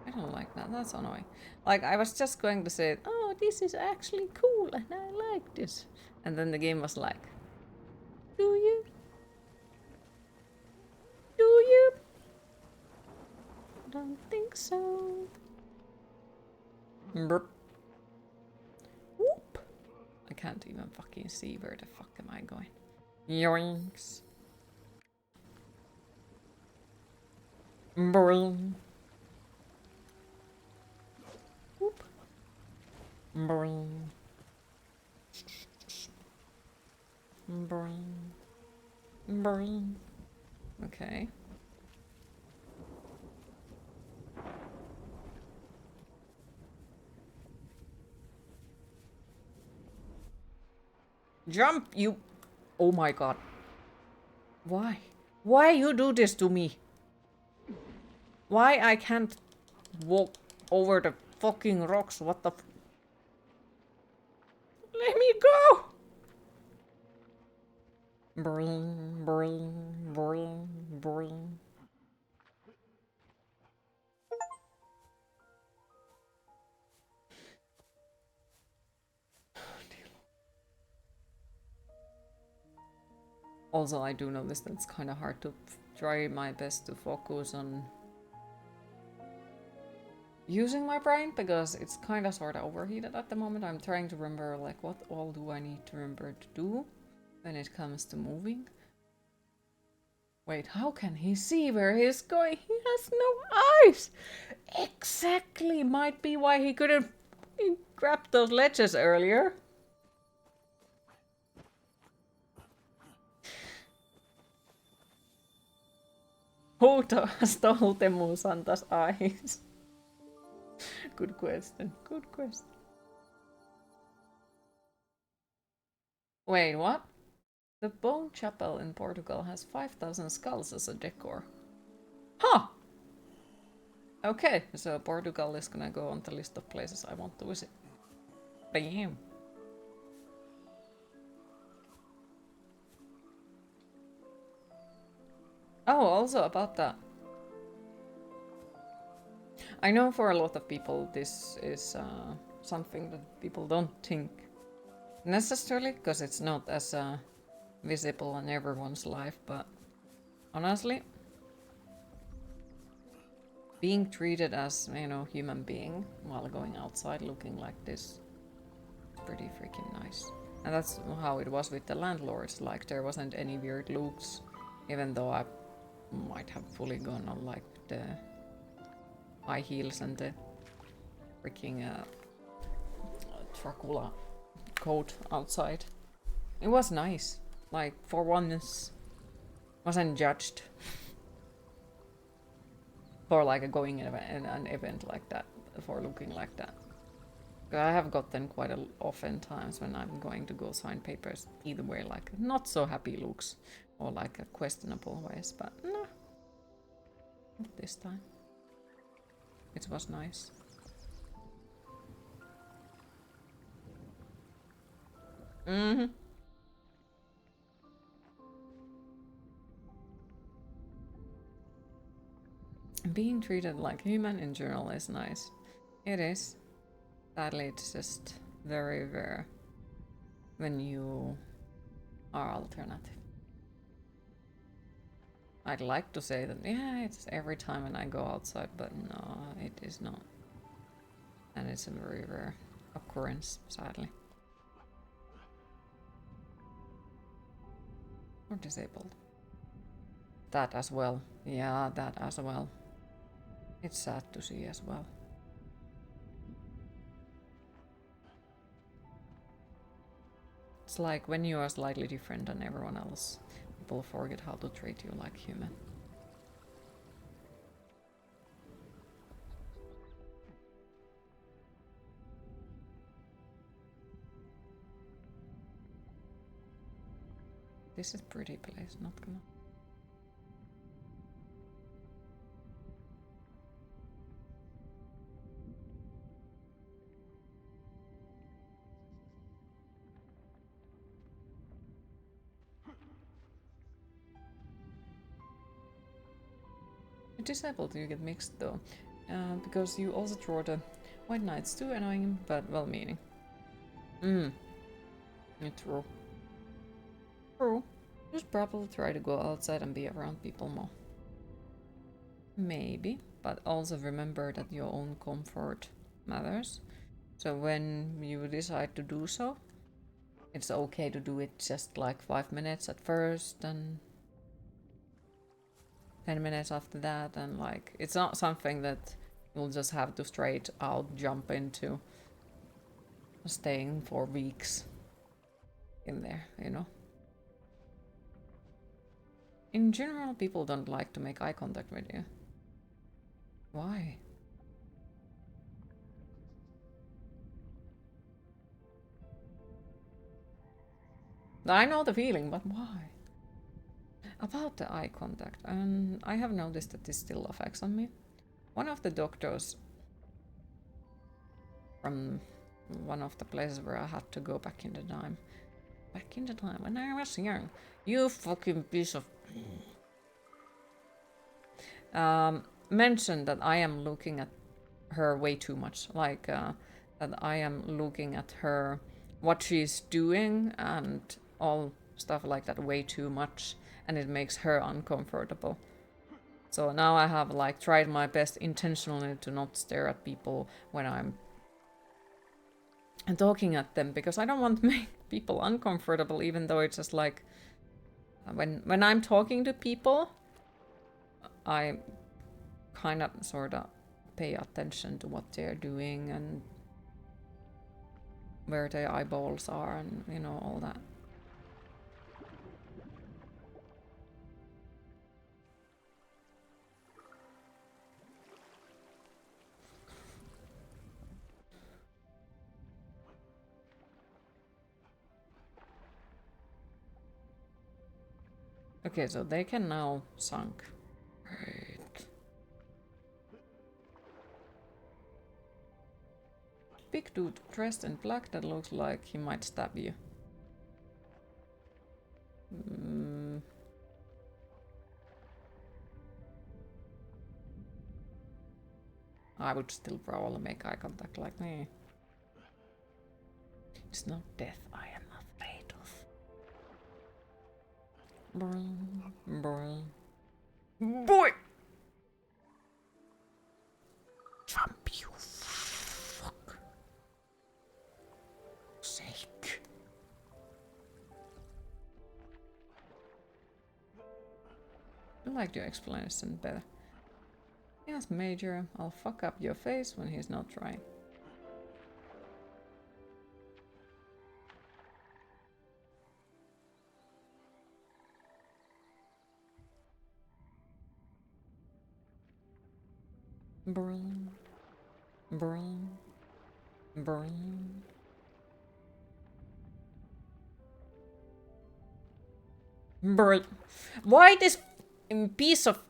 I don't like that. That's annoying. Like, I was just going to say, oh, this is actually cool and I like this. And then the game was like, do you? Do you? Don't think so. Burp. Whoop. I can't even fucking see where the fuck am I going. Yoinks. Boing. Whoop. Boing. Boing. Boing. Okay. Jump, you... Oh my god. Why? Why you do this to me? Why I can't walk over the fucking rocks? What the f... Let me go! Boing, boing, boing, boing. Also, I do notice that it's kind of hard to try my best to focus on using my brain because it's kind of sort of overheated at the moment. I'm trying to remember like what all do I need to remember to do when it comes to moving. Wait, how can he see where he's going? He has no eyes! Exactly! Might be why he couldn't grab those ledges earlier. Who stole Temu Santa's eyes? Good question. Good question. Wait, what? The Bone Chapel in Portugal has 5,000 skulls as a decor. Huh! Okay, so Portugal is gonna go on the list of places I want to visit. Bam! Oh, also about that. I know for a lot of people this is something that people don't think necessarily, because it's not as visible in everyone's life, but honestly, being treated as, you know, human being while going outside looking like this is pretty freaking nice. And that's how it was with the landlords, like there wasn't any weird looks, even though I might have fully gone on like the high heels and the freaking Dracula coat outside. It was nice. Like, for once, wasn't judged for like going in an event like that, for looking like that. I have gotten quite often times when I'm going to go sign papers either way, like not so happy looks or like a questionable ways, but no, not this time. It was nice. Mm-hmm. Being treated like human in general is nice. It is. Sadly, it's just very rare when you are alternative. I'd like to say that, yeah, it's every time when I go outside, but no, it is not. And it's a very rare occurrence, sadly. Or disabled. That as well. Yeah, that as well. It's sad to see as well. It's like when you are slightly different than everyone else, people forget how to treat you like human. This is a pretty place, not gonna. Disabled, you get mixed though, because you also draw the white knights too annoying but well-meaning. True. True. Just probably try to go outside and be around people more. Maybe, but also remember that your own comfort matters. So when you decide to do so, it's okay to do it just like 5 minutes at first and 10 minutes after that, and like it's not something that you'll just have to straight out jump into staying for weeks in there, you know. In general, people don't like to make eye contact with you. Why? I know the feeling, but why? About the eye contact, I have noticed that this still affects on me. One of the doctors from one of the places where I had to go back in the time when I was young, you fucking piece of mentioned that I am looking at her way too much, like that I am looking at her, what she's doing and all stuff like that way too much, and it makes her uncomfortable. So now I have like tried my best intentionally to not stare at people when I'm talking at them, because I don't want to make people uncomfortable, even though it's just like when I'm talking to people, I kind of sort of pay attention to what they're doing and where their eyeballs are and, you know, all that. Okay, so they can now sunk. Right. Big dude dressed in black that looks like he might stab you. I would still probably make eye contact like me. It's not death I am afraid of. Boy! Jump, you fuck. Sake. I like your explanation better. Yes, Major, I'll fuck up your face when he's not trying. Burn. Burn. Burn. Bruh. Why this piece of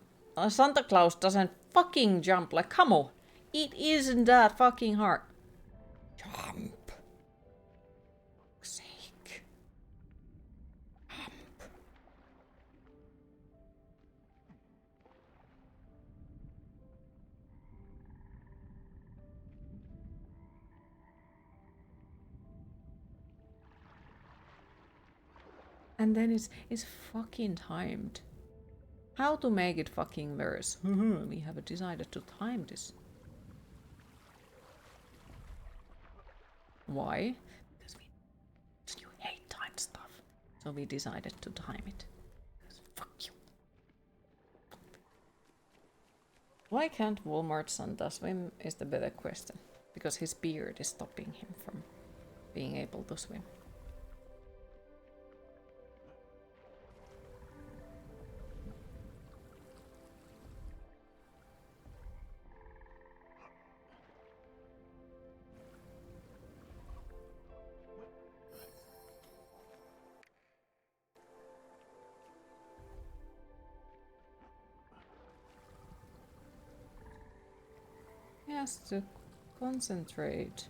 Santa Claus doesn't fucking jump? Like, come on. It isn't that fucking hard. Jump. Sake. Jump. And then it's fucking timed. How to make it fucking worse? We have decided to time this. Why? Because you hate time stuff. So we decided to time it. Fuck you. Why can't Walmart Santa swim is the better question. Because his beard is stopping him from being able to swim. He has to concentrate.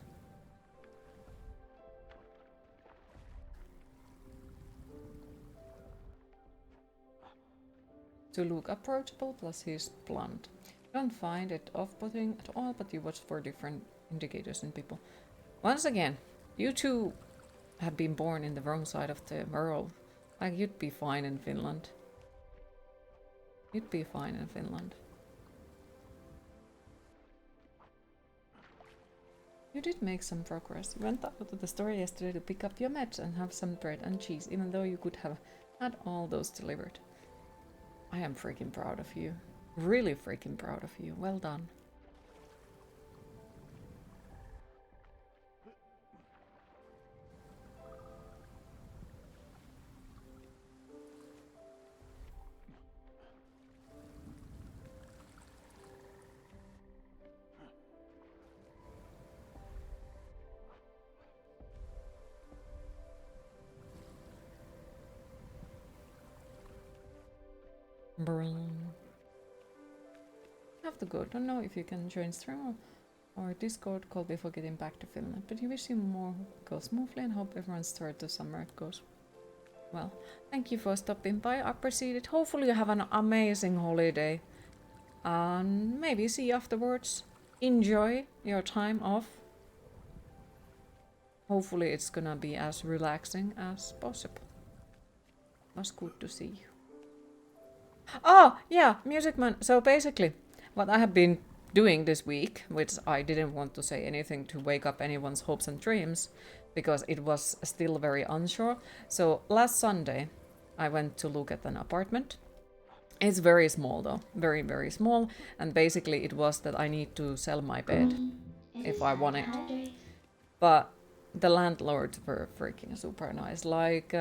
To look approachable, plus he's blunt. Don't find it off-putting at all, but you watch for different indicators in people. Once again, you two have been born in the wrong side of the world. Like, you'd be fine in Finland. You'd be fine in Finland. You did make some progress. You went out to the store yesterday to pick up your meds and have some bread and cheese, even though you could have had all those delivered. I am freaking proud of you. Really freaking proud of you. Well done. Brilliant. Have to go. Don't know if you can join stream or Discord call before getting back to Finland, but you wish you more goes smoothly and hope everyone's start to summer goes well. Thank you for stopping by. I appreciate it. Hopefully you have an amazing holiday and maybe see you afterwards. Enjoy your time off. Hopefully it's gonna be as relaxing as possible. It was good to see you. Oh, yeah, Music Man. So basically, what I have been doing this week, which I didn't want to say anything to wake up anyone's hopes and dreams, because it was still very unsure. So last Sunday, I went to look at an apartment. It's very small though, very, very small. And basically it was that I need to sell my bed if I want it. But the landlords were freaking super nice. Like,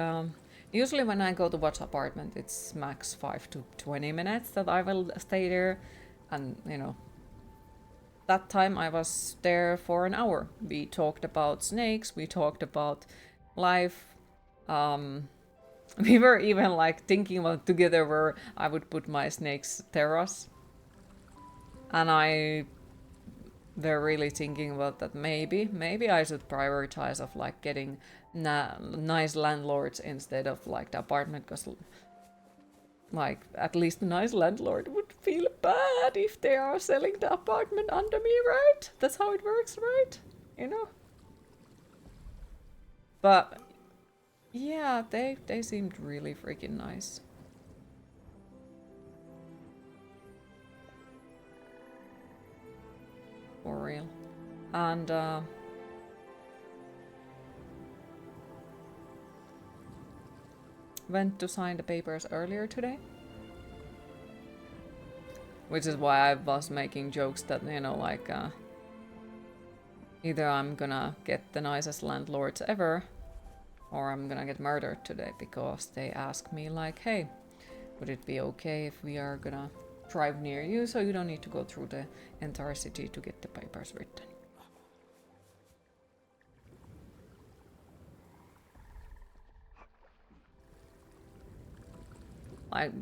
usually when I go to watch apartment, it's max 5 to 20 minutes that I will stay there. And, you know, that time I was there for an hour. We talked about snakes, we talked about life. We were even like thinking about together where I would put my snake's terrace. And they're really thinking about that maybe I should prioritize of like getting nice landlords instead of like the apartment, because like at least the nice landlord would feel bad if they are selling the apartment under me, right? That's how it works, right? You know? But yeah, they seemed really freaking nice. For real. And went to sign the papers earlier today. Which is why I was making jokes that, you know, like either I'm gonna get the nicest landlords ever, or I'm gonna get murdered today, because they asked me like, hey, would it be okay if we are gonna drive near you so you don't need to go through the entire city to get the papers written? Like,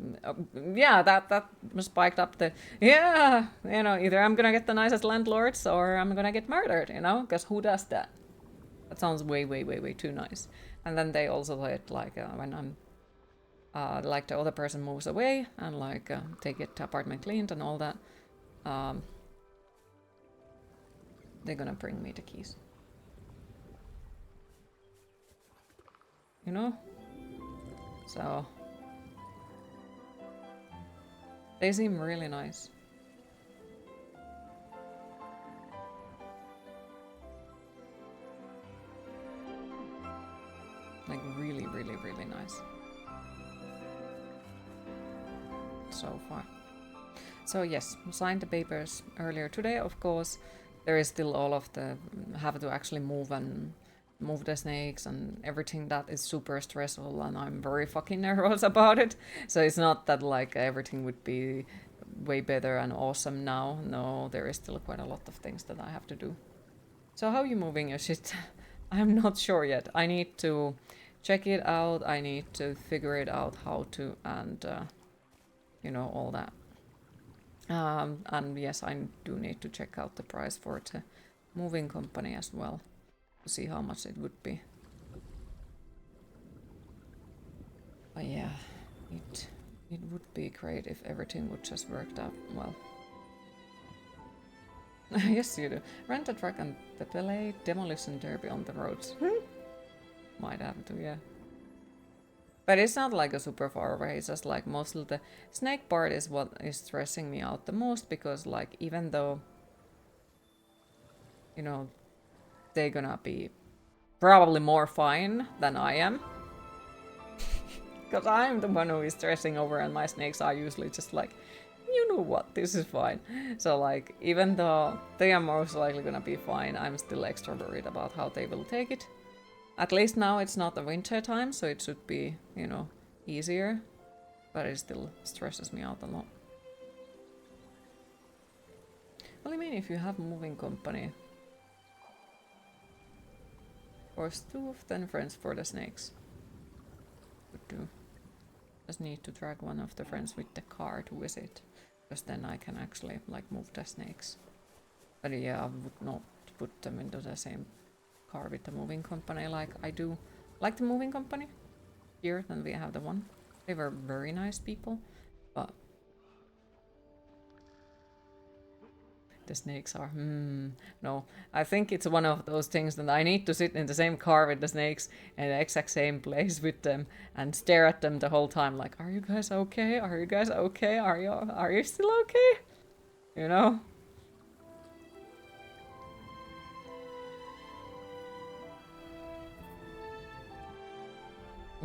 yeah, that spiked up the, yeah, you know, either I'm gonna get the nicest landlords or I'm gonna get murdered, you know, because who does that? That sounds way, way, way, way too nice. And then they also let, like, when I'm, like, the other person moves away and, like, they get the apartment cleaned and all that, they're gonna bring me the keys. You know? So... they seem really nice. Like really, really, really nice. So far. So yes, signed the papers earlier today, of course. There is still all of the... have to actually move and move the snakes and everything. That is super stressful and I'm very fucking nervous about it. So it's not that like everything would be way better and awesome now. No, there is still quite a lot of things that I have to do. So how are you moving your shit? I'm not sure yet. I need to check it out. I need to figure it out how to, and you know, all that. And yes, I do need to check out the price for the moving company as well to see how much it would be. But yeah, it would be great if everything would just work out well. Yes, you do. Rent a truck and the play demolition derby on the roads. Might have to, yeah. But it's not like a super far away, it's just like mostly the snake part is what is stressing me out the most, because like even though, you know, they're gonna be probably more fine than I am. Because I'm the one who is stressing over and my snakes are usually just like, you know what, this is fine. So like, even though they are most likely gonna be fine, I'm still extra worried about how they will take it. At least now it's not the winter time, so it should be, you know, easier. But it still stresses me out a lot. Well, I mean, if you have a moving company, of course, 2 of 10 friends for the snakes would do. Just need to drag one of the friends with the car to visit, because then I can actually like move the snakes. But yeah, I would not put them into the same car with the moving company like I do like the moving company here. Then we have the one. They were very nice people, but the snakes are no. I think it's one of those things that I need to sit in the same car with the snakes in the exact same place with them and stare at them the whole time like, are you guys okay? Are you guys okay? Are you still okay? You know?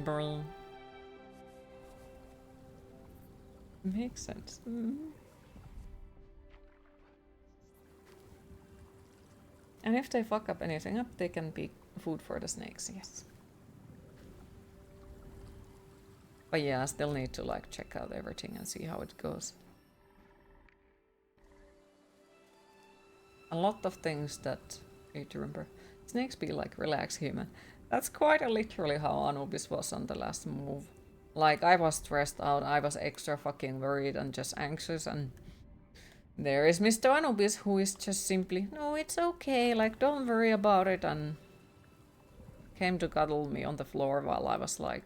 Brr. Makes sense. And if they fuck up anything up, they can be food for the snakes, yes. But yeah, I still need to like check out everything and see how it goes. A lot of things that you need to remember. Snakes be like, relax, human. That's quite literally how Anubis was on the last move. Like, I was stressed out, I was extra fucking worried and just anxious, and there is Mr. Anubis who is just simply, no, it's okay, like, don't worry about it, and came to cuddle me on the floor while I was like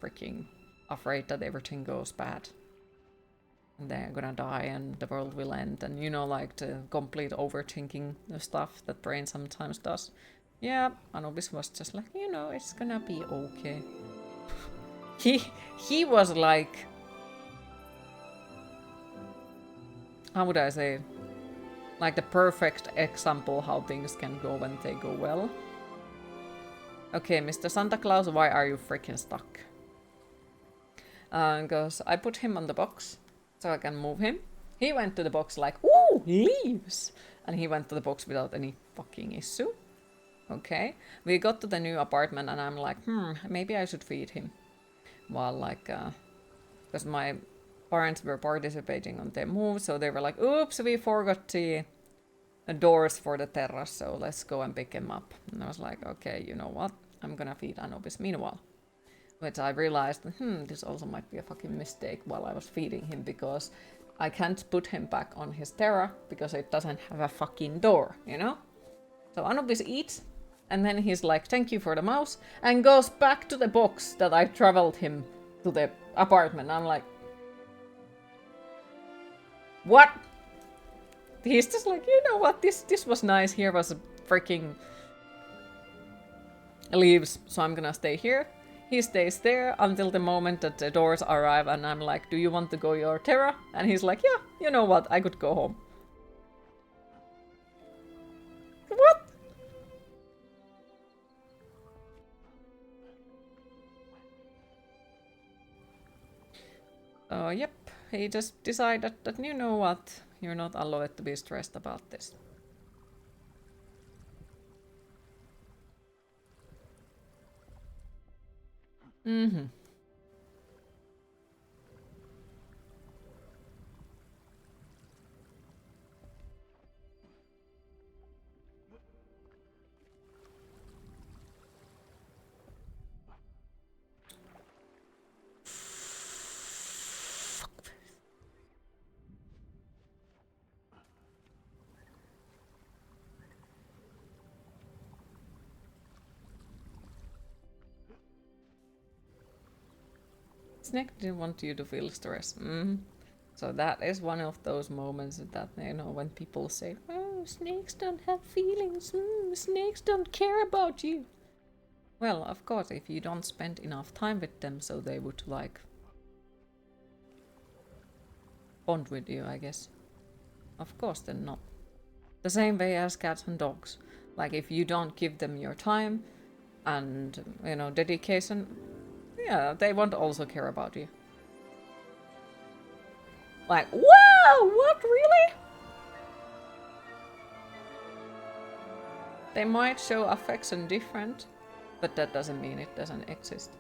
freaking afraid that everything goes bad. And they're gonna die and the world will end, and you know, like the complete overthinking the stuff that brain sometimes does. Yeah, Anubis was just like, you know, it's gonna be okay. He was like, how would I say, like the perfect example how things can go when they go well. Okay, Mr. Santa Claus, why are you freaking stuck? Because I put him on the box so I can move him. He went to the box like, ooh, leaves! And he went to the box without any fucking issue. Okay, we got to the new apartment and I'm like, maybe I should feed him. While like, because my parents were participating on their move, so they were like, oops, we forgot the doors for the terrace, so let's go and pick him up. And I was like, okay, you know what? I'm gonna feed Anubis. Meanwhile, Which I realized, this also might be a fucking mistake while I was feeding him, because I can't put him back on his Terra because it doesn't have a fucking door, you know? So Anubis eats, and then he's like, thank you for the mouse, and goes back to the box that I traveled him to the apartment. I'm like, what? He's just like, you know what, this was nice, here was a freaking leaves, so I'm gonna stay here. He stays there until the moment that the doors arrive, and I'm like, do you want to go your Terra? And he's like, yeah, you know what, I could go home. What? Yep, he just decided that, you know what, you're not allowed to be stressed about this. Mm-hmm. Snake didn't want you to feel stress. So that is one of those moments that, you know, when people say, oh, snakes don't have feelings, snakes don't care about you. Well, of course, if you don't spend enough time with them, so they would, like, bond with you, I guess. Of course, they're not. The same way as cats and dogs. Like, if you don't give them your time and, you know, dedication, yeah, they won't also care about you. Like, wow, what, really? They might show affection different, but that doesn't mean it doesn't exist.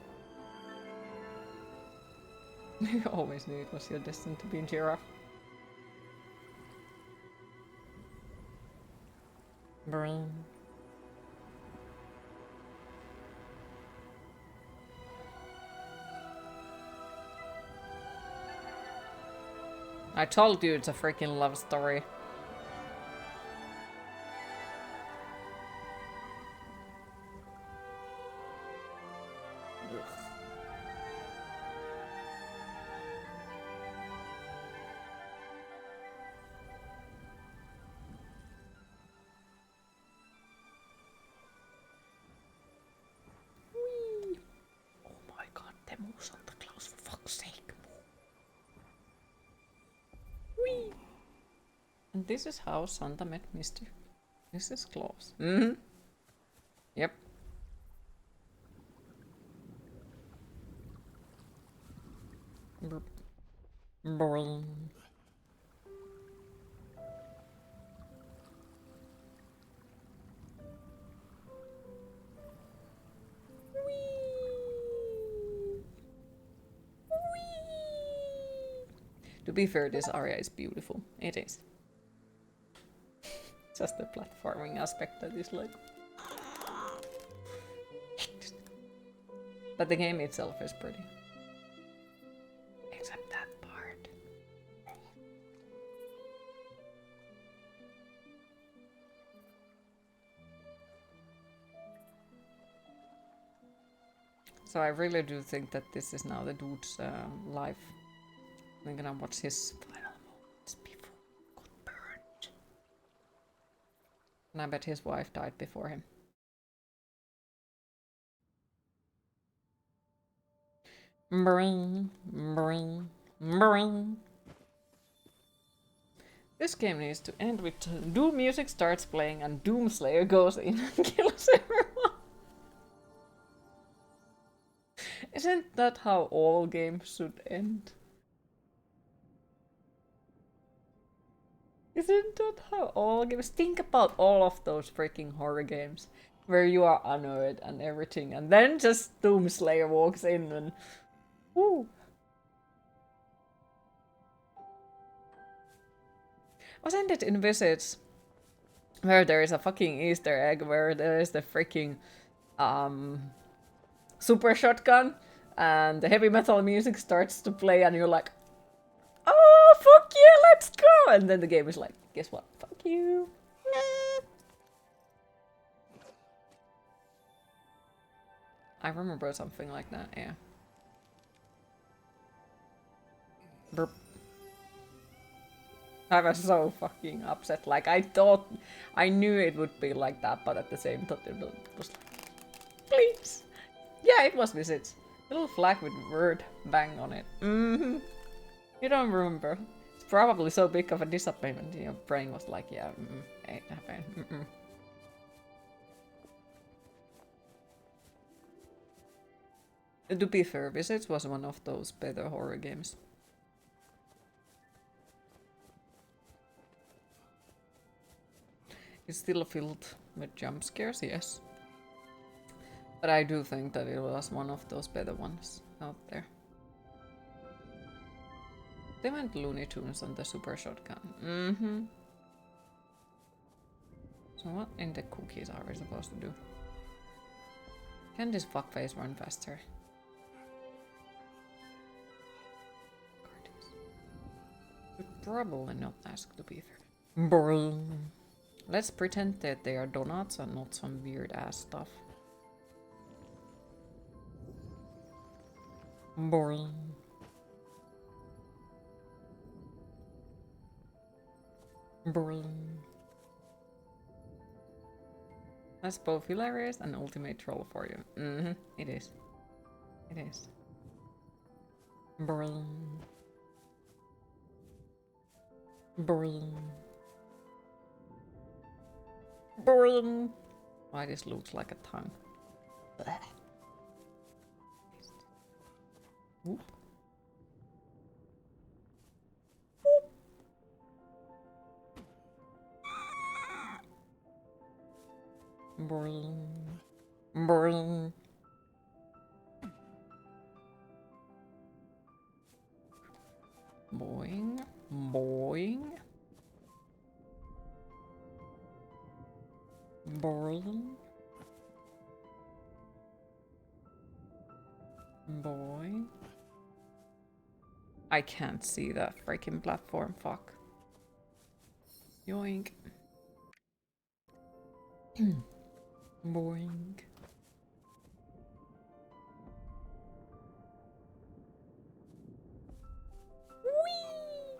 You always knew it was your destiny to be a giraffe. Brown. I told you it's a freaking love story. Whee! Oh my god, Temu Santa Claus, for fuck's sake. Whee! And this is how Santa met Mrs. Claus. Mm-hmm. Yep. Boing. To be fair, this area is beautiful. It is. Just the platforming aspect that is like... But the game itself is pretty. Except that part. So I really do think that this is now the dude's life. I'm gonna watch his final moments before he got burned. And I bet his wife died before him. Bring, bring, bring. This game needs to end with Doom music starts playing and Doomslayer goes in and kills everyone. Isn't that how all games should end? Isn't that how all games... Think about all of those freaking horror games where you are unawed and everything, and then just Doomslayer walks in and... Woo! Wasn't it in Visage where there is a fucking Easter egg where there is the freaking super shotgun and the heavy metal music starts to play, and you're like, oh, fuck yeah, let's go! And then the game is like, guess what? Fuck you. I remember something like that, yeah. Burp. I was so fucking upset. Like, I knew it would be like that, but at the same time, it was like, please. Yeah, it was Visage. Little flag with word bang on it. Mm-hmm. You don't remember. It's probably so big of a disappointment. Your brain was like, yeah, ain't happening. To be fair, Visage was one of those better horror games. It's still filled with jump scares, yes. But I do think that it was one of those better ones out there. They went Looney Tunes on the Super Shotgun. Mm-hmm. So what in the cookies are we supposed to do? Can this fuckface run faster? Would probably not ask to be fair. Brrr. Let's pretend that they are donuts and not some weird ass stuff. Brrr. Brrr. That's both hilarious and ultimate troll for you. Mm-hmm. It is. It is. Brrr. Brrr. Brrr. Why this looks like a tongue. Blech. Ooh. Brrr. Brrr. Boing. Boing. Brrr. Boing. I can't see that freaking platform, fuck. Yoink. Boing. Whee!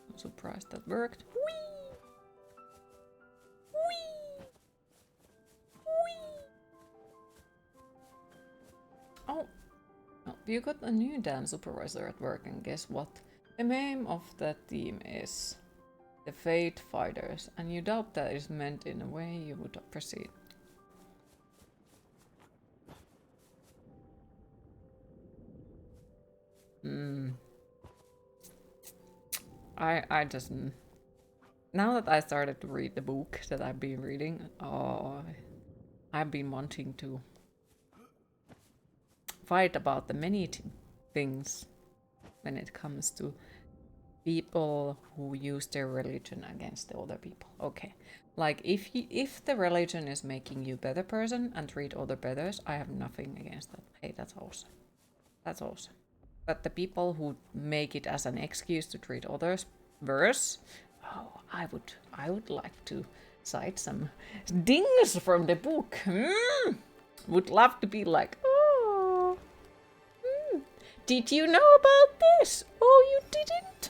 I'm surprised that worked. Whee! Whee! Whee! Oh, you got a new dance supervisor at work, and guess what? The name of that team is the Fate Fighters, and you doubt that is meant in a way you would proceed. I just now that I started to read the book that I've been reading, I've been wanting to fight about the many things when it comes to people who use their religion against the other people. Okay, like if the religion is making you a better person and treat other better, I have nothing against that. Hey, that's awesome. That's awesome. But the people who make it as an excuse to treat others worse, oh, I would like to cite some dings from the book. Would love to be like, oh, did you know about this? Oh, you didn't?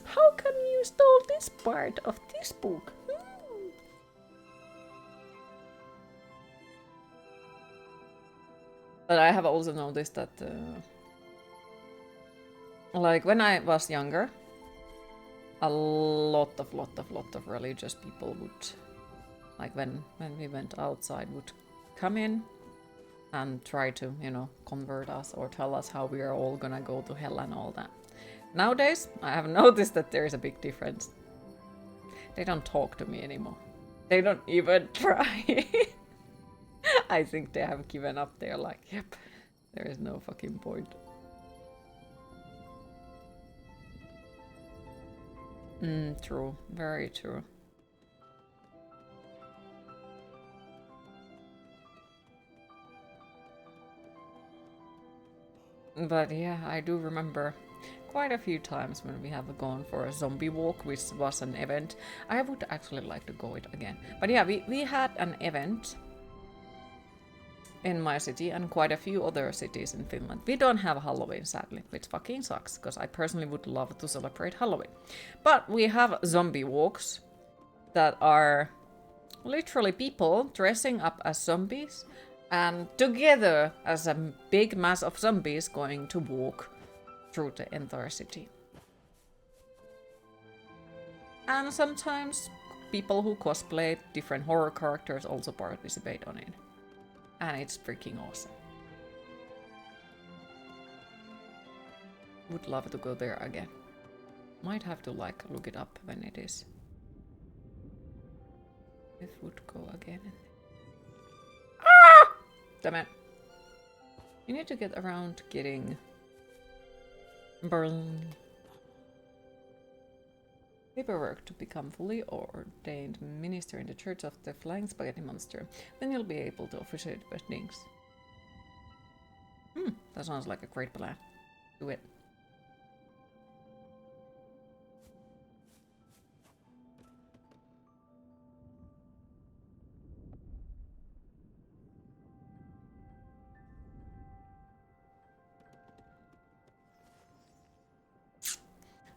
How come you stole this part of this book? But I have also noticed that, like when I was younger, a lot of religious people would, like when we went outside, would come in and try to, you know, convert us or tell us how we are all gonna go to hell and all that. Nowadays, I have noticed that there is a big difference. They don't talk to me anymore. They don't even try. I think they have given up. They're like, yep, there is no fucking point. True. Very true. But yeah, I do remember quite a few times when we have gone for a zombie walk, which was an event. I would actually like to go it again. But yeah, we had an event in my city and quite a few other cities in Finland. We don't have Halloween, sadly, which fucking sucks, because I personally would love to celebrate Halloween. But we have zombie walks that are literally people dressing up as zombies and together as a big mass of zombies going to walk through the entire city. And sometimes people who cosplay different horror characters also participate on it. And it's freaking awesome. Would love to go there again. Might have to like look it up when it is. If would go again. Ah! Damn it. You need to get around getting Berlin paperwork to become fully ordained minister in the Church of the Flying Spaghetti Monster. Then you'll be able to officiate weddings. That sounds like a great plan. Do it.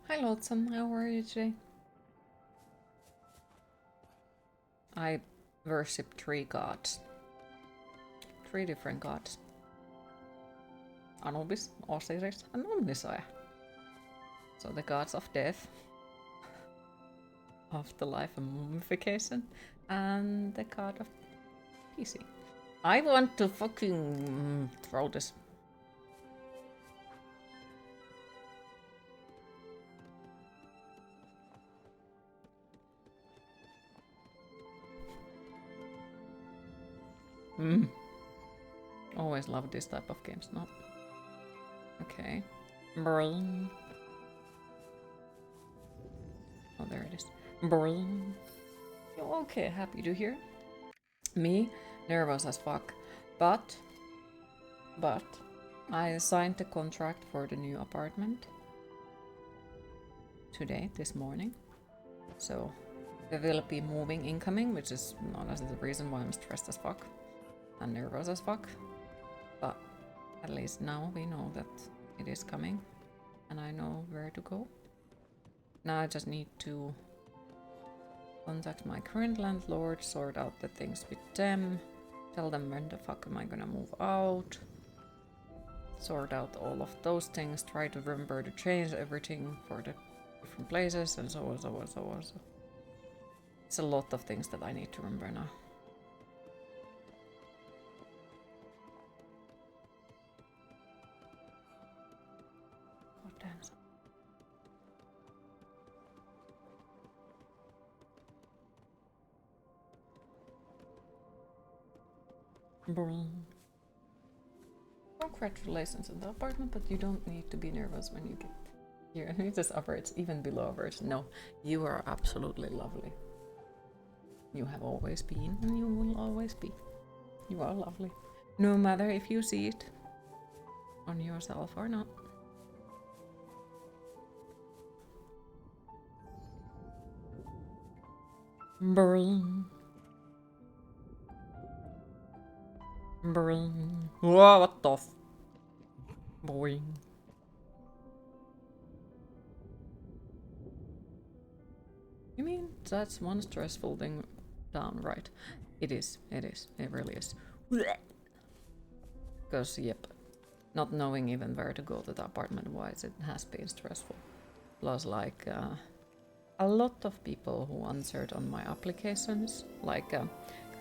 Hi Lotsam, how are you today? I worship 3 gods. 3 different gods. Anubis, Osiris, and Omnissiah. So the gods of death, afterlife and mummification, and the god of PC. I want to fucking throw this. Always love this type of games, no? Okay. Berlin. Oh, there it is. Berlin. Okay, happy to hear. Me, nervous as fuck. But, I signed the contract for the new apartment today, this morning. So, we will be moving incoming, which is honestly the reason why I'm stressed as fuck and nervous as fuck. But at least now we know that it is coming and I know where to go. Now I just need to contact my current landlord, sort out the things with them, tell them when the fuck am I gonna move out, sort out all of those things, try to remember to change everything for the different places and so on, so on, so on. So it's a lot of things that I need to remember now. God damn. Congratulations on the apartment, but you don't need to be nervous when you get here. It is average, even below average. No, you are absolutely lovely. You have always been, and you will always be. You are lovely. No matter if you see it on yourself or not. Berlin. Berlin. Whoa, what the f... Boing. You mean that's one stressful thing down, right? It is, it really is. Because, yep, not knowing even where to go to the apartment-wise, it has been stressful. Plus, like, a lot of people who answered on my applications, like, so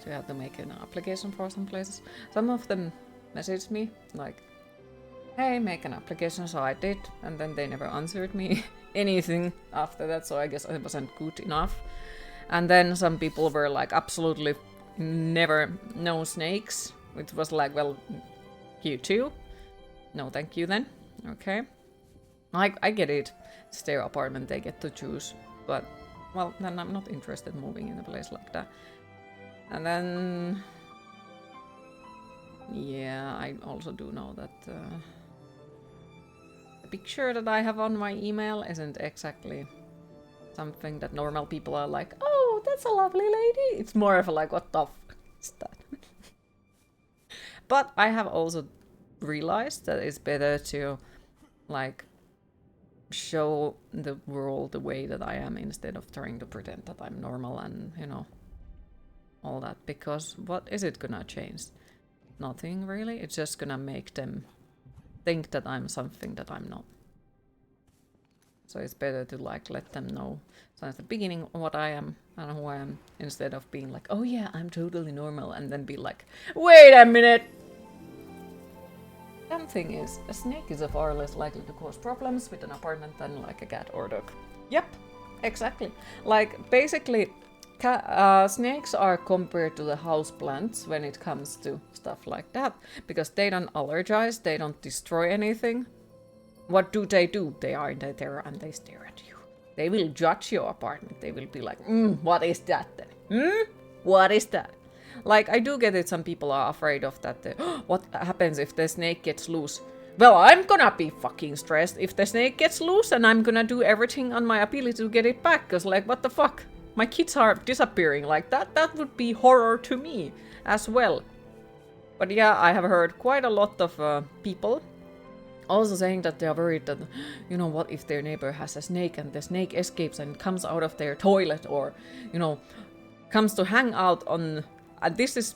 you have to make an application for some places. Some of them messaged me, like, hey, make an application, so I did, and then they never answered me anything after that, so I guess I wasn't good enough. And then some people were like, absolutely never, no snakes, which was like, well, you too? No thank you then. Okay. I get it. It's their apartment, they get to choose, but, well, then I'm not interested moving in a place like that. And then, yeah, I also do know that picture that I have on my email isn't exactly something that normal people are like, oh, that's a lovely lady. It's more of a like, what the fuck is that? But I have also realized that it's better to like show the world the way that I am instead of trying to pretend that I'm normal and, you know, all that. Because what is it gonna change? Nothing really. It's just gonna make them think that I'm something that I'm not. So it's better to like let them know so at the beginning what I am and who I am instead of being like, oh yeah, I'm totally normal, and then be like, wait a minute. Something is, a snake is far less likely to cause problems with an apartment than like a cat or dog. Yep, exactly. Like basically, snakes are compared to the houseplants when it comes to stuff like that, because they don't allergize, they don't destroy anything. What do? They are there and they stare at you. They will judge your apartment. They will be like, what is that then? What is that? Like, I do get it, some people are afraid of that. What happens if the snake gets loose? Well, I'm gonna be fucking stressed if the snake gets loose, and I'm gonna do everything on my ability to get it back, because, like, what the fuck? My kids are disappearing like that. That would be horror to me as well. But yeah, I have heard quite a lot of people also saying that they are worried that, you know, what if their neighbor has a snake and the snake escapes and comes out of their toilet, or, you know, comes to hang out on... this is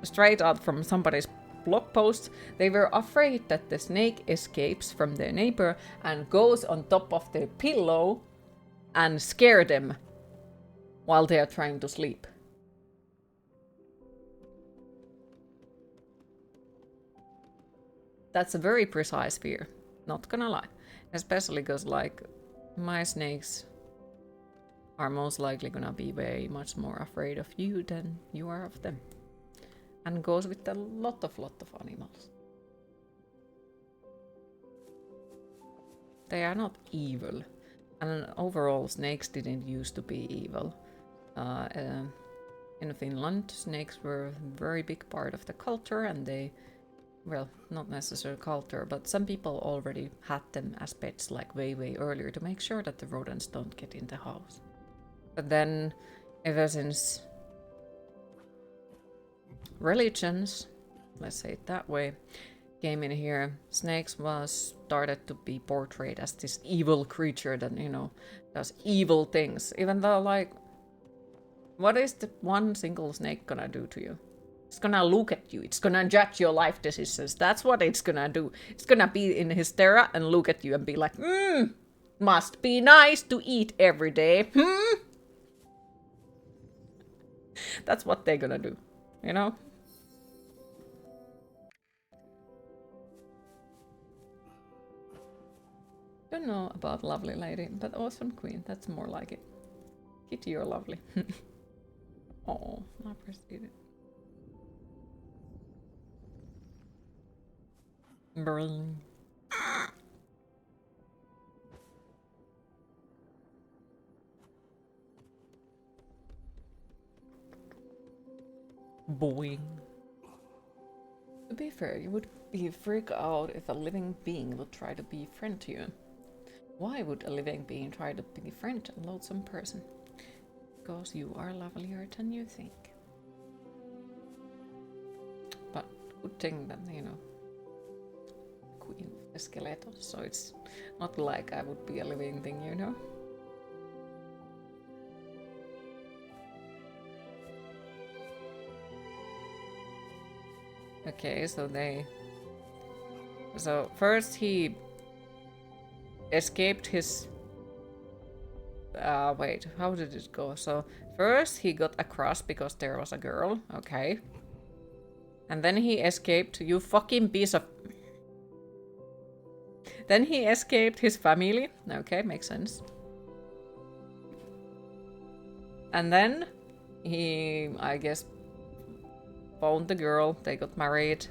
straight out from somebody's blog post. They were afraid that the snake escapes from their neighbor and goes on top of their pillow and scare them while they are trying to sleep. That's a very precise fear, not gonna lie. Especially because, like, my snakes are most likely gonna be way much more afraid of you than you are of them. And goes with a lot of animals. They are not evil. And overall, snakes didn't used to be evil. In Finland, snakes were a very big part of the culture, and they, well, not necessarily culture, but some people already had them as pets like way earlier to make sure that the rodents don't get in the house. But then, ever since religions, let's say it that way, came in here, snakes was started to be portrayed as this evil creature that, you know, does evil things. Even though, like, what is the one single snake gonna do to you? It's gonna look at you. It's gonna judge your life decisions. That's what it's gonna do. It's gonna be in hysteria and look at you and be like, must be nice to eat every day. That's what they're gonna do, you know? Don't know about lovely lady, but awesome queen. That's more like it. Kitty, you're lovely. Oh, I appreciate it. Berlin. Boing. To be fair, you would be freak out if a living being would try to be a friend to you. Why would a living being try to be a friend to a loathsome person? Because you are lovelier than you think. But good thing that, you know, queen of the skeleton, so it's not like I would be a living thing, you know? Okay, so first he escaped his... wait, how did it go? So first he got across because there was a girl, okay. And then he escaped, you fucking piece of... Then he escaped his family, okay, makes sense. And then he, I guess, found the girl, they got married.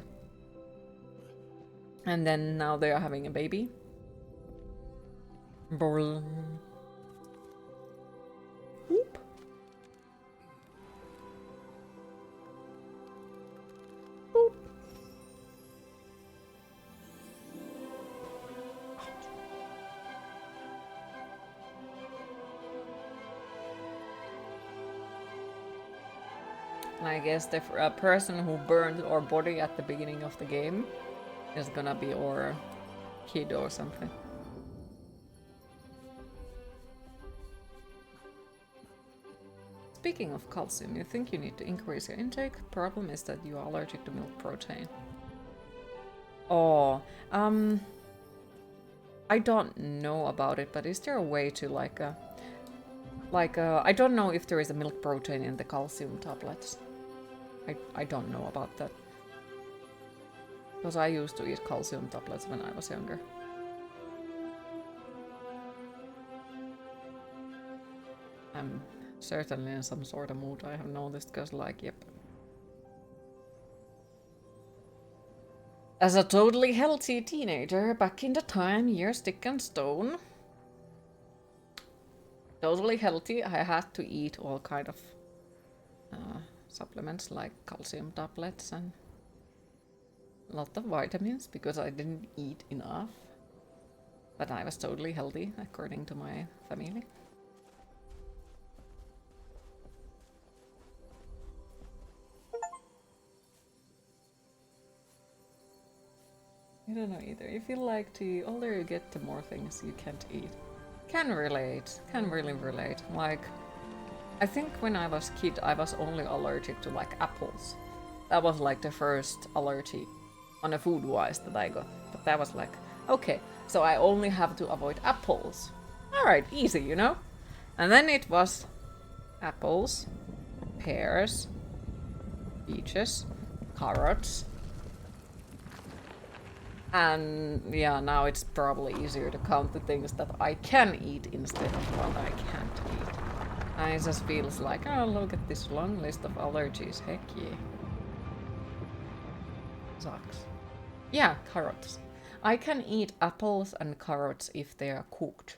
And then now they are having a baby. Brrr. Whoop. Boop. And I guess the person who burned our body at the beginning of the game is gonna be our kid or something. Speaking of calcium, you think you need to increase your intake? Problem is that you are allergic to milk protein. Oh, I don't know about it, but is there a way to I don't know if there is a milk protein in the calcium tablets. I don't know about that. Because I used to eat calcium tablets when I was younger. I'm certainly in some sort of mood, I have noticed, because yep. As a totally healthy teenager, back in the time, years thick and stone. Totally healthy, I had to eat all kind of supplements like calcium tablets and a lot of vitamins because I didn't eat enough. But I was totally healthy according to my family. I don't know either. You feel like the older you get, the more things you can't eat. Can relate. Can really relate. Like, I think when I was kid, I was only allergic to like apples. That was like the first allergy on a food-wise that I got. But that was like, okay, so I only have to avoid apples. Alright, easy, you know? And then it was apples, pears, peaches, carrots. And yeah, now it's probably easier to count the things that I can eat instead of what I can't eat. And it just feels like, oh, look at this long list of allergies, heck yeah. Sucks. Yeah, carrots. I can eat apples and carrots if they are cooked,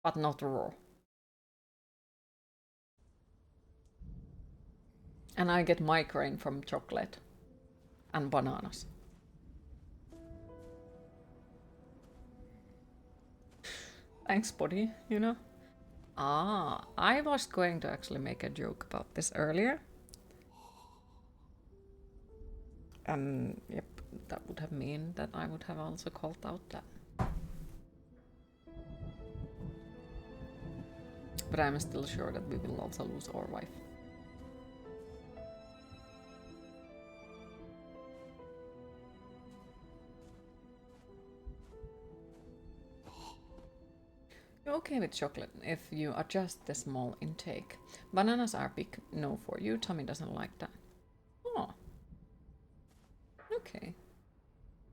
but not raw. And I get migraine from chocolate and bananas. Thanks, buddy, you know? Ah, I was going to actually make a joke about this earlier. And yep, that would have meant that I would have also called out that. But I'm still sure that we will also lose our wife. You're okay with chocolate if you adjust the small intake. Bananas are big no for you. Tommy doesn't like that. Oh. Okay.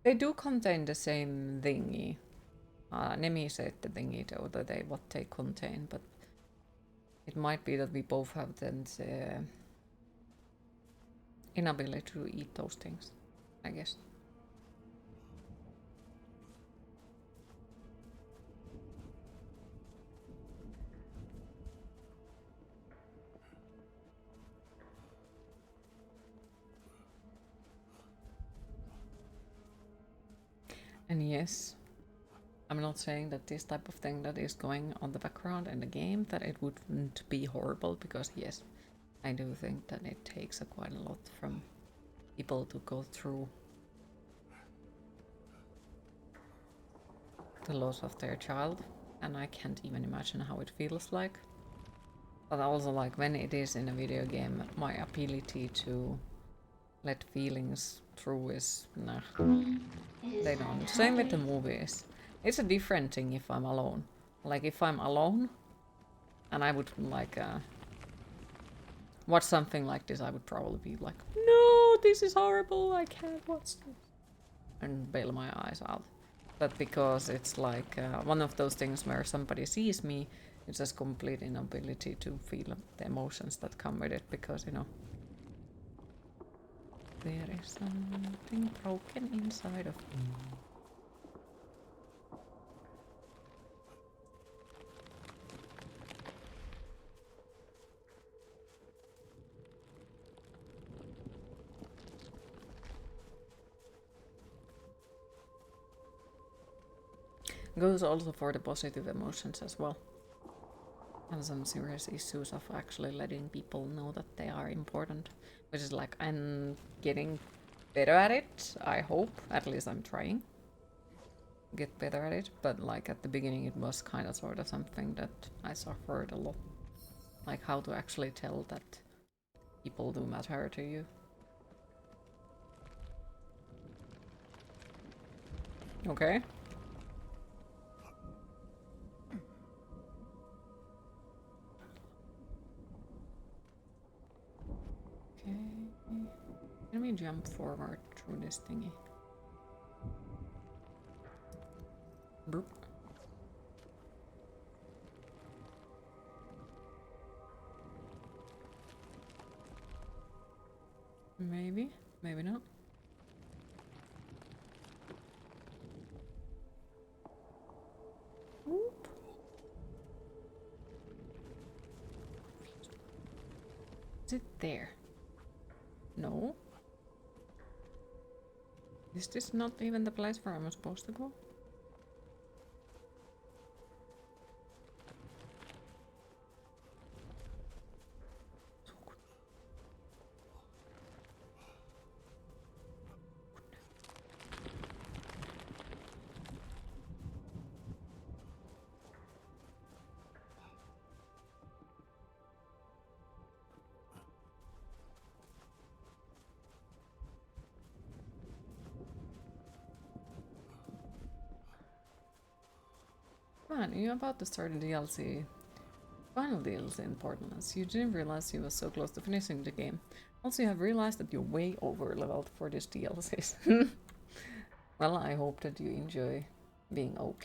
They do contain the same thingy. Nemi said the thingy though, that what they contain, but it might be that we both have the inability to eat those things, I guess. And yes, I'm not saying that this type of thing that is going on the background in the game, that it wouldn't be horrible, because yes, I do think that it takes quite a lot from people to go through the loss of their child, and I can't even imagine how it feels like. But also, like, when it is in a video game, my ability to let feelings through is nah. They don't. Same with the movies. It's a different thing if I'm alone. Like, if I'm alone and I would like watch something like this, I would probably be like, no, this is horrible, I can't watch this, and bail my eyes out. But because it's like one of those things where somebody sees me, it's just complete inability to feel the emotions that come with it, because, you know, there is something broken inside of me. Goes also for the positive emotions as well. have some serious issues of actually letting people know that they are important, which is like I'm getting better at it. I hope, at least I'm trying get better at it, but like at the beginning it was kind of sort of something that I suffered a lot, like how to actually tell that people do matter to you. Okay. Okay. Can we jump forward through this thingy? Boop. Maybe, maybe not. Whoop. Is it there? No. Is this not even the place where I'm supposed to go? Man, you're about to start a DLC. Final DLC in Portlands. You didn't realize you were so close to finishing the game. Also, you have realized that you're way over leveled for this DLC. Well, I hope that you enjoy being OP.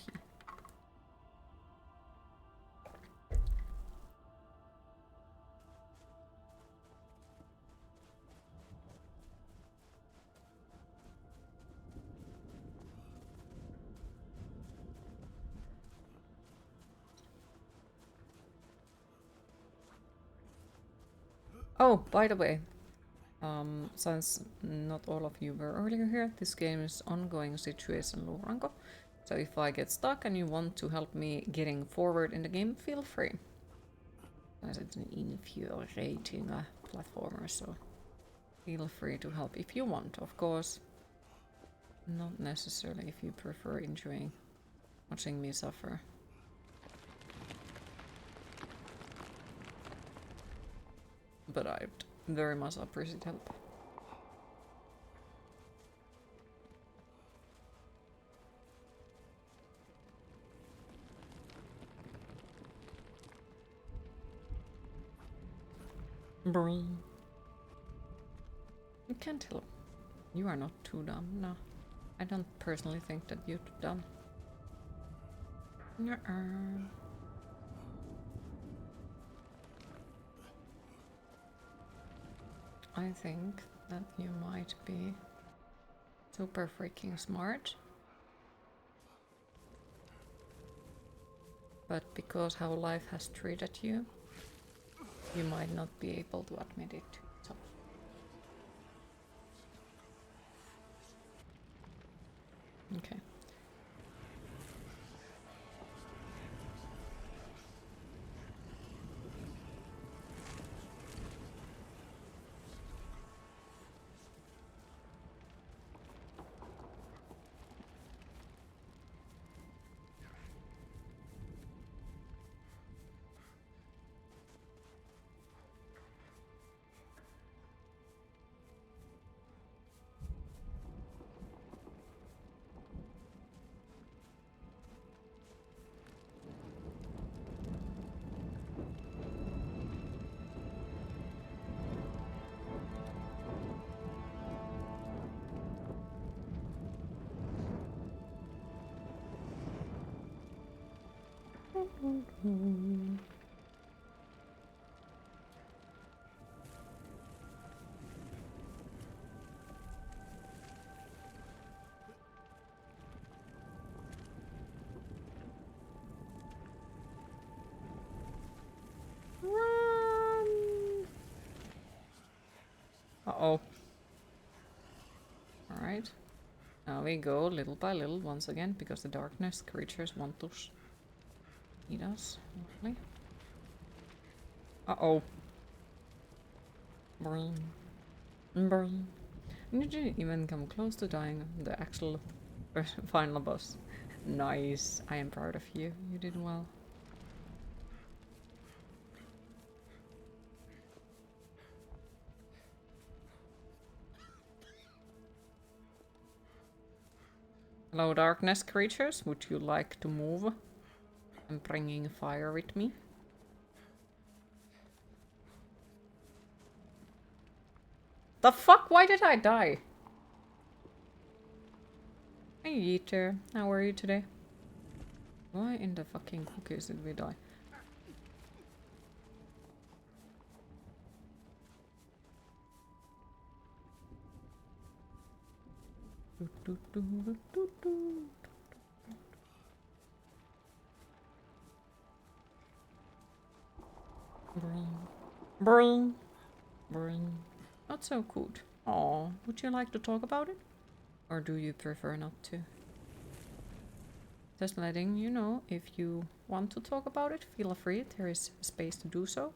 Oh, by the way, since not all of you were earlier here, this game is ongoing situation Luranko. So if I get stuck and you want to help me getting forward in the game, feel free. As it's an infuriating platformer, so feel free to help if you want, of course. Not necessarily if you prefer enjoying watching me suffer. But I'd very much appreciate help. Bring. You can't help. You are not too dumb, no. I don't personally think that you're too dumb. Nuh-uh. I think that you might be super freaking smart. But because how life has treated you, you might not be able to admit it. So. Okay. Run! Uh-oh. Alright. Now we go little by little once again because the darkness creatures want to eat us. Hopefully. Uh-oh. Burn. Burn. You didn't even come close to dying the actual final boss. Nice. I am proud of you. You did well. Hello, darkness creatures. Would you like to move? I'm bringing fire with me. The fuck? Why did I die? Hey, Yeeter. How are you today? Why in the fucking cookies did we die? Bring. Not so good. Aw, would you like to talk about it? Or do you prefer not to? Just letting you know, if you want to talk about it, feel free, there is space to do so.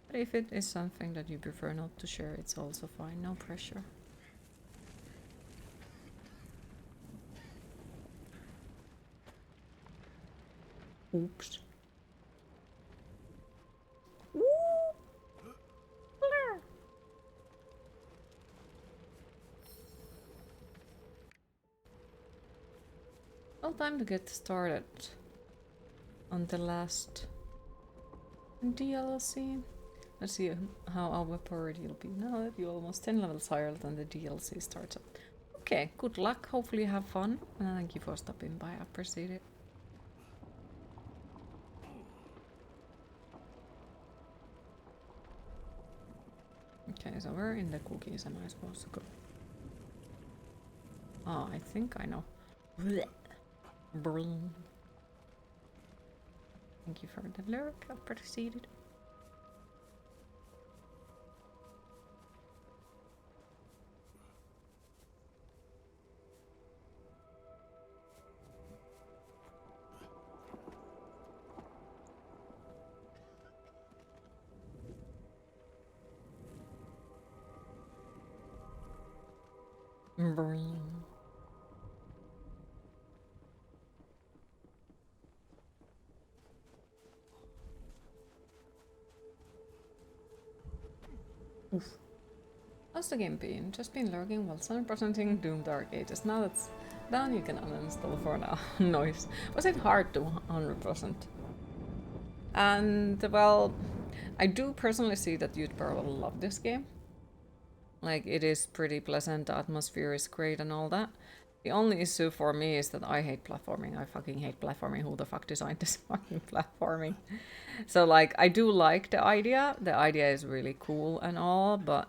But if it is something that you prefer not to share, it's also fine, no pressure. Oops. Well, time to get started on the last DLC. Let's see how overpowered you'll be now that you're almost 10 levels higher than the DLC starts up. Okay, good luck. Hopefully you have fun. And thank you for stopping by. I appreciate it. Okay, so where in the cookies am I supposed to go? Ah, I think I know. Brilliant. Thank you for the lyric. I appreciate it. Brilliant. Oof. How's the game been? Just been lurking while 100%ing Doom Dark Ages. Now that's done, you can uninstall for now. Nice. Was it hard to 100%? And, well, I do personally see that you'd probably love this game. Like, it is pretty pleasant, the atmosphere is great and all that. The only issue for me is that I hate platforming. I fucking hate platforming. Who the fuck designed this fucking platforming? So, like, I do like the idea. The idea is really cool and all, but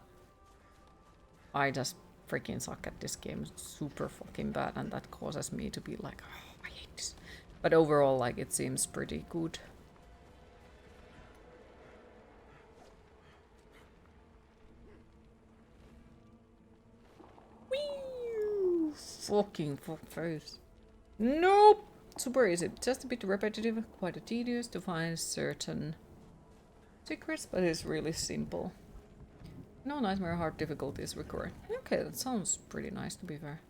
I just freaking suck at this game super fucking bad, and that causes me to be like, oh, I hate this. But overall, like, it seems pretty good. Whee! Fucking fuck face. Nope! Super easy. Just a bit repetitive, quite tedious to find certain secrets, but it's really simple. No Nightmare hard difficulties required. Okay, that sounds pretty nice to be fair.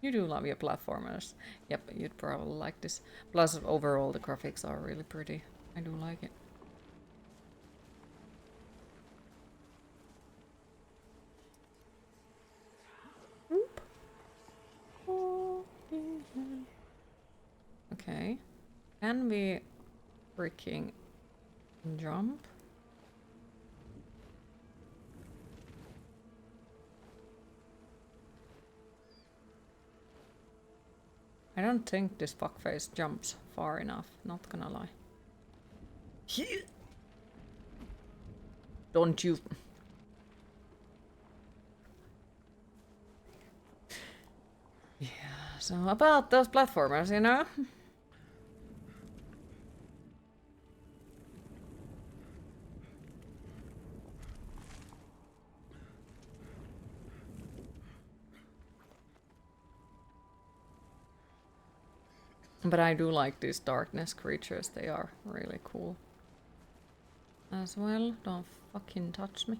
You do love your platformers. Yep, you'd probably like this. Plus, overall, the graphics are really pretty. I do like it. Whoop. Okay. Can we freaking jump? I don't think this fuckface jumps far enough, not gonna lie. Don't you... Yeah, so about those platformers, you know? But I do like these darkness creatures. They are really cool. As well, don't fucking touch me.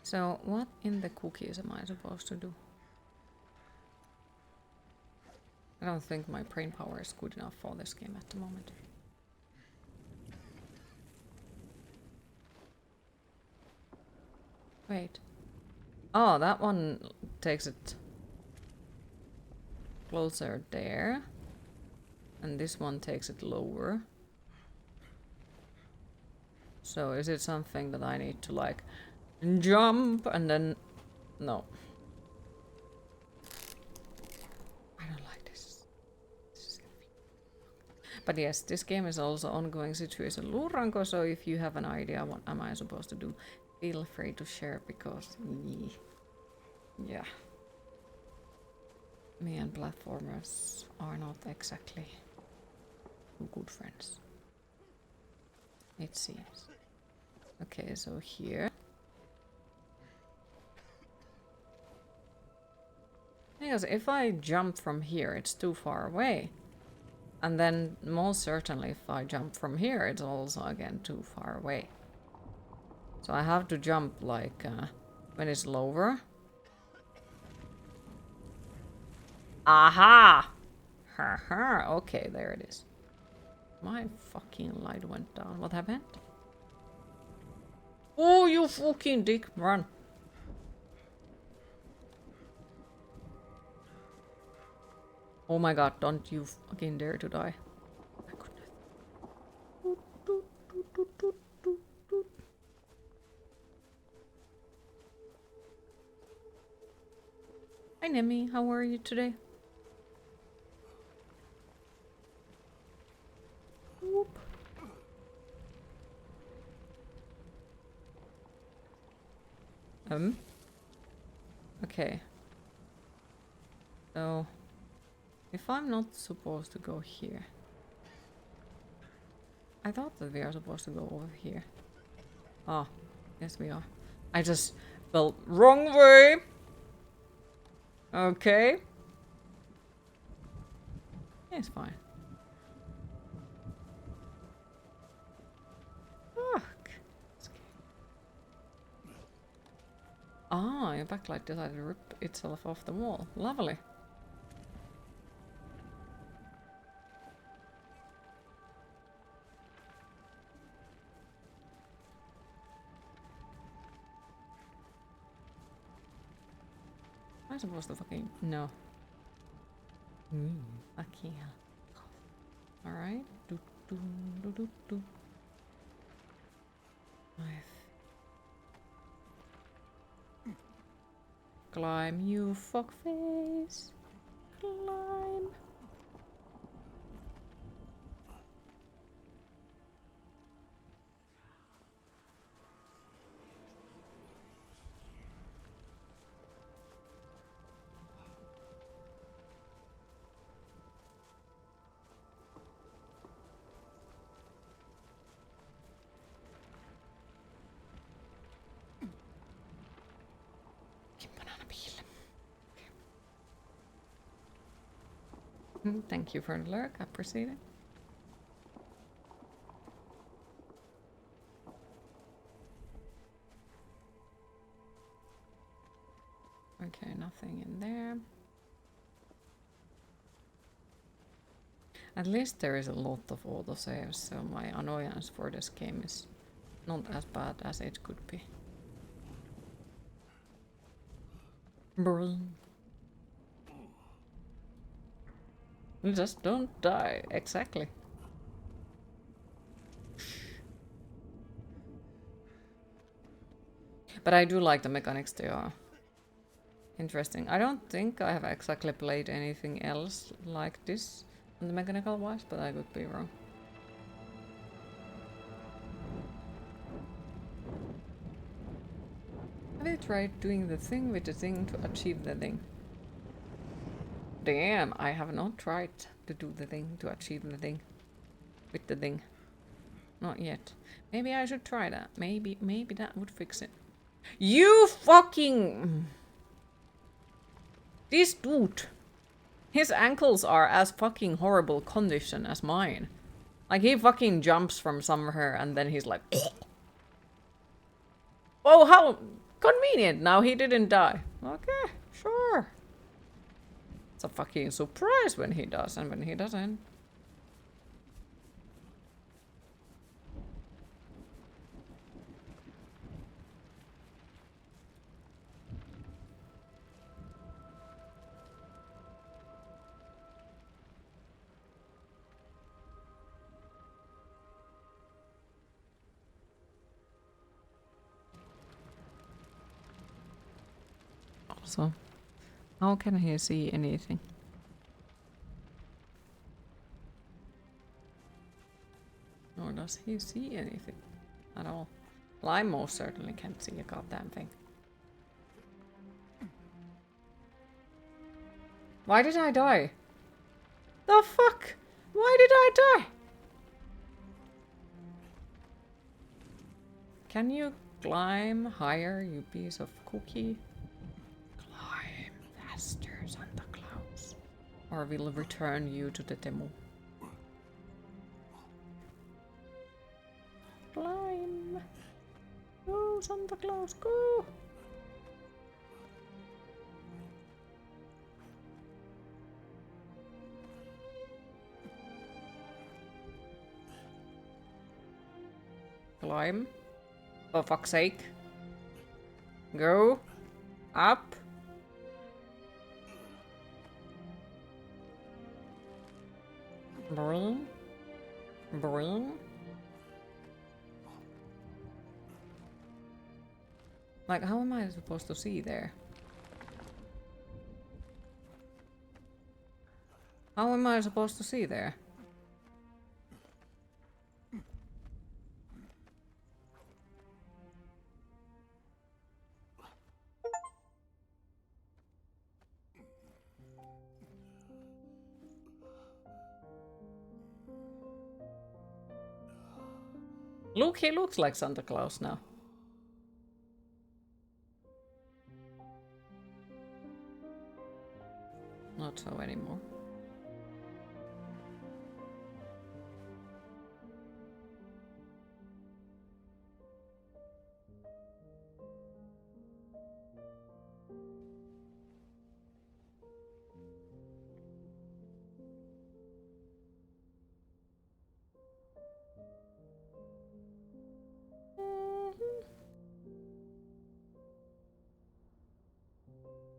So, what in the cookies am I supposed to do? I don't think my brain power is good enough for this game at the moment. Wait. Oh, that one takes it closer there. And this one takes it lower. So is it something that I need to like jump and then... No. I don't like this. This is gonna be... But yes, this game is also ongoing situation Luuranko, so if you have an idea what am I supposed to do, feel free to share because... Yeah. Me and platformers are not exactly good friends. It seems. Okay, so here. Because if I jump from here, it's too far away. And then most certainly if I jump from here, it's also again too far away. So I have to jump like when it's lower. Aha! Haha, okay, there it is. My fucking light went down. What happened? Oh, you fucking dick, run. Oh my god, don't you fucking dare to die. My goodness. Hi Nemi, how are you today? Whoop. Okay. So, if I'm not supposed to go here... I thought that we are supposed to go over here. Ah, yes we are. I just felt wrong way! Okay. It's fine. Fuck. Ah, your backlight decided to rip itself off the wall. Lovely. Am I supposed to fucking... No. Fuck yeah. Alright. Do, do, do, do, do. Climb, you fuckface. Climb. Banana peel. Okay. Thank you for the lurk, I appreciate it. Okay, nothing in there. At least there is a lot of autosaves, so my annoyance for this game is not as bad as it could be. Brrr. Just don't die. Exactly. But I do like the mechanics, they are interesting. I don't think I have exactly played anything else like this on the mechanical wise, but I could be wrong. Have you tried doing the thing with the thing to achieve the thing? Damn, I have not tried to do the thing to achieve the thing with the thing. Not yet. Maybe I should try that. Maybe that would fix it. You fucking... This dude. His ankles are as fucking horrible condition as mine. Like, he fucking jumps from somewhere and then he's like... Oh, how convenient! Now he didn't die. Okay, sure. It's a fucking surprise when he does and when he doesn't. Also, how can he see anything? Nor does he see anything at all. Well, I most certainly can't see a goddamn thing. Why did I die? The fuck? Why did I die? Can you climb higher, you piece of cookie? Climb faster, Santa Claus. Or we'll return you to the demo. Climb! Go, Santa Claus, go! Climb. For fuck's sake. Go. Up. Boing. Boing. Like, how am I supposed to see there? How am I supposed to see there? Look, he looks like Santa Claus now. Not so anymore.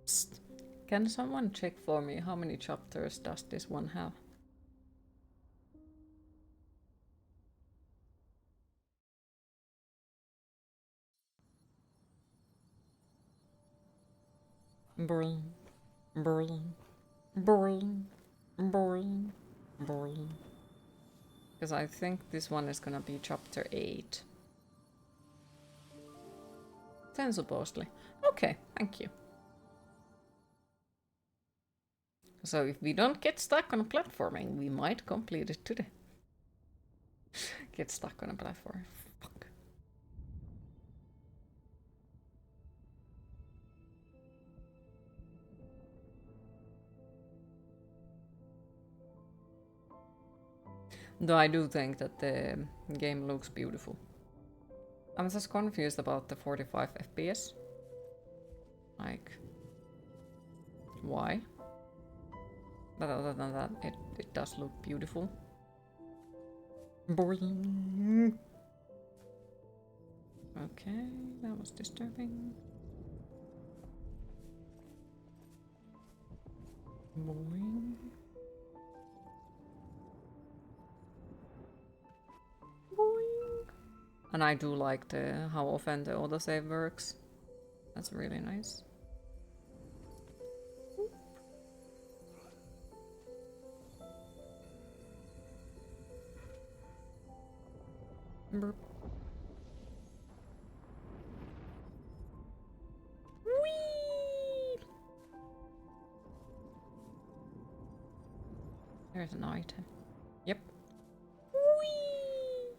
Psst. Can someone check for me how many chapters does this one have? Berlin, Berlin, Berlin, Berlin, Berlin. Because I think this one is gonna be chapter 8. Then supposedly. Okay, thank you. So if we don't get stuck on platforming, we might complete it today. Get stuck on a platform. Fuck. Though I do think that the game looks beautiful. I'm just confused about the 45 FPS. Like, why? But other than that, it does look beautiful. Boing. Okay, that was disturbing. Boing. Boing. And I do like the how often the autosave works. That's really nice. Burp. Whee! There's an item. Yep. Whee!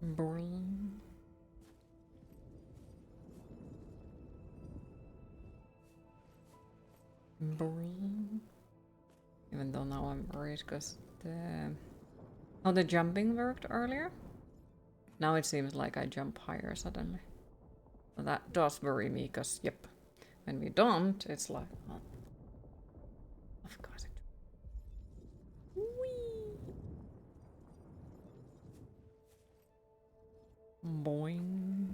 Boing. Boing. Even though now I'm worried because how the jumping worked earlier. Now it seems like I jump higher suddenly. So that does worry me because, yep, when we don't, it's like, well, of course it. Whee! Boing.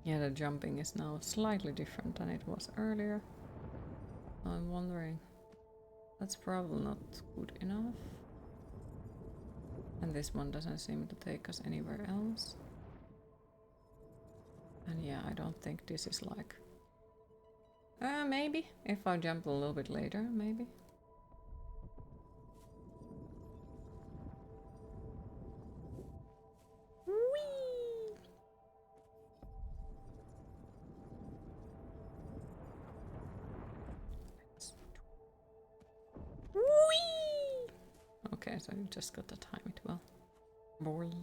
Yeah, the jumping is now slightly different than it was earlier. I'm wondering. That's probably not good enough. And this one doesn't seem to take us anywhere else. And yeah, I don't think this is like... maybe. If I jump a little bit later, maybe. Whee! Whee! Okay, so you just got to time it well. Boing.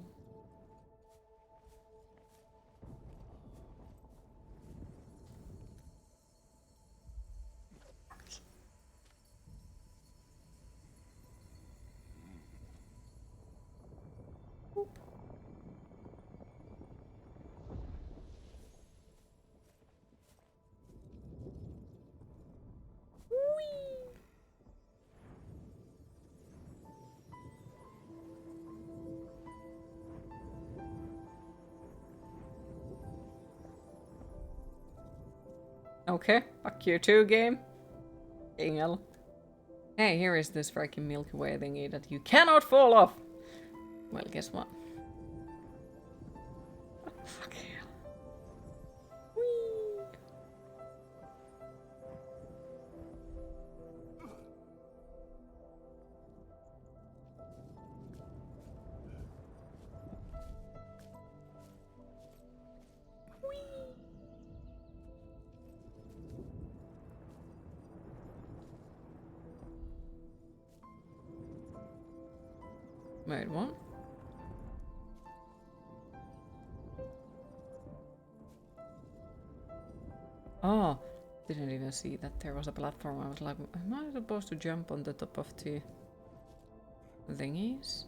Okay, fuck you too, game. Engel. Hey, here is this freaking Milky Way thingy that you cannot fall off! Well, guess what? Fuck hell. Whee! Wait, what? Oh, didn't even see that there was a platform. I was like, am I supposed to jump on the top of the thingies?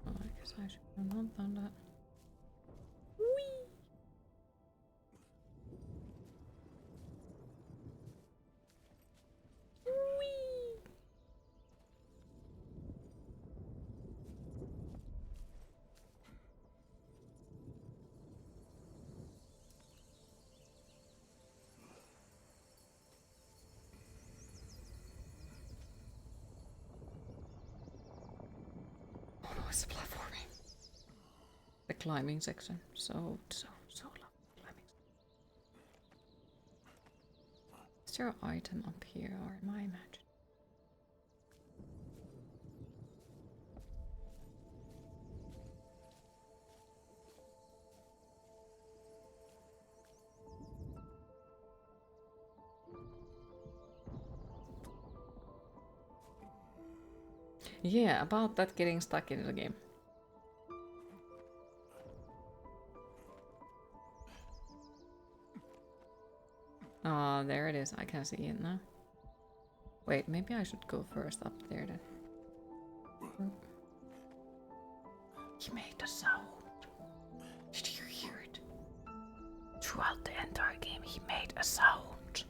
Oh, I guess I should have not done that. Whee! Whee! Oh no, it's the platforming. The climbing section. So long climbing. Is there an item up here or am I imagining? Yeah, about that getting stuck in the game. Ah, there it is. I can see it now. Wait, maybe I should go first up there then. He made a sound. Did you hear it? Throughout the entire game, he made a sound.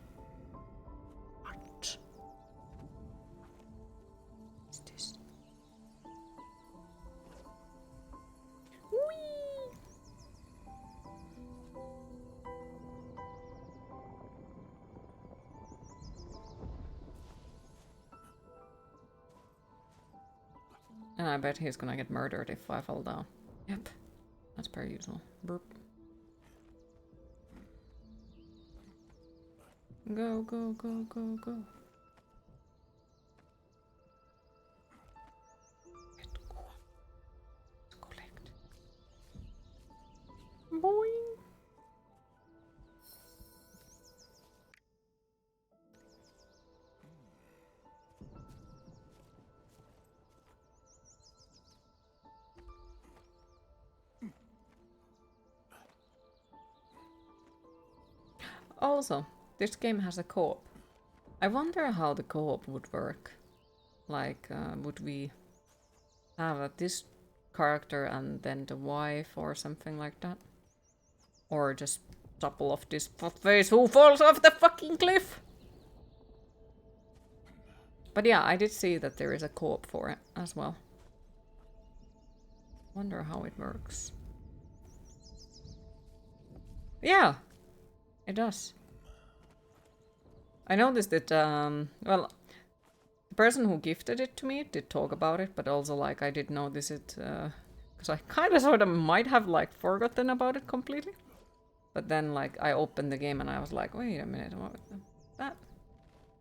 What is this? Whee! And I bet he's gonna get murdered if I fall down. Yep, that's per usual. Burp. Go, go, go, go, go. Collect. Boing. Also, this game has a co-op. I wonder how the co-op would work. Like, would we have this character and then the wife or something like that? Or just topple off this fuckface who falls off the fucking cliff? But yeah, I did see that there is a co-op for it as well. Wonder how it works. Yeah, it does. I noticed that, well, the person who gifted it to me did talk about it, but also, like, I did notice it, because I kind of sort of might have, like, forgotten about it completely. But then, like, I opened the game and I was like, wait a minute, what was that?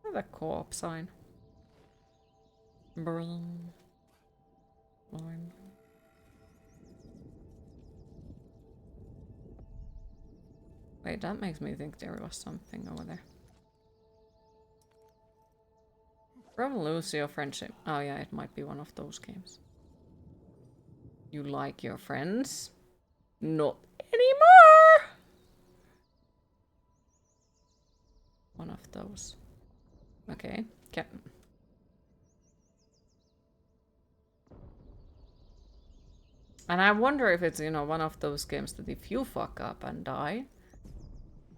That's a co-op sign. Berlin. Wait, that makes me think there was something over there. Probably lose your friendship. Oh yeah, it might be one of those games. You like your friends? Not anymore! One of those. Okay, And I wonder if it's, you know, one of those games that if you fuck up and die,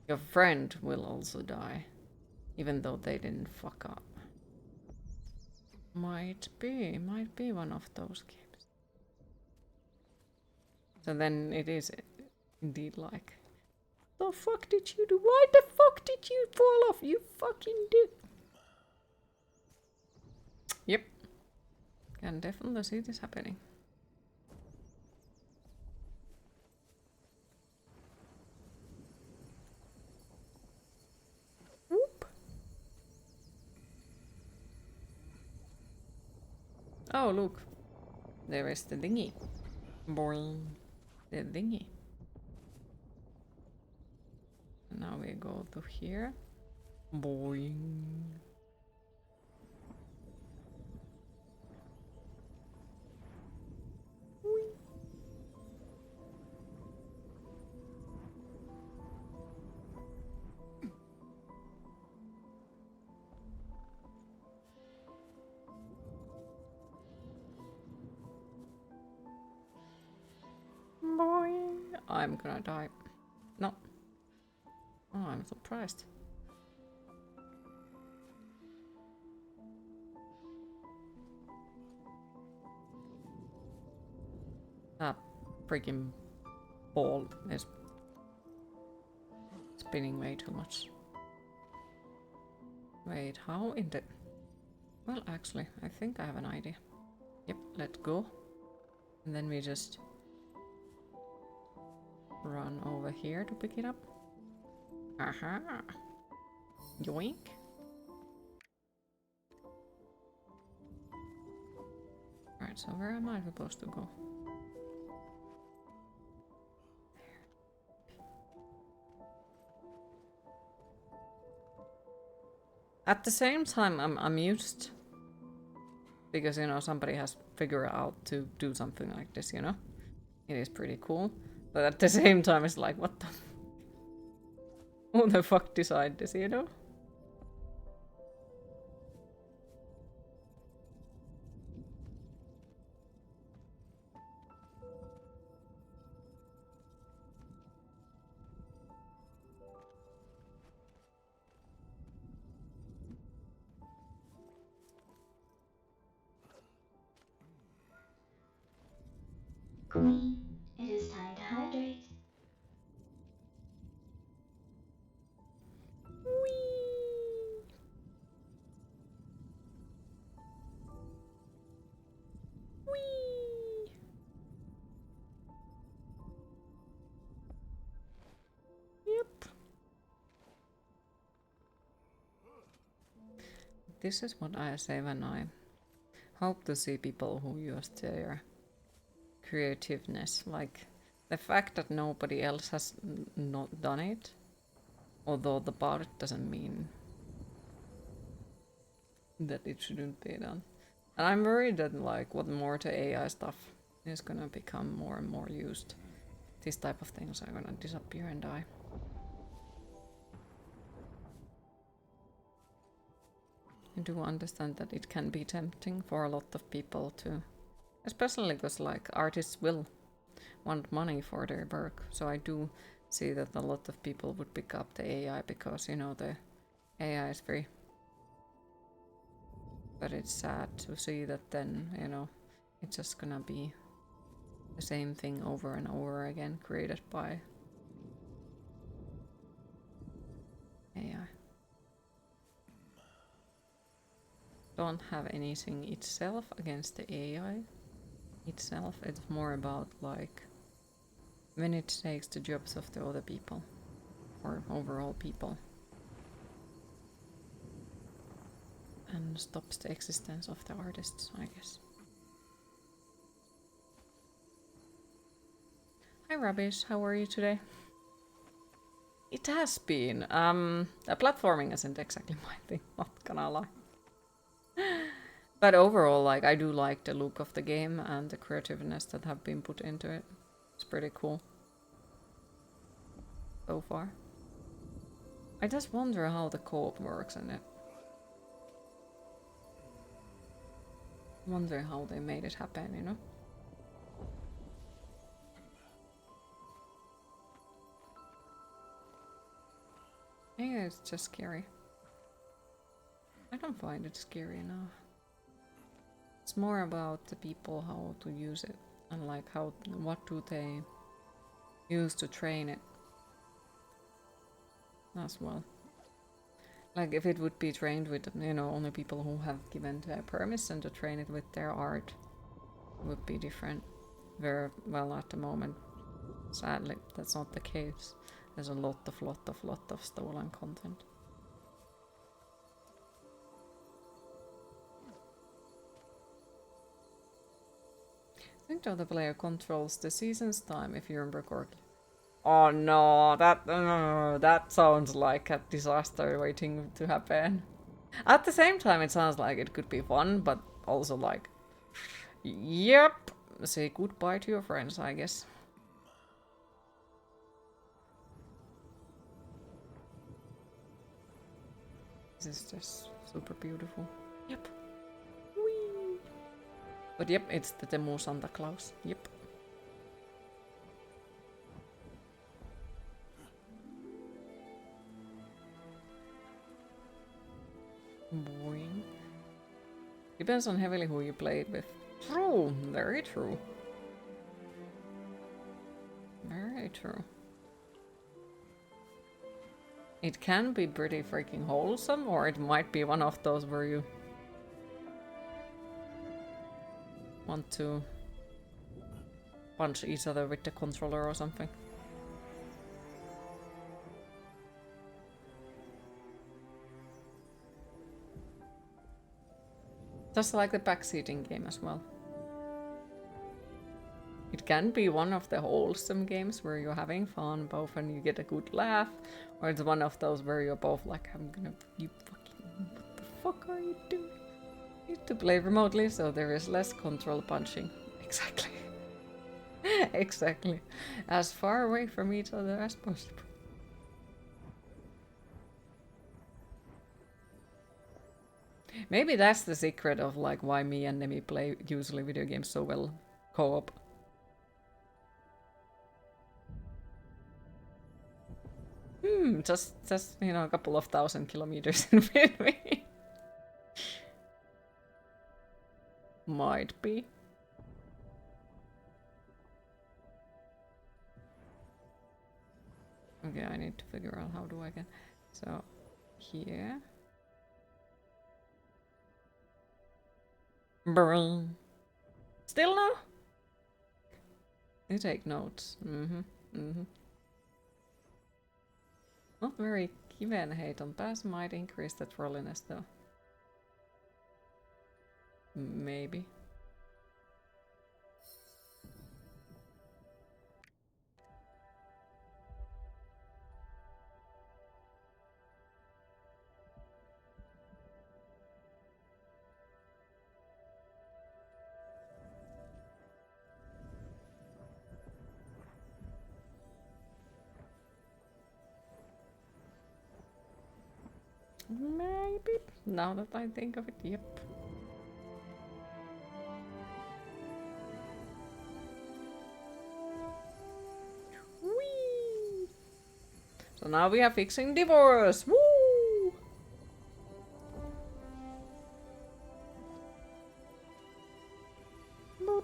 your friend will also die. Even though they didn't fuck up. Might be one of those games. So then it is indeed like, the fuck did you do? Why the fuck did you fall off? You fucking did. Yep. Can definitely see this happening. Whoop. Oh, look. There is the dinghy. Boing. The dinghy. And now we go to here. Boing. Boing. I'm gonna die. No. Oh, I'm surprised. That freaking ball is spinning way too much. Wait, how in the... Well, actually, I think I have an idea. Yep, let's go. And then we just run over here to pick it up. Aha! Yoink! Alright, so where am I supposed to go? At the same time, I'm amused. Because, you know, somebody has figured out to do something like this, you know? It is pretty cool. But at the same time, it's like, what the... Who the fuck decided this, you know? Queen, it is time to hydrate. Whee! Whee! Yep. This is what I say when I hope to see people who use their creativeness. Like, the fact that nobody else has not done it, although the part doesn't mean that it shouldn't be done. And I'm worried that, like, what more to AI stuff is gonna become more and more used. These type of things are gonna disappear and die. I do understand that it can be tempting for a lot of people to, especially because like artists will want money for their work. So I do see that a lot of people would pick up the AI because, you know, the AI is free. But it's sad to see that then, you know, it's just gonna be the same thing over and over again, created by AI. Don't have anything itself against the AI itself. It's more about like when it takes the jobs of the other people or overall people and stops the existence of the artists, I guess. Hi Rubbish, how are you today? It has been. The platforming isn't exactly my thing, not gonna lie. But overall, like, I do like the look of the game and the creativeness that have been put into it. It's pretty cool. So far. I just wonder how the co-op works in it. Wonder how they made it happen, you know? Yeah, it's just scary. I don't find it scary enough. It's more about the people, how to use it, and like how, what do they use to train it as well. Like if it would be trained with, you know, only people who have given their permission to train it with their art, it would be different. Very well at the moment, sadly, that's not the case. There's a lot of stolen content. I think the player controls the season's time, if you remember correctly. Oh no, that sounds like a disaster waiting to happen. At the same time, it sounds like it could be fun, but also like, yep, say goodbye to your friends, I guess. This is just super beautiful. Yep. Whee! But yep, it's the Temu Santa Claus. Yep. Boing. Depends on heavily who you play it with. True, very true. Very true. It can be pretty freaking wholesome, or it might be one of those where you want to punch each other with the controller or something. Just like the backseating game as well. It can be one of the wholesome games where you're having fun both and you get a good laugh, or it's one of those where you're both like, I'm gonna, you fucking, what the fuck are you doing? You need to play remotely so there is less control punching. Exactly. Exactly. As far away from each other as possible. Maybe that's the secret of like why me and Nemi play usually video games so well co-op. Just you know, a couple of 1,000 kilometers in between. Might be. Okay, I need to figure out how do I get. So, here. Brrrr. Still no? You take notes. Not very given Hayton pass might increase the trolliness though. Maybe. Maybe. Now that I think of it, yep. Whee! So now we are fixing divorce. Woo! Boop.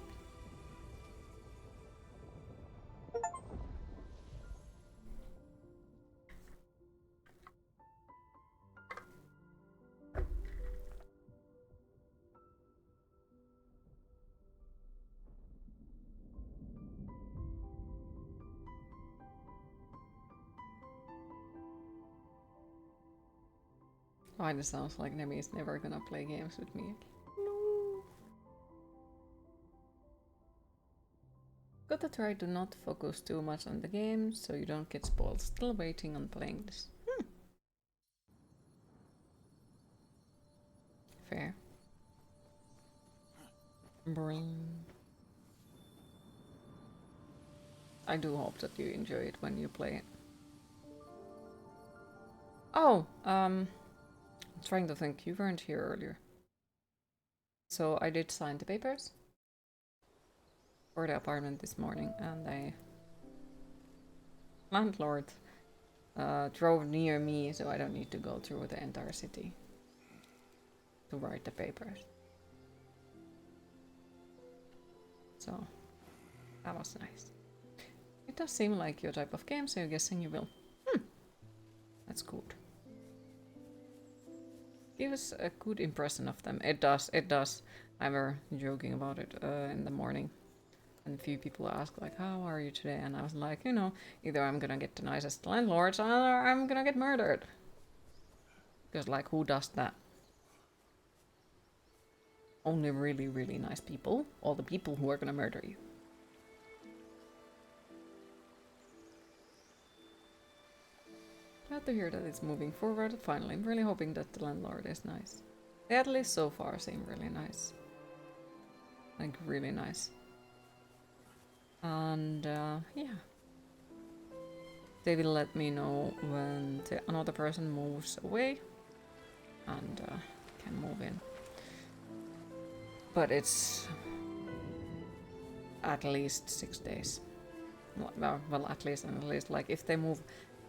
Why this sounds like Nemi is never gonna play games with me. No. Gotta try to not focus too much on the game so you don't get spoiled. Still waiting on playing this. Fair. Brilliant. I do hope that you enjoy it when you play it. Oh, I'm trying to think. You weren't here earlier. So I did sign the papers for the apartment this morning, and the landlord drove near me, so I don't need to go through the entire city to write the papers. So that was nice. It does seem like your type of game, so I'm guessing you will. That's good. Give us a good impression of them. It does, it does. I were joking about it in the morning. And a few people asked like, how are you today? And I was like, you know, either I'm gonna get the nicest landlords or I'm gonna get murdered. Because like, who does that? Only really, really nice people. All the people who are gonna murder you. Glad to hear that it's moving forward. Finally, I'm really hoping that the landlord is nice. They at least so far seem really nice. Like, really nice. And, yeah. They will let me know when another person moves away. And, can move in. But it's at least 6 days. Well, at least like if they move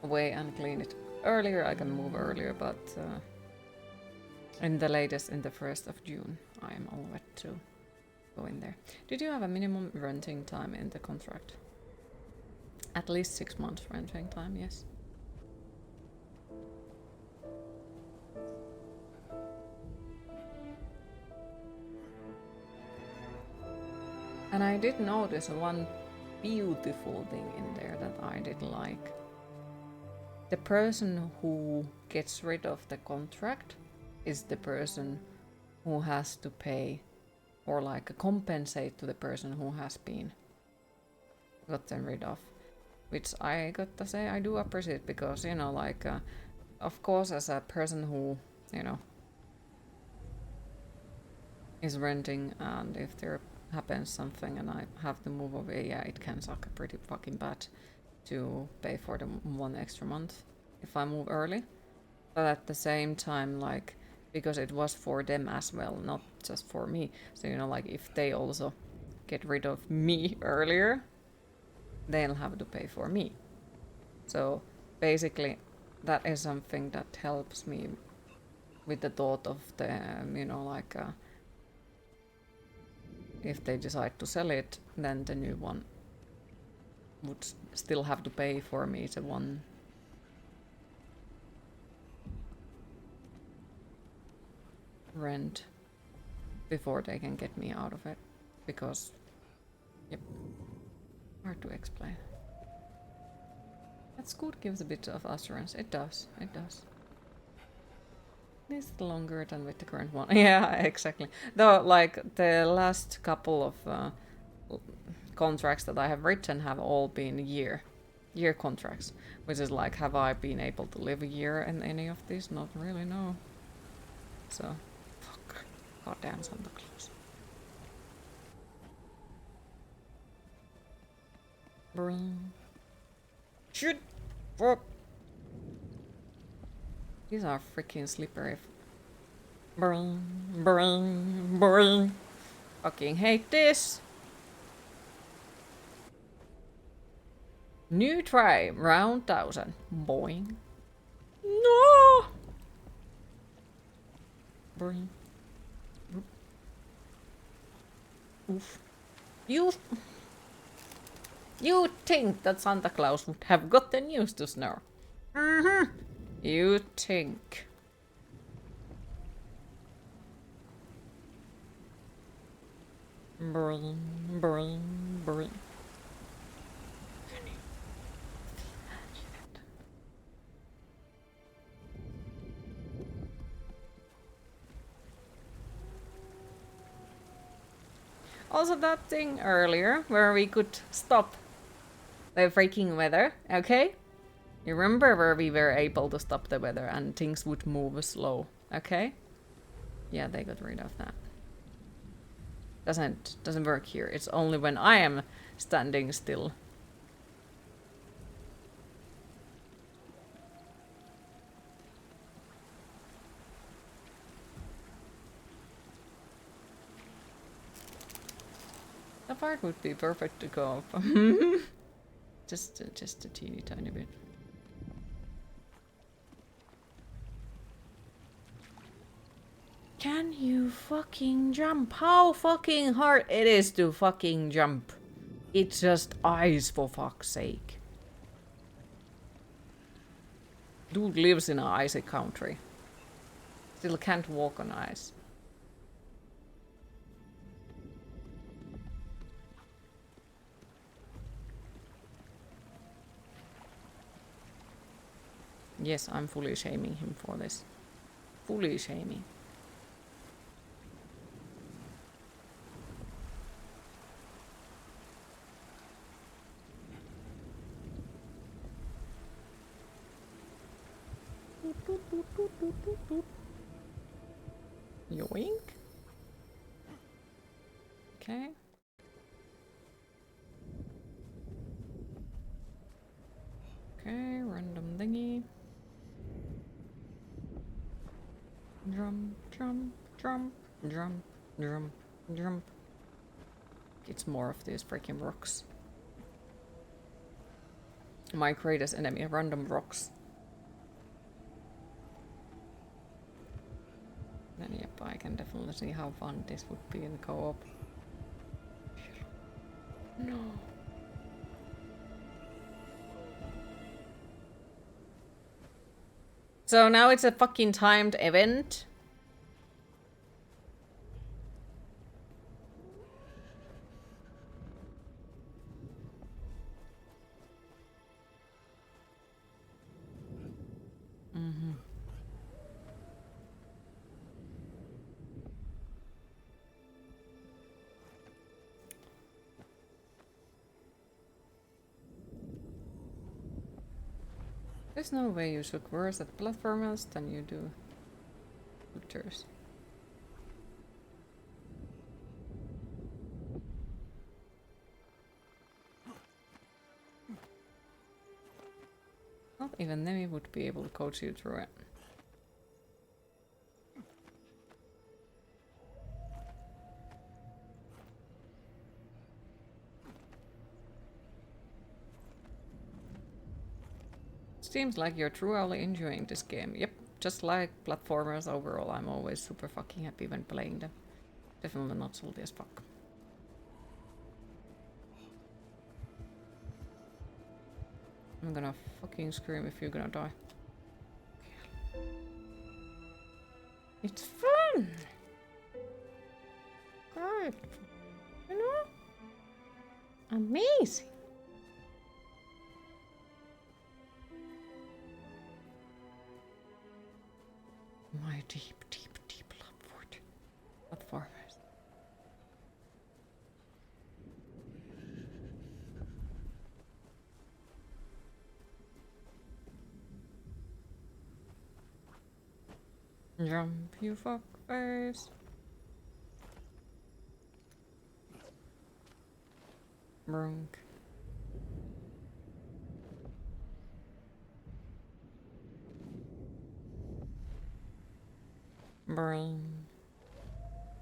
away and clean it earlier, I can move earlier, but in the latest, in the 1st of June, I am all set to go in there. Did you have a minimum renting time in the contract? At least 6 months renting time, yes. And I did notice one beautiful thing in there that I did like. The person who gets rid of the contract is the person who has to pay or like compensate to the person who has been gotten rid of. Which I got to say I do appreciate because, you know, like, of course, as a person who, you know, is renting and if there happens something and I have to move away, yeah, it can suck pretty fucking bad to pay for the 1 extra month if I move early. But at the same time, like, because it was for them as well, not just for me. So, you know, like, if they also get rid of me earlier, they'll have to pay for me. So, basically, that is something that helps me with the thought of the, you know, like, if they decide to sell it, then the new one would still have to pay for me the one rent before they can get me out of it. Because, yep, hard to explain. That good gives a bit of assurance. It does, it does. It's longer than with the current one. Yeah, exactly. Though, like, the last couple of contracts that I have written have all been year contracts, which is like, have I been able to live a year in any of these? Not really, no. So, fuck. Goddamn Santa Claus. Shoot! Fuck! These are freaking slippery. Bring, bring, bring. Fucking hate this. New try, round 1000. Boing. No! Bring. Oof. You think that Santa Claus would have gotten used to snow? Mm-hmm. You think. Bring, bring, bring. Can you imagine it? Also that thing earlier where we could stop the freaking weather, okay? You remember where we were able to stop the weather and things would move slow, okay? Yeah, they got rid of that. Doesn't work here. It's only when I am standing still. That part would be perfect to go up. just a teeny tiny bit. Can you fucking jump? How fucking hard it is to fucking jump. It's just ice, for fuck's sake. Dude lives in an icy country. Still can't walk on ice. Yes, I'm fully shaming him for this. Fully shaming. Yoink. Okay. Okay, random thingy. Drum, drum, drum, drum, drum, drum. It's more of these freaking rocks. My greatest enemy, random rocks. Then yep, I can definitely see how fun this would be in co-op. No. So now it's a fucking timed event. Mm-hmm. There's no way you should worse at platformers than you do shooters. Not even Nemi would be able to coach you through it. Seems like you're truly enjoying this game. Yep, just like platformers overall, I'm always super fucking happy when playing them. Definitely not salty as fuck. I'm gonna fucking scream if you're gonna die. It's fun! God, you know? Amazing! My deep, deep, deep love for platformers. Jump, you fuck face. Brunk. Brrrr.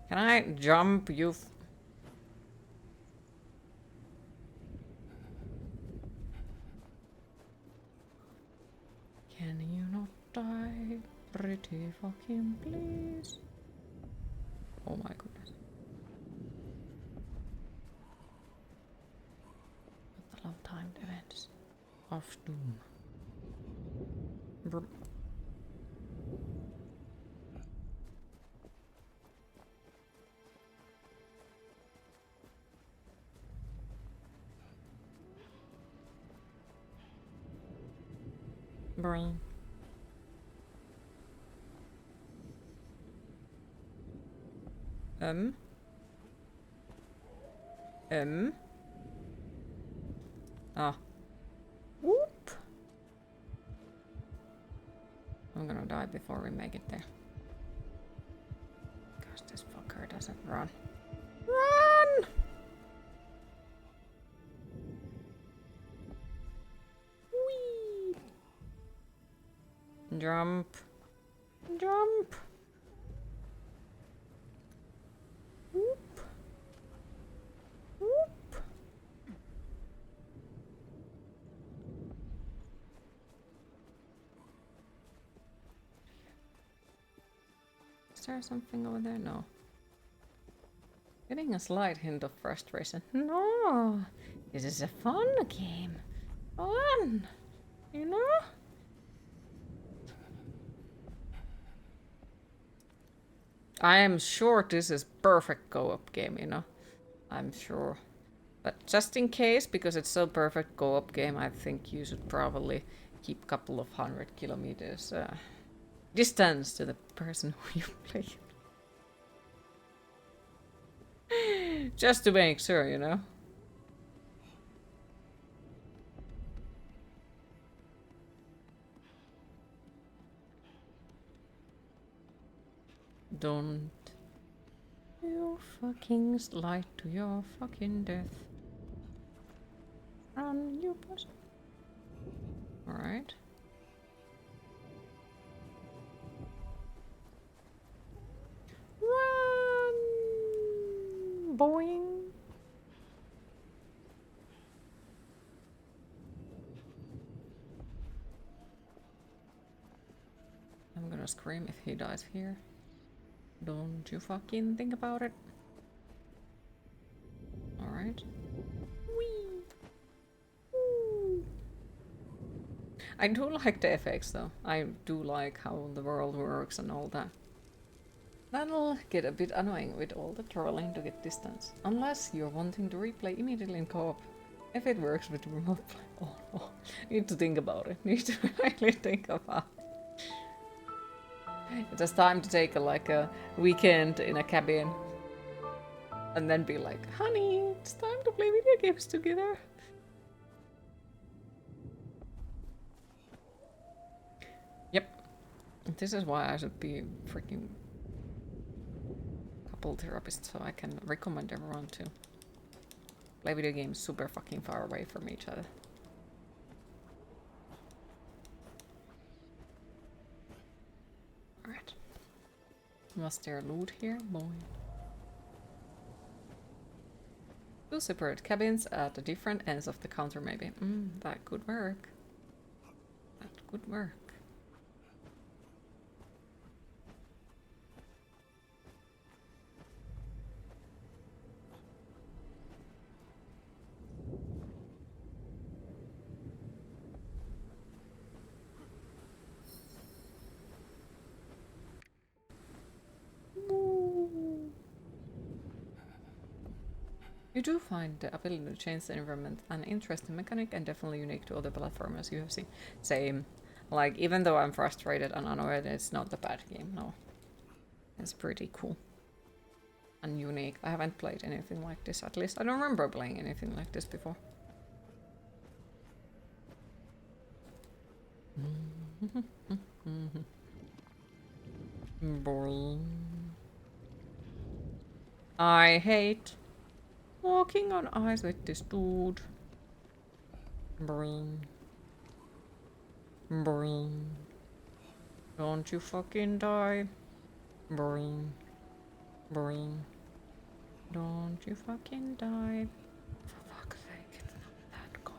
Can I jump, you? Can you not die? Pretty fucking please. Oh my goodness. What the long timed events of doom. Brr. Brr. Um. Ah. Whoop. I'm gonna die before we make it there. Gosh, this fucker doesn't run. Run! Whee! Jump. Jump. Whoop. Whoop. Is there something over there? No. Getting a slight hint of frustration. No, this is a fun game. Fun, you know? I am sure this is perfect co-op game, you know? I'm sure. But just in case, because it's so perfect co-op game, I think you should probably keep a couple of 100 kilometers distance to the person who you play. Just to make sure, you know? Don't you fucking slide to your fucking death. Run, you pussy. Alright. Run! Boing! I'm gonna scream if he dies here. Don't you fucking think about it. Alright. Whee! Woo! I do like the effects though. I do like how the world works and all that. That'll get a bit annoying with all the trolling to get distance. Unless you're wanting to replay immediately in co-op. If it works with remote play. Oh, oh. Need to think about it. Need to really think about it. It's just time to take a weekend in a cabin. And then be like, honey, it's time to play video games together. Yep. This is why I should be freaking couple therapist, so I can recommend everyone to play video games super fucking far away from each other. Alright. Was there loot here? Boy. 2 separate cabins at the different ends of the counter, maybe. That could work. That could work. You do find the ability to change the environment an interesting mechanic and definitely unique to other platformers you have seen. Same. Like, even though I'm frustrated and annoyed, it's not a bad game, no. It's pretty cool. And unique. I haven't played anything like this, at least. I don't remember playing anything like this before. I hate walking on ice with this dude. Bring. Bring. Don't you fucking die. Boring. Boring. Don't you fucking die. For fuck's sake, it's not that cold.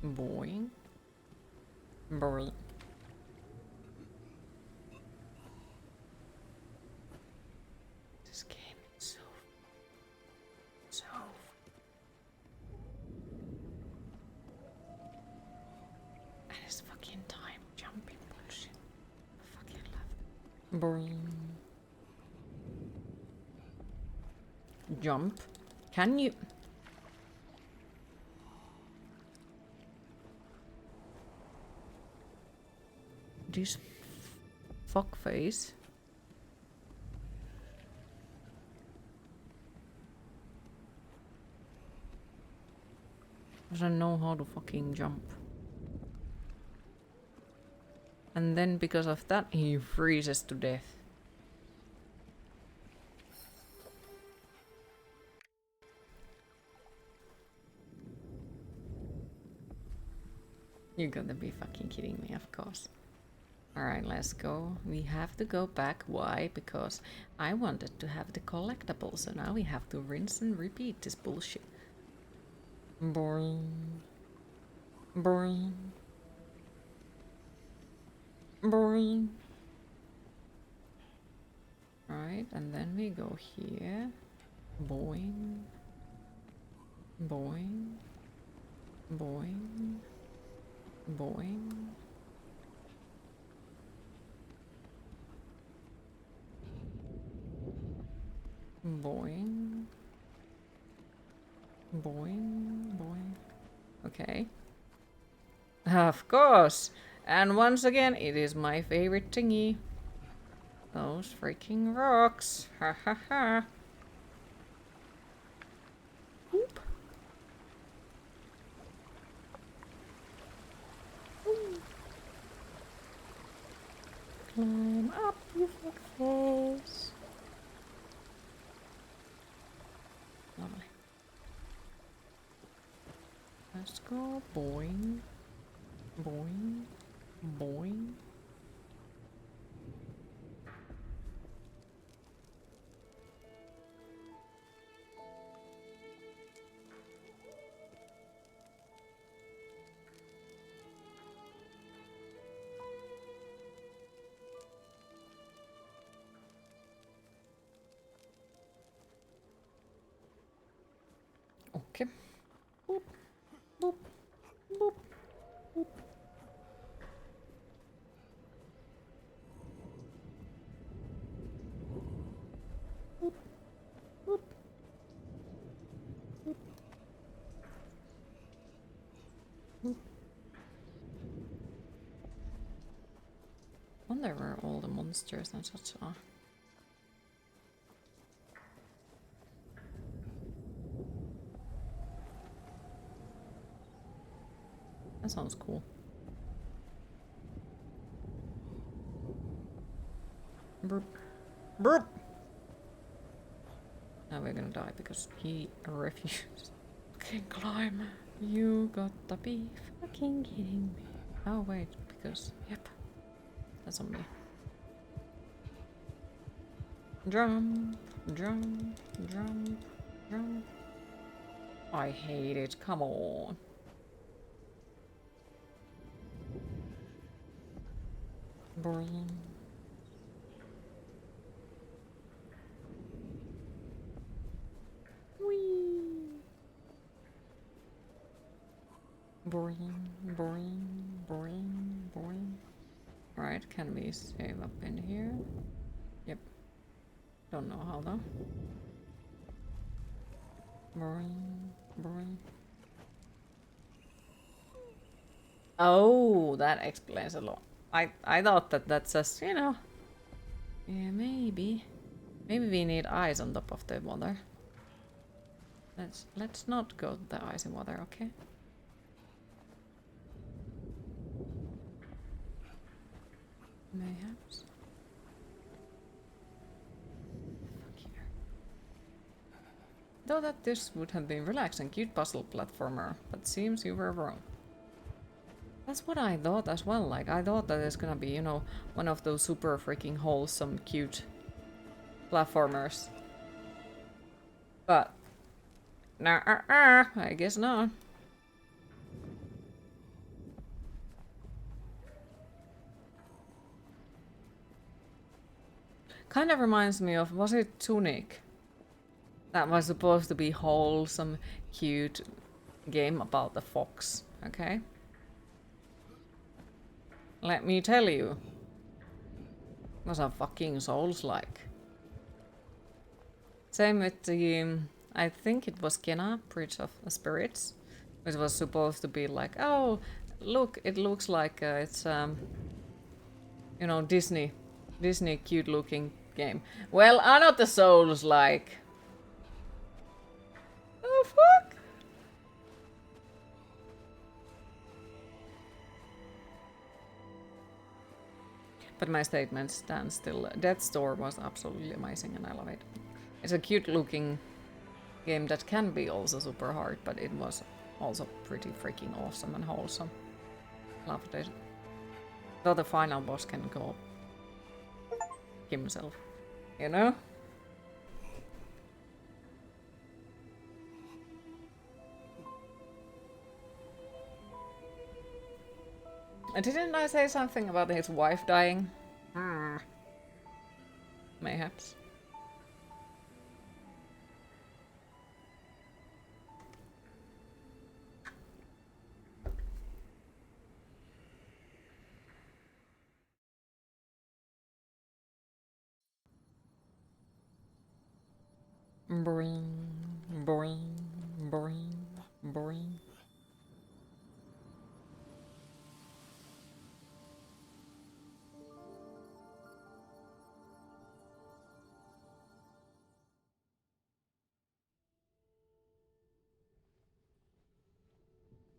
Boing. Boing. This game is so and it's fucking time jumping bullshit. I fucking love it. Boing. Jump. Can you? This fuckface. Doesn't know how to fucking jump. And then because of that he freezes to death. You gotta be fucking kidding me, of course. Alright, let's go. We have to go back. Why? Because I wanted to have the collectibles, so now we have to rinse and repeat this bullshit. Boring. Boring. Boring. Right, and then we go here. Boing. Boing. Boing. Boing. Boing. Boing. Boing. Okay. Of course. And once again, it is my favorite thingy. Those freaking rocks. Ha ha ha. Oop. Climb up, you fuckface. Lovely. Let's go. Boing. Boing. Boing. Okay. Boop. Boop. Boop. Boop. Boop. Boop. Boop. Boop. Wonder where all the monsters and such are. That sounds cool. Burp. Burp! Now we're gonna die because he refused. Fucking climb. You gotta be fucking kidding me. Oh wait, because, yep. That's on me. Jump, jump, jump, jump. I hate it, come on. Boring. Whee! Boring, boring, boring, boring. Alright, can we save up in here? Yep. Don't know how though. Boring, boring. Oh, that explains a lot. I thought that that's just, you know. Yeah, maybe. Maybe we need eyes on top of the water. Let's not go to the icy water, okay? Mayhaps. Fuck here. Though that this would have been relaxing, cute puzzle platformer, but seems you were wrong. That's what I thought as well. Like I thought that it's gonna be, you know, one of those super freaking wholesome, cute platformers. But nah, I guess not. Kind of reminds me of, was it Tunic? That was supposed to be wholesome, cute game about the fox, okay? Let me tell you. It was a fucking Souls-like. Same with the, I think it was Kena, Bridge of Spirits, which was supposed to be like, oh, look, it looks like it's, you know, Disney cute-looking game. Well, are not the Souls-like. Oh, fuck! But my statement stands still. Death's Door was absolutely amazing and I love it. It's a cute-looking game that can be also super hard, but it was also pretty freaking awesome and wholesome. Loved it. Though the final boss can go himself, you know? Didn't I say something about his wife dying? Mayhaps. Boing, boing, boing, boing.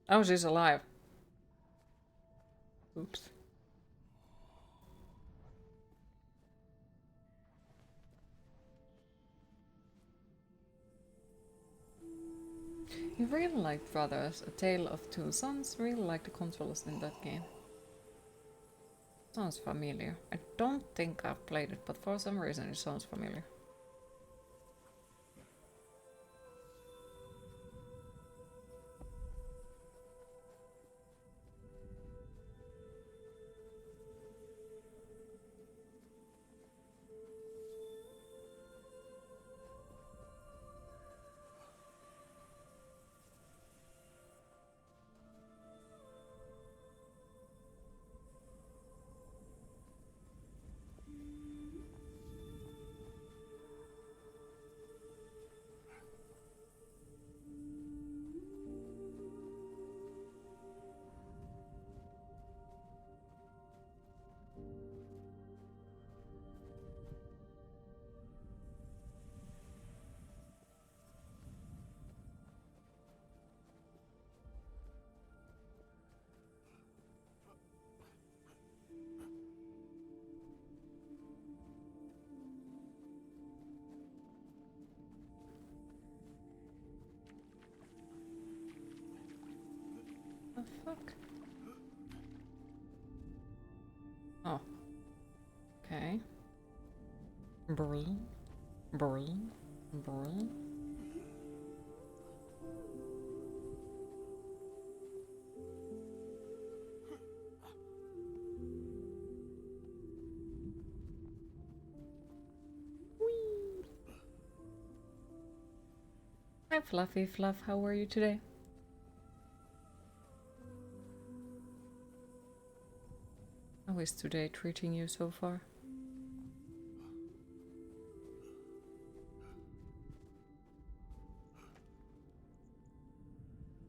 Oh, she's alive. Oops. You really liked Brothers, A Tale of Two Sons. Really like the controls in that game. Sounds familiar. I don't think I've played it, but for some reason it sounds familiar. The fuck? Oh. Okay. Brrrr. Brrrr. Brrrr. Whee! Hi Fluffy Fluff, how are you today? How is today treating you so far?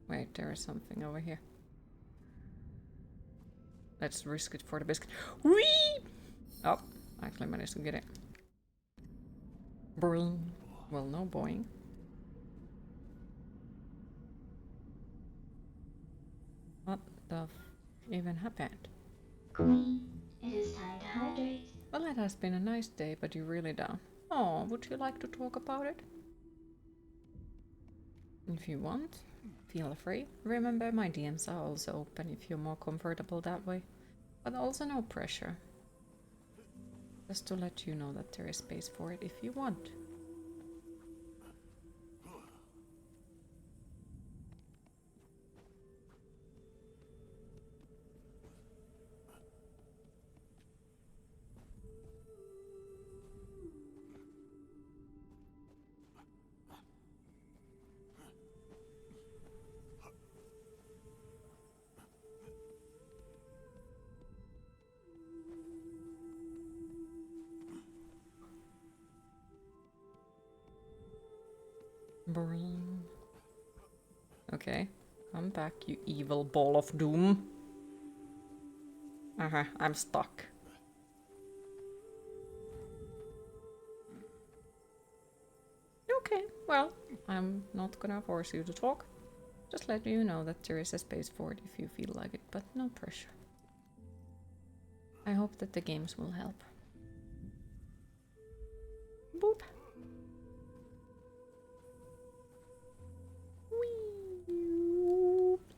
Wait, there is something over here. Let's risk it for the biscuit. Whee! Oh, I actually managed to get it. Boing. Well, no boing. What the even happened? Queen, it is time to hydrate. Well, it has been a nice day, but you're really down. Oh, would you like to talk about it? If you want, feel free. Remember, my DMs are also open if you're more comfortable that way. But also no pressure. Just to let you know that there is space for it if you want. Bring. Okay, come back, you evil ball of doom. I'm stuck. Okay, well, I'm not gonna force you to talk. Just let you know that there is a space for it if you feel like it, but no pressure. I hope that the games will help. Boop. Whee. Whoop.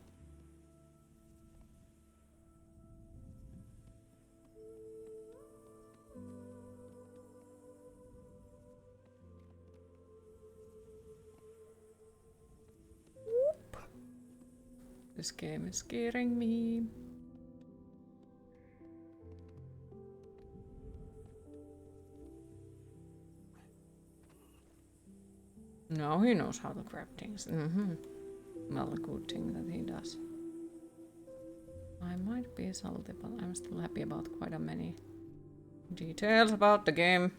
This game is scaring me. Now he knows how to grab things. Well, a good thing that he does. I might be salty, but I'm still happy about quite a many details about the game.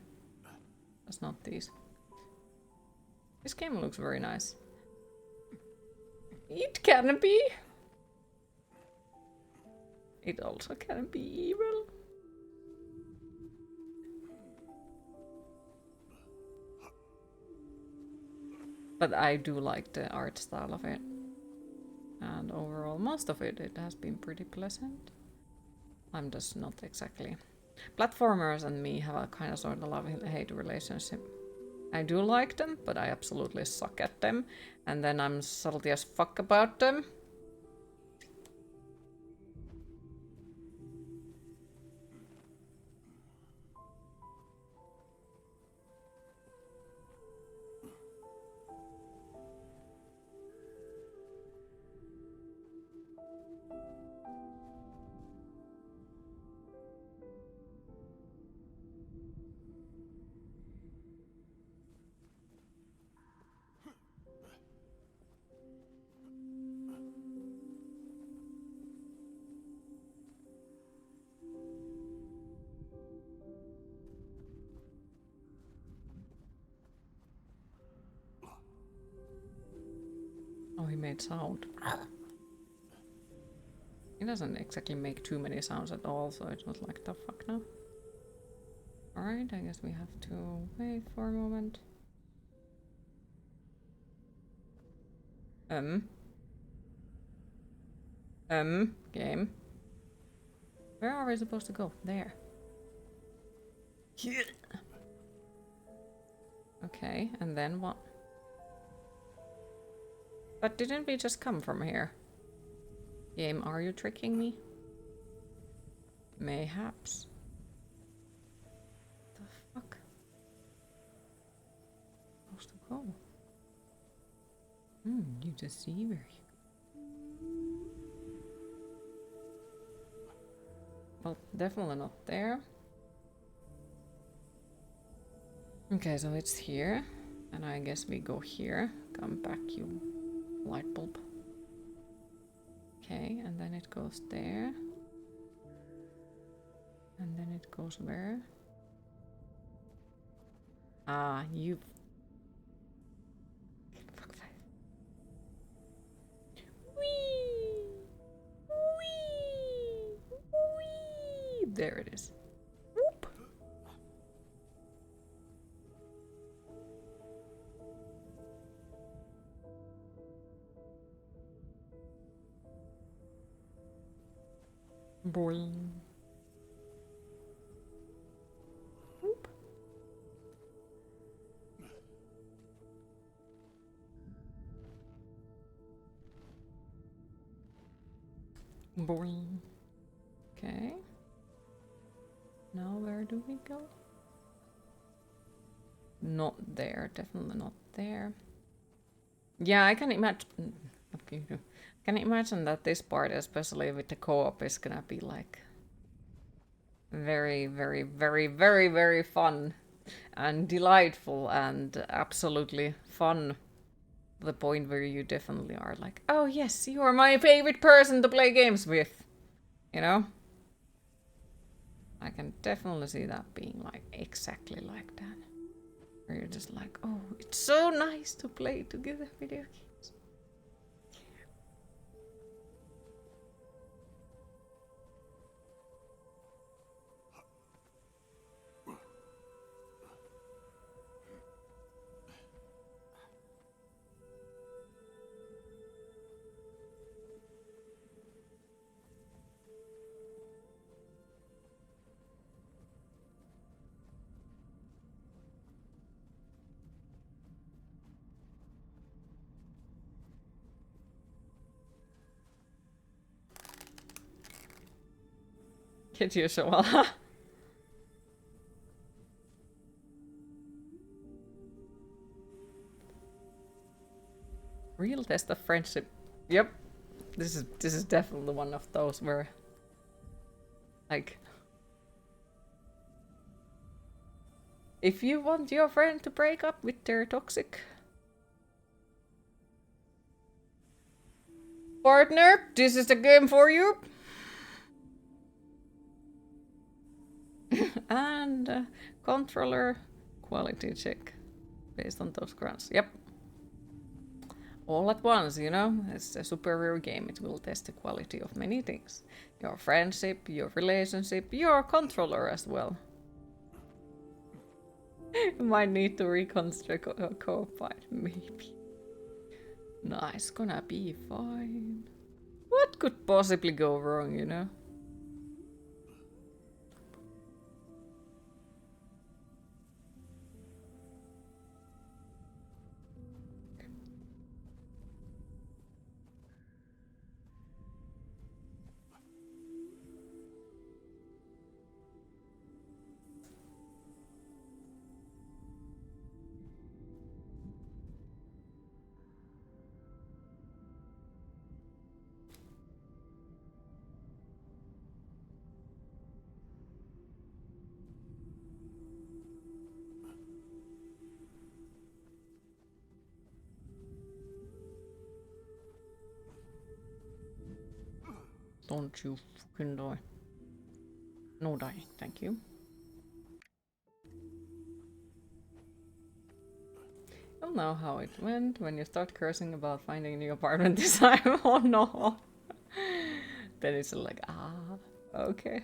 That's not these. This game looks very nice. It can be. It also can be evil. But I do like the art style of it. And overall, most of it has been pretty pleasant. I'm just not exactly... Platformers and me have a kind of sort of love-hate relationship. I do like them, but I absolutely suck at them. And then I'm salty as fuck about them. Oh, he made sound. He doesn't exactly make too many sounds at all, so it was like, the fuck now? Alright, I guess we have to wait for a moment. Game. Where are we supposed to go? There. Okay, and then what? But didn't we just come from here? Game, are you tricking me? Mayhaps. The fuck? Supposed to go? You deceiver. Well, definitely not there. Okay, so it's here. And I guess we go here. Come back, you light bulb. Okay, and then it goes there. And then it goes where? Ah, you... Fuck that. Whee! Whee! Whee! There it is. Whoop! Boing. Oop. Boing. Okay. Now where do we go? Not there, definitely not there. Yeah, I can imagine. Okay. Can imagine that this part, especially with the co-op, is gonna be like very, very, very, very, very fun and delightful and absolutely fun. The point where you definitely are like, oh yes, you are my favorite person to play games with. You know? I can definitely see that being like exactly like that. Where you're just like, oh, it's so nice to play together video games. Get usual. Real test of friendship. Yep. This is definitely one of those where like if you want your friend to break up with their toxic partner, this is the game for you. And controller quality check based on those grants. Yep. All at once, you know? It's a superior game. It will test the quality of many things. Your friendship, your relationship, your controller as well. Might need to reconstruct a co-op fight, maybe. Nice, gonna be fine. What could possibly go wrong, you know? Don't you fucking die. No die, thank you. You'll know how it went when you start cursing about finding a new apartment this time. Oh no. Then it's like, okay.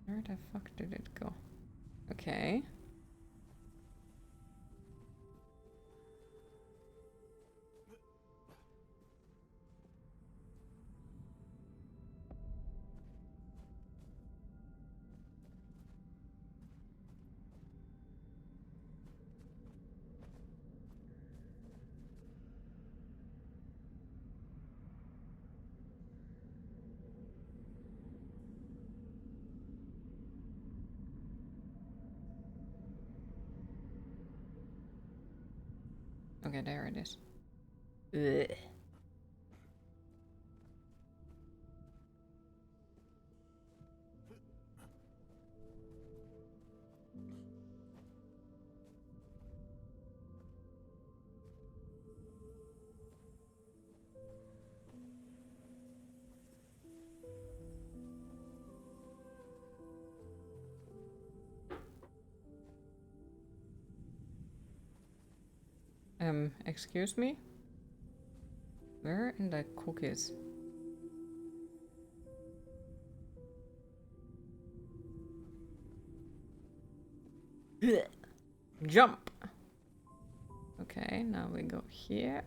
Where the fuck did it go? Okay. Okay, there it is. Ugh. Excuse me? Where in the cookies? Jump! Okay, now we go here.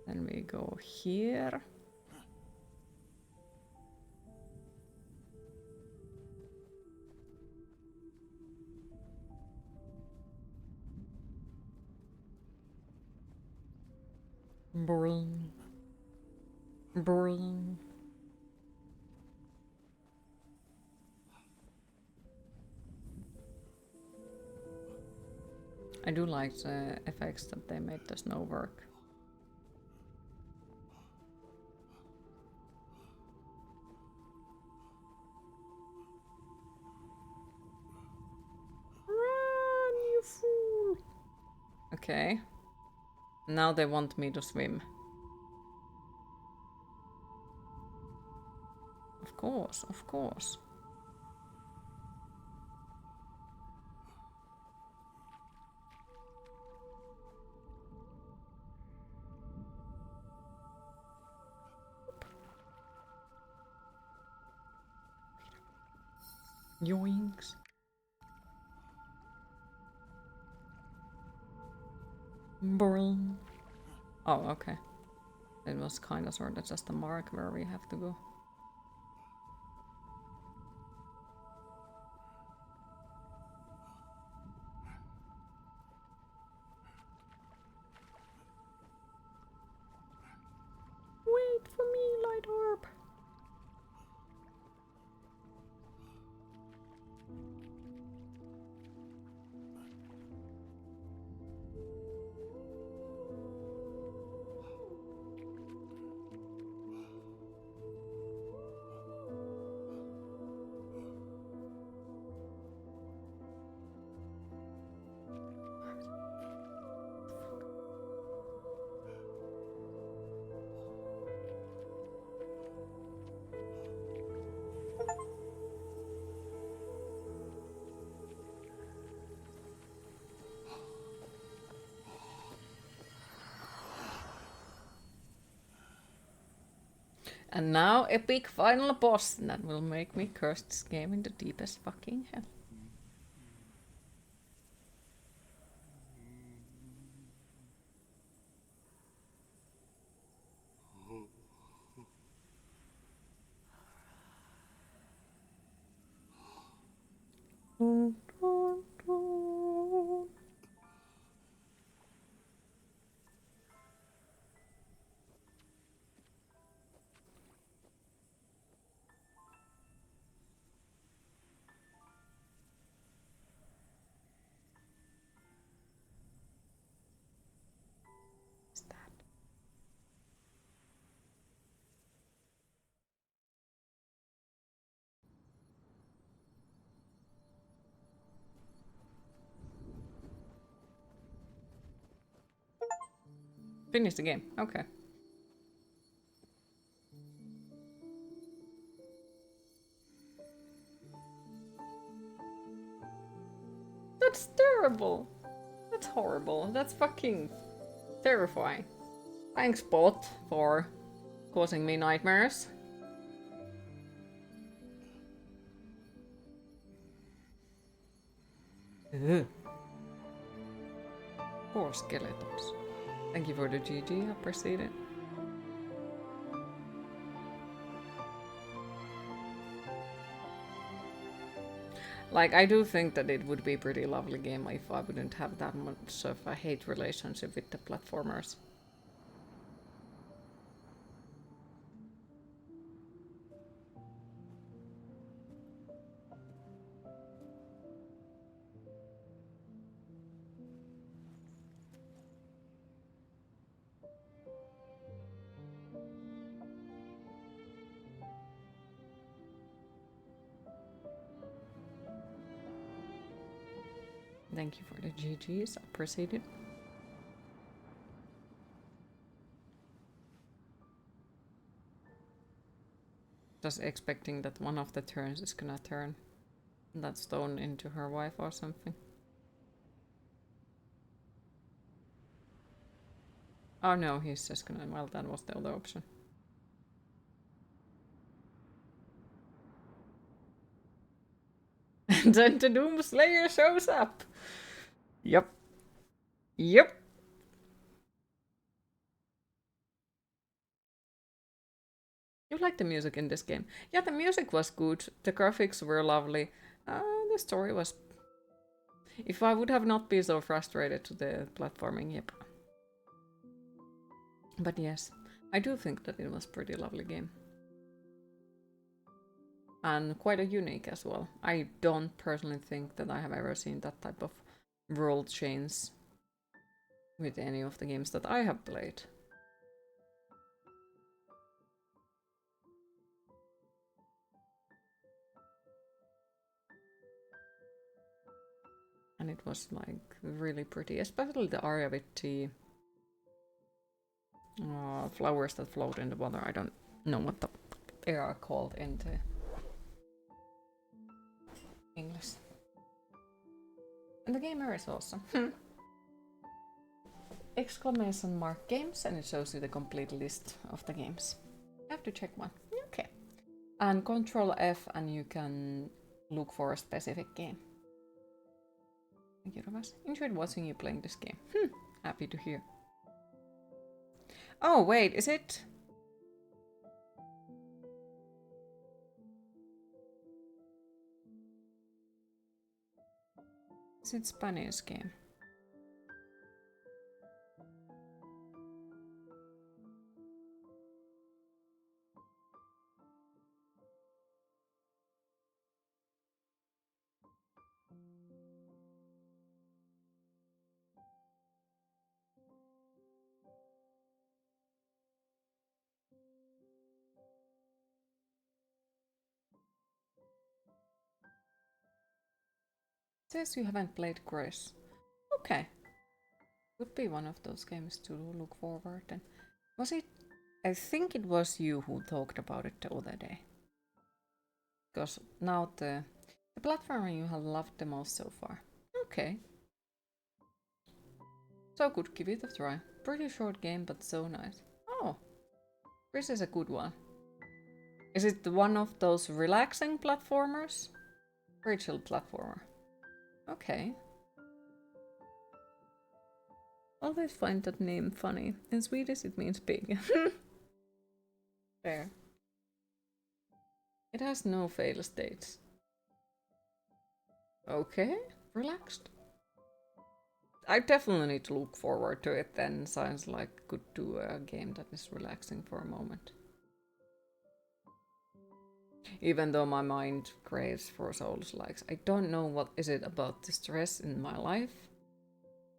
Then we go here. Bring. Bring. I do like the effects that they made the snow work. Run, you fool! Okay. Now they want me to swim. Of course, of course. Yoinks. Burn. Oh, okay. It was kind of sort of just a mark where we have to go. Wait for me, light orb. And now a big final boss that will make me curse this game in the deepest fucking hell. Finish the game. Okay. That's terrible. That's horrible. That's fucking terrifying. Thanks, bot, for causing me nightmares. Ugh. Poor skeletons. Thank you for the GG, I appreciate it. Like, I do think that it would be a pretty lovely game if I wouldn't have that much of a hate relationship with the platformers. Thank you for the GGs, appreciate it. Just expecting that one of the turns is gonna turn that stone into her wife or something. Oh no, he's just gonna... Well, that was the other option. And then the Doomslayer shows up. Yep. Yep. You like the music in this game? Yeah, the music was good. The graphics were lovely. The story was... If I would have not been so frustrated to the platforming, yep. But yes, I do think that it was a pretty lovely game. And quite a unique as well. I don't personally think that I have ever seen that type of world change with any of the games that I have played. And it was like really pretty, especially the area with the flowers that float in the water. I don't know what they are called in the English. And the game is awesome. Exclamation mark games, and it shows you the complete list of the games. You have to check one. Okay. And Control F, and you can look for a specific game. Thank you, Ravas. Enjoyed watching you playing this game. Happy to hear. Oh, wait, is it? Is it Spanish game? Says you haven't played Grace. Okay. Would be one of those games to look forward then. Was it? I think it was you who talked about it the other day. Because now the platformer you have loved the most so far. Okay. So good, give it a try. Pretty short game, but so nice. Oh. This is a good one. Is it one of those relaxing platformers? Very chill platformer. Okay. Always find that name funny. In Swedish it means big. Fair. It has no fail states. Okay, relaxed. I definitely need to look forward to it then. Sounds like could do a game that is relaxing for a moment. Even though my mind craves for Souls-likes. I don't know what is it about the stress in my life.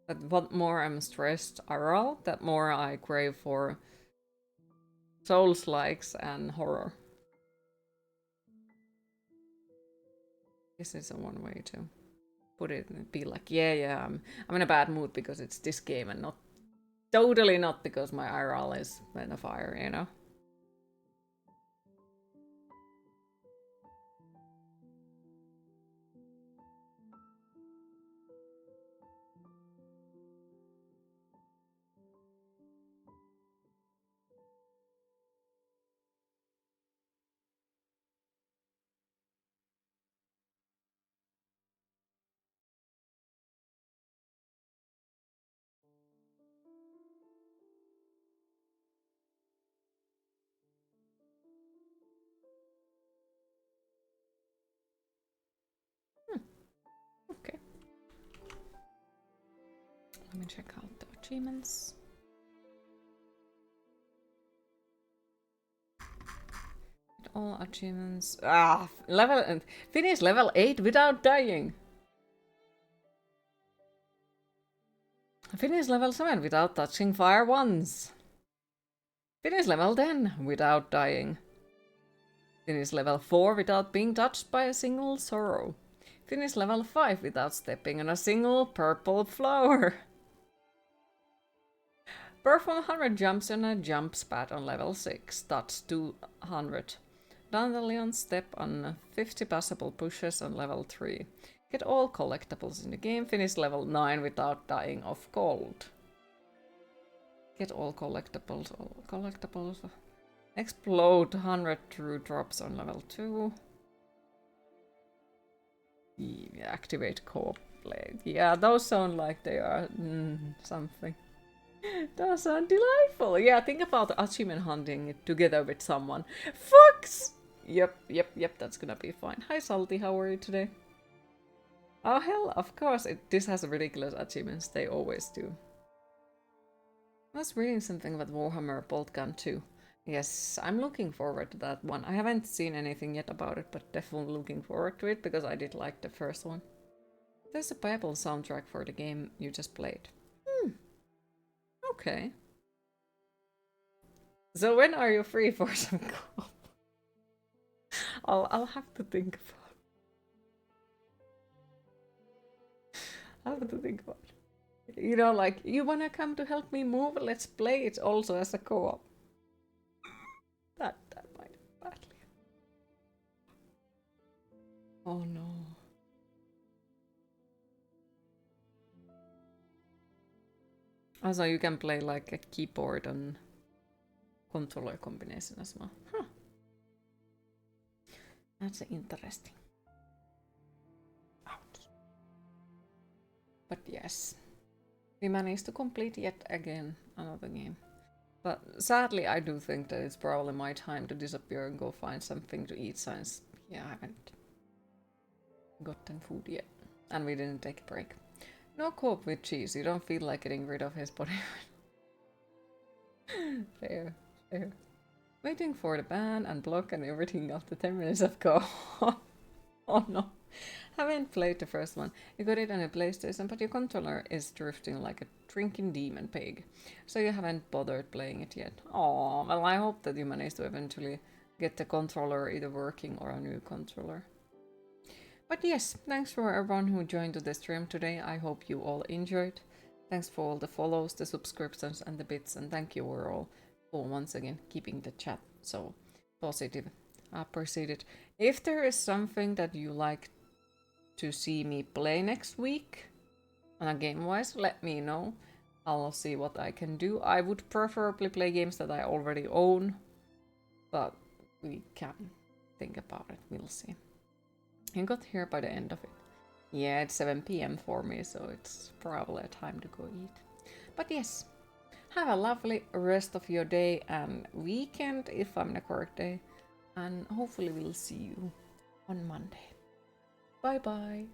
But what more I'm stressed IRL, that more I crave for Souls-likes and horror. This is a one way to put it and be like, yeah, I'm in a bad mood because it's this game and not totally not because my IRL is in a fire, you know? Okay. Let me check out the achievements. All achievements. Finish level 8 without dying. Finish level 7 without touching fire once. Finish level 10 without dying. Finish level 4 without being touched by a single sorrow. Finish level 5 without stepping on a single purple flower. Perform 100 jumps on a jump pad on level 6. Touch 200. Dandelion step on 50 passable pushes on level 3. Get all collectibles in the game. Finish level 9 without dying of cold. Get all collectibles. All collectibles. Explode 100 true drops on level 2. Activate co-op play. Yeah, those sound like they are something. Those sound delightful. Yeah, think about achievement hunting together with someone. Fox! Yep, that's gonna be fine. Hi Salty, how are you today? Oh hell, of course, this has ridiculous achievements, they always do. I was reading something about Warhammer Boltgun 2. Yes, I'm looking forward to that one. I haven't seen anything yet about it, but definitely looking forward to it because I did like the first one. There's a playable soundtrack for the game you just played. Okay. So when are you free for some co-op? I'll have to think about it. I'll have to think about it. You know, like, you wanna come to help me move? Let's play it also as a co-op. That might be badly. Oh no. Also, you can play like a keyboard and controller combination as well. Huh. That's interesting. Ouch. But yes, we managed to complete yet again another game. But sadly, I do think that it's probably my time to disappear and go find something to eat since, yeah, I haven't gotten food yet. And we didn't take a break. No co-op with cheese, you don't feel like getting rid of his body. Fair. Waiting for the ban and block and everything after 10 minutes of co-op. Oh no. Haven't played the first one. You got it on a PlayStation, but your controller is drifting like a drinking demon pig. So you haven't bothered playing it yet. Oh, well, I hope that you manage to eventually get the controller either working or a new controller. But yes, thanks for everyone who joined to the stream today. I hope you all enjoyed. Thanks for all the follows, the subscriptions, and the bits, and thank you all for once again keeping the chat so positive. I appreciate it. If there is something that you like to see me play next week, game-wise, let me know. I'll see what I can do. I would preferably play games that I already own, but we can think about it. We'll see. I got here by the end of it. Yeah, it's 7 p.m. for me, so it's probably a time to go eat. But yes, have a lovely rest of your day and weekend, if I'm in a correct day. And hopefully we'll see you on Monday. Bye bye.